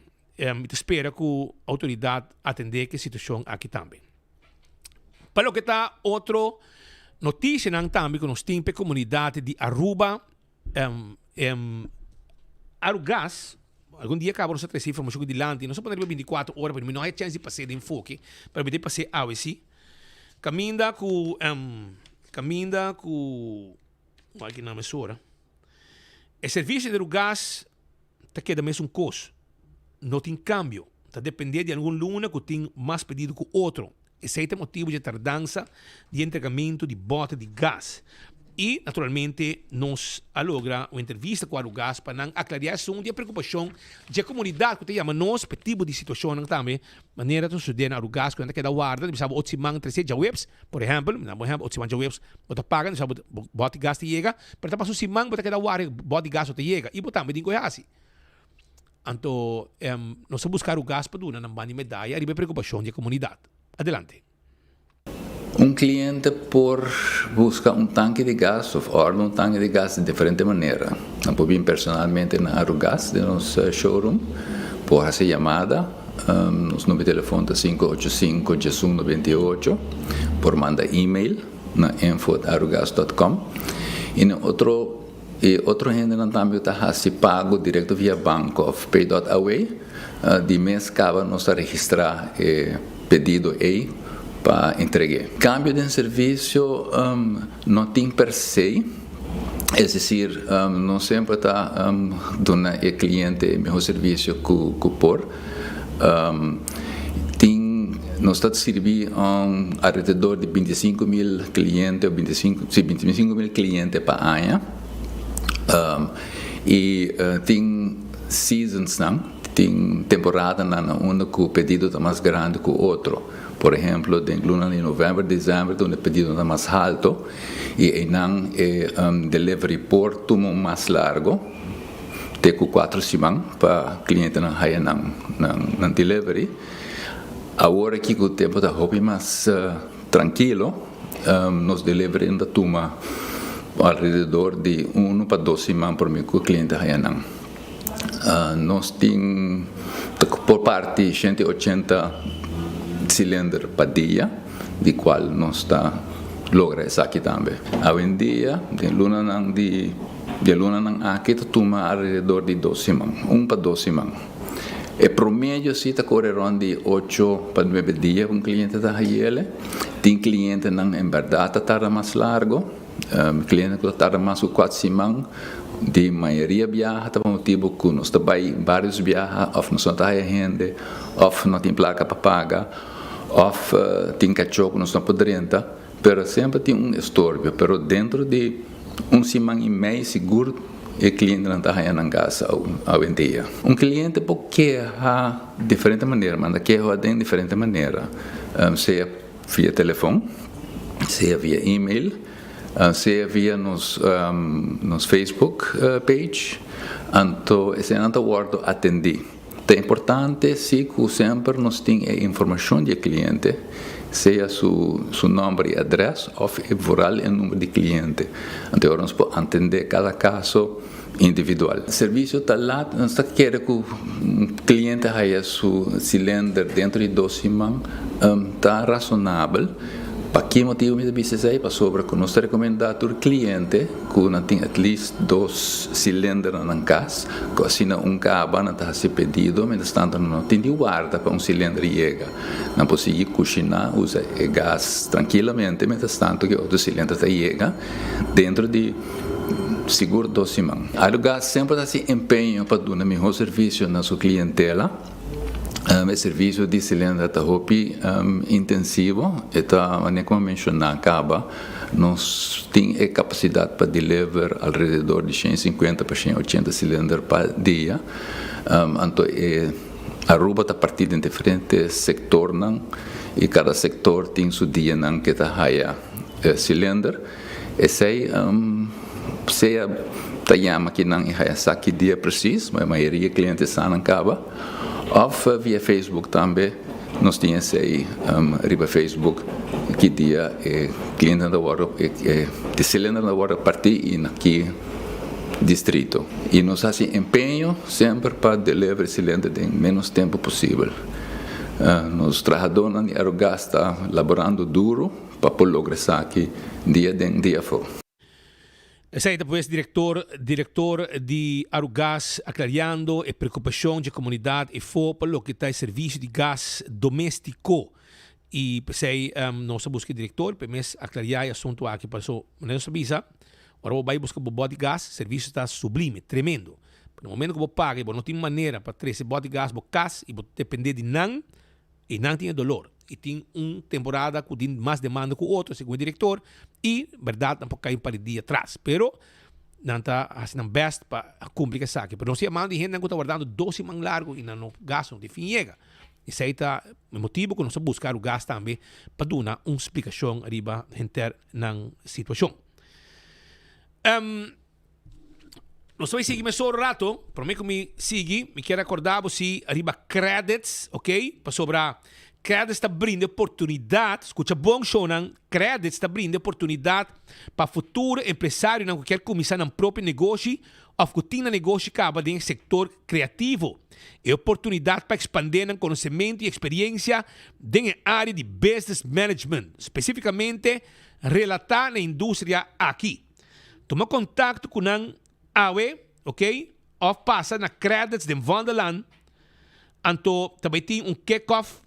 Speaker 20: Espero que a autoridade atender que a situação aqui também. Para o que está outro notícia nang também que nos tem para a comunidade de Aruba, Arugas, algum dia acabou essa três informação de lande, não se pode 24 horas, porque não há chance de passar de enfoque, para poder passar a esse. Caminda com aqui na emissora. O serviço de gás está queda mesmo um custo. Não tem câmbio. está depender de algum luna que tem mais pedido que outro. Esse é o motivo de tardança de entregamento de bota de gás. E, naturalmente, nós alogra uma entrevista com a Arugás para aclarar a preocupação da comunidade que tem nós, para tipo de situação também, maneira de estudar na Arugás, quando queda guarda, sabe, 8 man 3 webs, por exemplo, 8 man webs, bota paga, sabe, bota gás te chega, para tapar os man, bota queda guarda, bota gás te chega, e botar, me digo assim. Então, nós buscar o gás para donar na banda medalha, e a preocupação da comunidade. Adelante.
Speaker 5: Un cliente por busca un tanque de gas o ordena un tanque de gas de diferente manera. Puede ir personalmente en Arugás de nuestro showroom, por hacer llamada, nuestro número de teléfono es 585-1198, por mandar email na info@arugás.com. Y otro gente también está pago directo via banco of pay.away. De mês acaba nos registrar pedido aí para entregar. Cambio de serviço não tem per se, é decir, não sempre está dando ao cliente o melhor serviço que por. Nós estamos servindo ao redor de 25.000 clientes, 25.000 clientes por ano. E tem seasons, tem temporada onde o pedido está mais grande que o outro. Por exemplo, em luna de novembro, dezembro, onde o pedido está mais alto e não delivery por turno mais largo, tem 4 semanas para o cliente não sair na delivery. Agora que o tempo está mais tranquilo, nos delivery ainda toma alrededor de 1 para 2 semanas para o cliente sair não. Nós temos, por parte, 180 cilindros por dia, de qual nós está logra isso aqui também. Hoje em dia, de luna aqui toma alrededor de 2 semanas, 1 para 2 semanas. E promédio se está correndo de 8 para 9 dias um cliente está aí. Tem cliente que em verdade tarda mais largo, cliente que tarda mais de 4 semanas. De maioria viaja por motivo que nós também vários viaja, ou não está gente, ou não tem placa para pagar, ou tem cachorro que não pode rentar, mas sempre tem estorbo. Mas dentro de 1 semana e meia seguro o cliente não está aí na casa hoje em dia. Cliente pode querer de diferente maneira, mas querer de diferente maneira, seja via telefone, seja via e-mail, seja via nos Facebook page, então esse é o word atender. É importante que sempre nós tenha informação do cliente, seja seu nome e endereço, ou o número de cliente. Então nós podemos atender cada caso individual. O serviço está lá, nós queremos que o cliente tenha seu cilindro dentro de 2 semanas, está razonável. Para que motivo me disse para sobre que nós recomendamos ao cliente que não tem at least 2 cilindros na casa, que assim um cabo não está se pedido, mas tanto não tem de guarda para cilindro chega. Não pode cozinhar, usa gás tranquilamente, mas tanto que outro cilindro chega dentro de seguro 2 semanas. O gás sempre está se empenho para dar o melhor serviço na sua clientela. O serviço de cilindro está intensivo, como mencionar, acaba, nós temos a capacidade para deliver alrededor de 150 para 180 cilindros por dia. Então, Aruba está partido em diferentes setores, e cada setor tem seu dia que está aí cilindro. Esse seja tayama que não é saque dia preciso, mas a maioria dos clientes estão na caba. Ou via Facebook também, nós temos aí riba Facebook que dia cliente da hora de cilindro da hora partir e aqui distrito. E nós fazemos empenho sempre para delivery cilindro em menos tempo possível. Nos trabalhadores de Arugás estão laborando duro para lograr isso aqui dia fora.
Speaker 20: Esse é depois diretor de Arugás, aclarando a preocupação da comunidade e for para o que está serviço de gás doméstico. E sei, nossa busca diretor, para aclarar o assunto aqui, para não sabia. Agora vai buscar bobo de gás, serviço está sublime, tremendo. No momento que você paga, você não tem maneira para trazer bote gás, você casa e você depender de não, e não tem dolor. E tem uma temporada que tem mais demanda que o outro, segundo o diretor, e, verdade, não pode cair para o dia atrás. Pero, não está fazendo best para cumprir essa aqui. Pero não se manda de gente que está guardando 12 man largo e não gasta, não tem fim chega. Isso aí está o motivo que nós buscar o gás também para dar uma explicação arriba na situação. Nós vamos seguir mais um rato, para mim que me siga, me quero acordar você arriba credits, ok? Para sobrar credits está abrindo oportunidade, escuta bom show, não? Credits está abrindo oportunidade para futuro empresário não quer começar um próprio negócio ou que tem negócio que acaba em setor criativo. É oportunidade para expandir o conhecimento e experiência na área de business management, especificamente relatar na indústria aqui. Toma contato com a AWE, ok? Ou passa na credits de Vanderland. Então, também tem um kick-off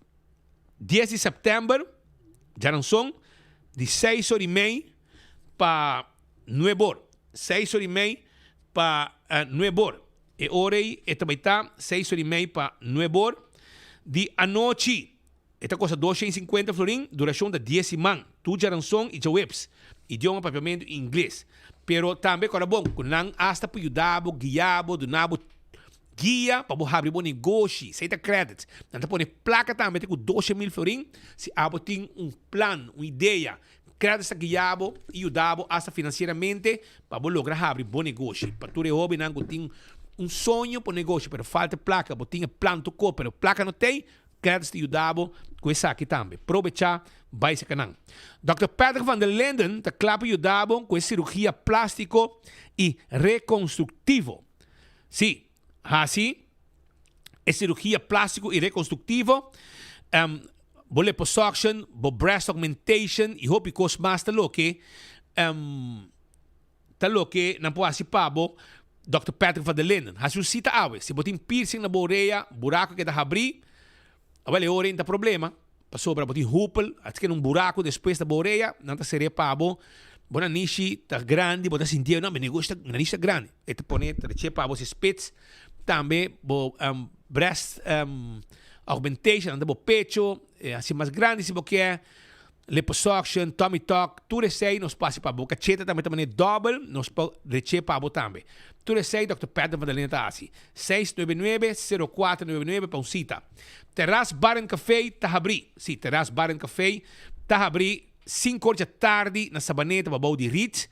Speaker 20: 10 de setembro, já não são, de 6h30 para 9h. 6h30 para 9h. E hora aí, também está 6h30 para 9h. De a noite, esta coisa 250 florim, duração de 10 semanas. Tudo já não são e já webs. Idioma papiamento em inglês. Pero também, quando é bom, quando não hasta para ajudar, guiar, donar, guia para abrir um negócio, aceita créditos. Então, põe placa também, com 12.000 florim, se abo tem plano, uma ideia, créditos guiado e ajudado hasta financeiramente para lograr abrir bom negócio. Para tu hobby, não tem sonho para o negócio, mas falta placa, tem plano de compra, pero placa não tem, créditos ajudado com isso aqui também. Aproveitar, vai ser canal. Dr. Patrick van der Linden está claro ajudado com cirurgia plástico e reconstrutivo. Sim. Assim, é cirurgia plástico e reconstrutivo, liposuction, breast augmentation e hope cos mais talo que não pode se pabo Dr. Patrick van der Linden. Assim cita awe, se botin piercing na boreia, buraco que está abrir, avale ora não problema, para sobra botin hupel, até que um buraco depois da boreia, não tá seria pabo. Bona nishi tá grande, bota sentir não, meu negócio tá nishi grande. E te põe treche pabo se spits. Também breast augmentation, anda pecho, assim mais grande se você quer, liposuction, tummy tuck, tudo isso aí nos passa para a boca. Cacheta também double, nos pode para a boca também. Tudo isso aí, Dr. Patrick van der Linden está assim. 699-0499 para um cita. Terrace Bar and Café está abrir. Sim, Terrace Bar and Café está abrir 5 horas da tarde na Sabaneta, para de Ritz.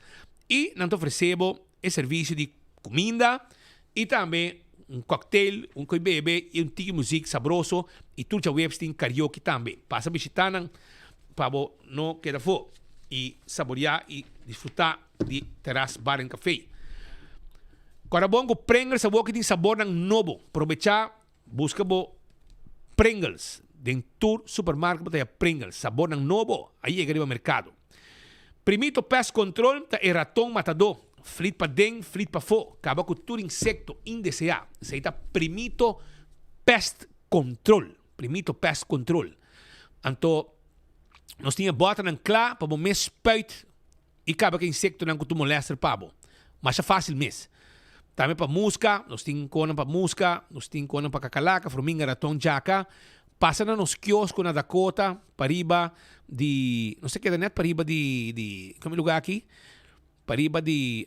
Speaker 20: E nós oferecemos o serviço de comida e também cocktail, coi bebe e tipo música sabroso e tudo websting karaoke também. Passa a visitar para não quedar fora e saborear e desfrutar de Terrace Bar and Café. Agora bom com Pringles, sabor que tem sabor novo. Aproveitar, busca Pringles. Dentro do supermercado tem Pringles, sabor novo. Aí é o mercado. Primito Pest Control é ratão matador. Flit para dentro, flit para fora. Acaba com todo insecto indesejado. Isso aí está Primito Pest Control. Primito Pest Control. Então, nós tínhamos bota na clá para o mês spuit e acaba que insecto não tu molesta para mas é fácil mesmo. Também para música, nós tínhamos cona para música, nós tínhamos cona para cacalaca, formiga, ratão, jaca. Passa nos quioscos na Dakota, para riba de, não sei o que é net, para riba de como é o lugar aqui? Para riba de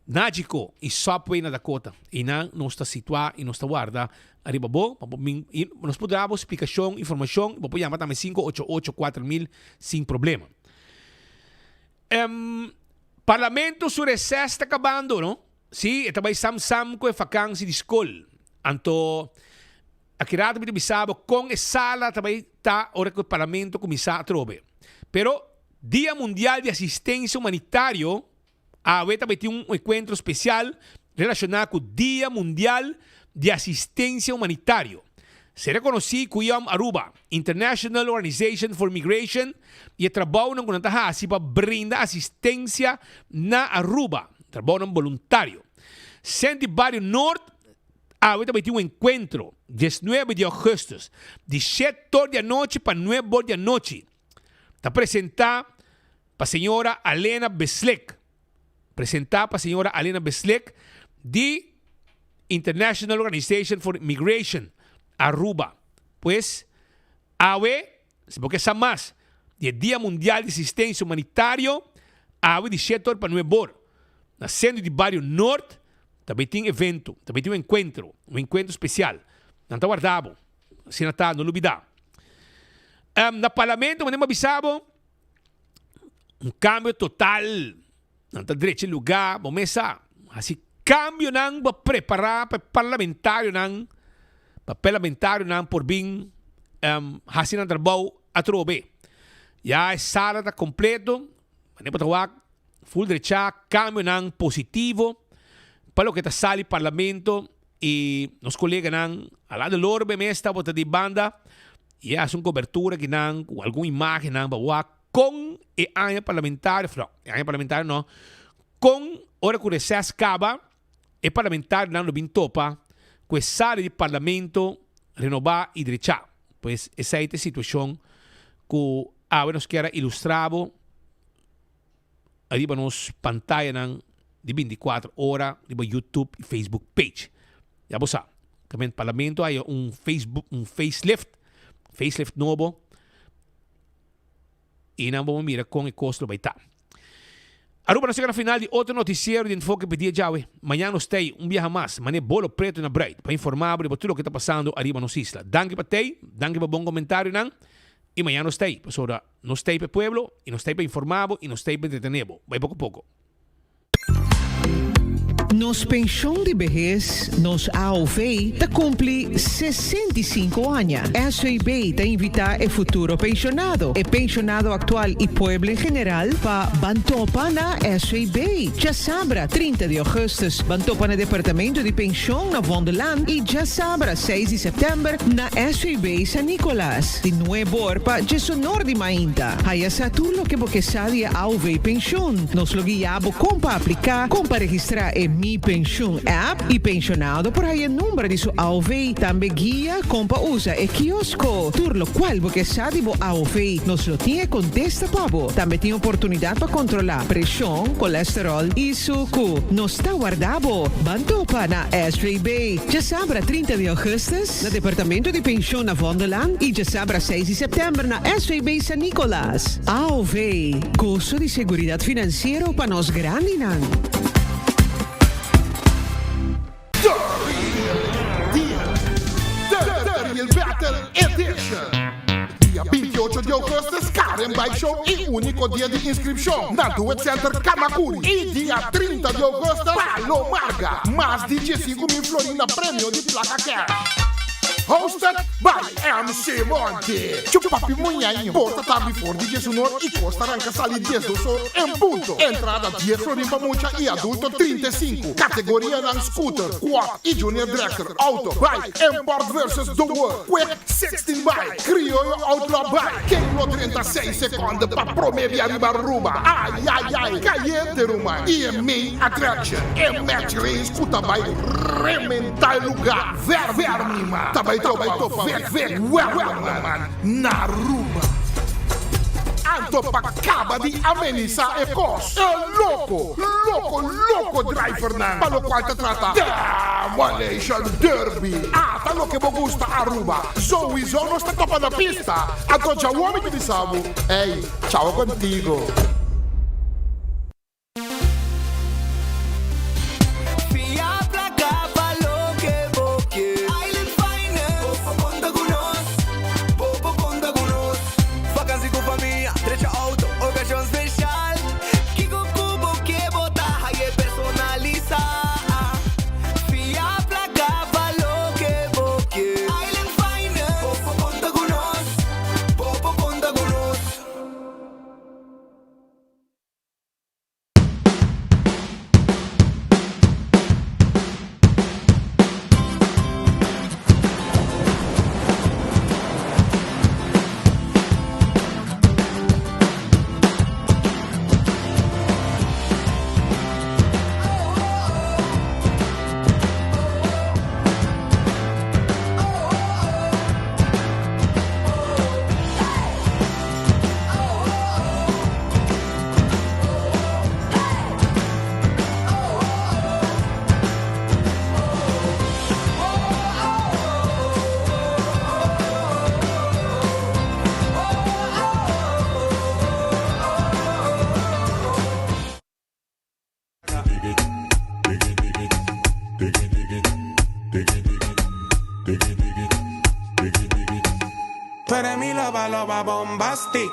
Speaker 20: Nagico e Subway na Dakota. E não está situado e não está guardado. Arriba bom, e nós podemos explicação, informação, vou chamar também 588-4000 sem problema. Parlamento sur recesso está acabando, não? Sim, também sam com a vacância de escola. Então, aqui rápido me bisabo com a sala também está hora que o parlamento começar a trobe. Pero Dia Mundial de Assistência Humanitária, a UE também tem um encontro especial relacionado com o Dia Mundial de Assistência Humanitária. Se reconhece que o Aruba, International Organization for Migration, e trabalho com a assim para brindar assistência na Aruba, trabalho voluntário. Sente Barrio Norte, a UE também tem um encontro, 19 de agosto, de 7 da noite para 9 da noite. Está apresentar para a senhora Alena Beslek. Apresentar para a senhora Alena Beslek, the International Organization for Migration, Aruba. Pues, porque esa más, el Día Mundial de Asistencia Humanitaria, de setor para Nueva York. Na centro de Barrio Norte, também tem evento, também tem um encontro especial. Não está guardado, se não está, não olvidar. No parlamento, mandamos avisado, câmbio total, não está direito de lugar, vamos começar. Assim, câmbio não para preparar para parlamentário não, por bem, assim não trabalho a trobe. Já a sala está completo, mandamos trabalhar full derecha, câmbio não positivo, para o que está sala do parlamento e nos colegas não, ao lado do orbe mesta, bota de banda, e há uma cobertura que não, com alguma imagem não, com a área parlamentar, não, com hora que o recesso acaba, o parlamentar não bem topa, com a sala do parlamento renovar e derecha. Pois essa é a situação que nos quer ilustrar arriba nos pantalla ng de 24 horas arriba YouTube e Facebook page. Ya po sa, kami parlamento ay Facebook, facelift novo. E não vamos mirar com o custo vai estar. Aruba na segunda final de outro noticiero de Enfoque Pedia Jawe. Amanhã nos tem viaje mais, mané bolo preto na Braid, para informar sobre tudo o que está passando arriba nos isla. Danke para tei, danke para bom comentário não. E amanhã nos tem, pessoal, nos tem para o pueblo, e nos tem para informar, e nos tem para entretener. Vai pouco a pouco.
Speaker 18: Nos Pensão de Vejez, nos AOV, te cumpre 65 anos. SAB te invita a futuro pensionado, e pensionado actual e pueblo em geral, para Bantopa na SAB. Já sabra, 30 de agosto, Bantopa na Departamento de Pensão na Vondeland, e já sabra, 6 de setembro, na SAB San Nicolás. De Nuevo Orpa, já sonor de Mainta. Aí essa turno que você sabe a AOV Pensão. Nos lo guiamos como para aplicar, como para registrar Mi Pension app e pensionado por aí o número de sua AOV também guia como usa e quiosco turlo qual porque sabe bo AOV nos lo tinha contesta pabo também tem oportunidade para controlar pressão colesterol e suco nos está guardado Bantopa na SAB já sabra 30 de agosto no Departamento de Pensão na Vondeland e já sabra 6 de setembro na SAB San Nicolás AOV curso de seguridade financeira para nós grande não.
Speaker 13: Dariel Battle Edition. Dia 28 de agosto, Karen Bike Show e único dia de inscrição na Duet Center Kamakuri. E dia 30 de agosto, Palomarga. Mais de 15 mil florina prêmio de placa cash. Hosted by MC Monte. Chupapi Munhainho. Porta tabi for DJ Sonor e Costa Arranca Sali 10 do Sol em punto. Entrada 10 Florimpa Mucha e adulto 35. Categoria ng scooter, quad e junior dragster, auto, bike, import versus the world. Quick 16 bike, criollo outlaw bike. Kenglo 36 segundos para prometer arriba Aruba. Ai, ai, ai, caiete Ruma. E main attraction. E match race kuta bike rementar lugar. Vermima. Tabay to, ver, man, na Aruba. Anto pacaba di amenizar e cos. Loco driver nan. Palo qual te trata da Malaysian Derby. Tá lo que me gusta Aruba. Zoe no está topa da pista. Anto já o homem que sabe. Ei, tchau contigo.
Speaker 7: lo va bombastic.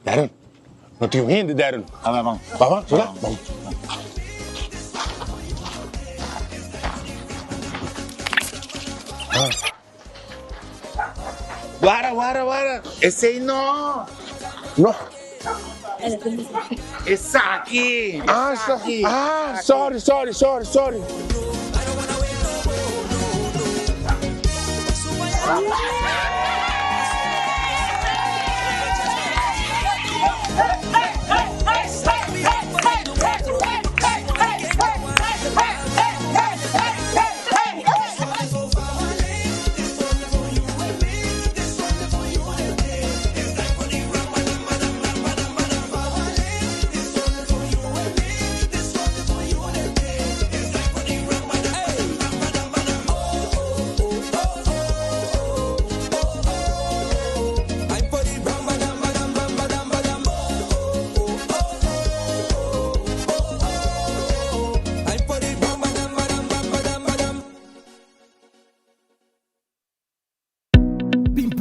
Speaker 8: Darren, no te entiendes, Darren. Vamos. Vamos, sudah. Vamos.
Speaker 10: Guara. Esse aí não.
Speaker 8: No.
Speaker 10: Esse aqui.
Speaker 8: Ah, essa aqui. Ah, sorry.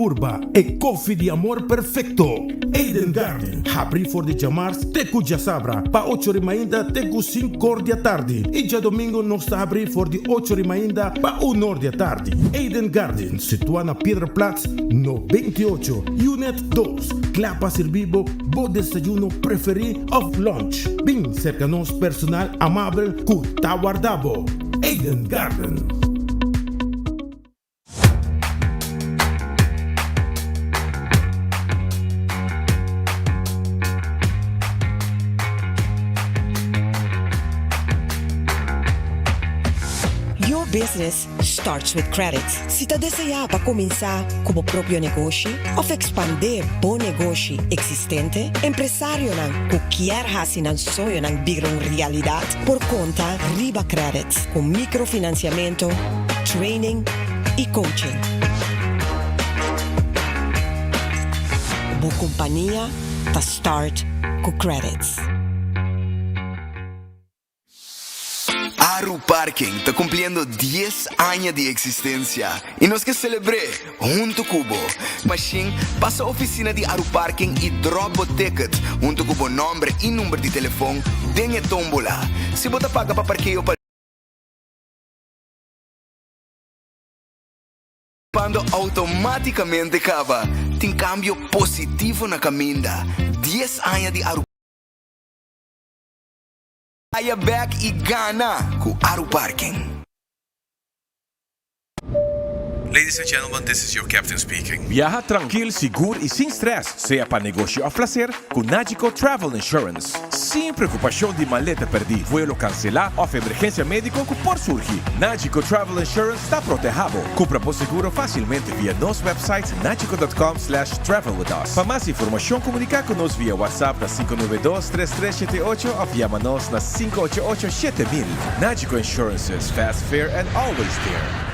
Speaker 12: Purba e koffie di amor perfecto. Eden Garden. Abri for de chamars teku já sabra. Pa 8 ainda teku 5 da tarde. E já domingo nós está abri for de 8 ainda pa 1 da tarde. Eden Garden, situa na Piedraplatz, no 28, Unit 2. Clapa servibo, bo desayuno preferi of lunch. Bem cerca nos personal amável ku tawardabo. Eden Garden.
Speaker 15: Business starts with credit. Se você deseja para começar como próprio negócio ou expandir bom negócio existente, empresário que quer fazer um sonho virar uma realidade por conta Riba Credit, com microfinanciamento, training e coaching. Boa companhia para start com credits.
Speaker 26: Aru Parking está cumpliendo 10 años de existencia y nos que celebré junto Cubo. Machine pasa a oficina de Aru Parking y drop o ticket junto Cubo nombre y número de teléfono dengue tómbola. Si bota paga para parqueo para quando automaticamente acaba, tem cambio positivo na caminda. 10 anos de Aru Aya back e gana com Aru Parking.
Speaker 27: Ladies and gentlemen, this is your captain speaking. Viaja tranquilo, seguro e sem stress, seja para negócio ou placer, com Nagico Travel Insurance. Sem preocupação de maleta perdida, vuelo cancelar ou emergência médica que por surgir. Nagico Travel Insurance está protegido. Compra por seguro facilmente via nosso website nagico.com/travel with us. Para mais informação, comunicar com nós via WhatsApp na 592-3378 ou llama-nos na 588-7000. Nagico Insurances, fast, fair and always there.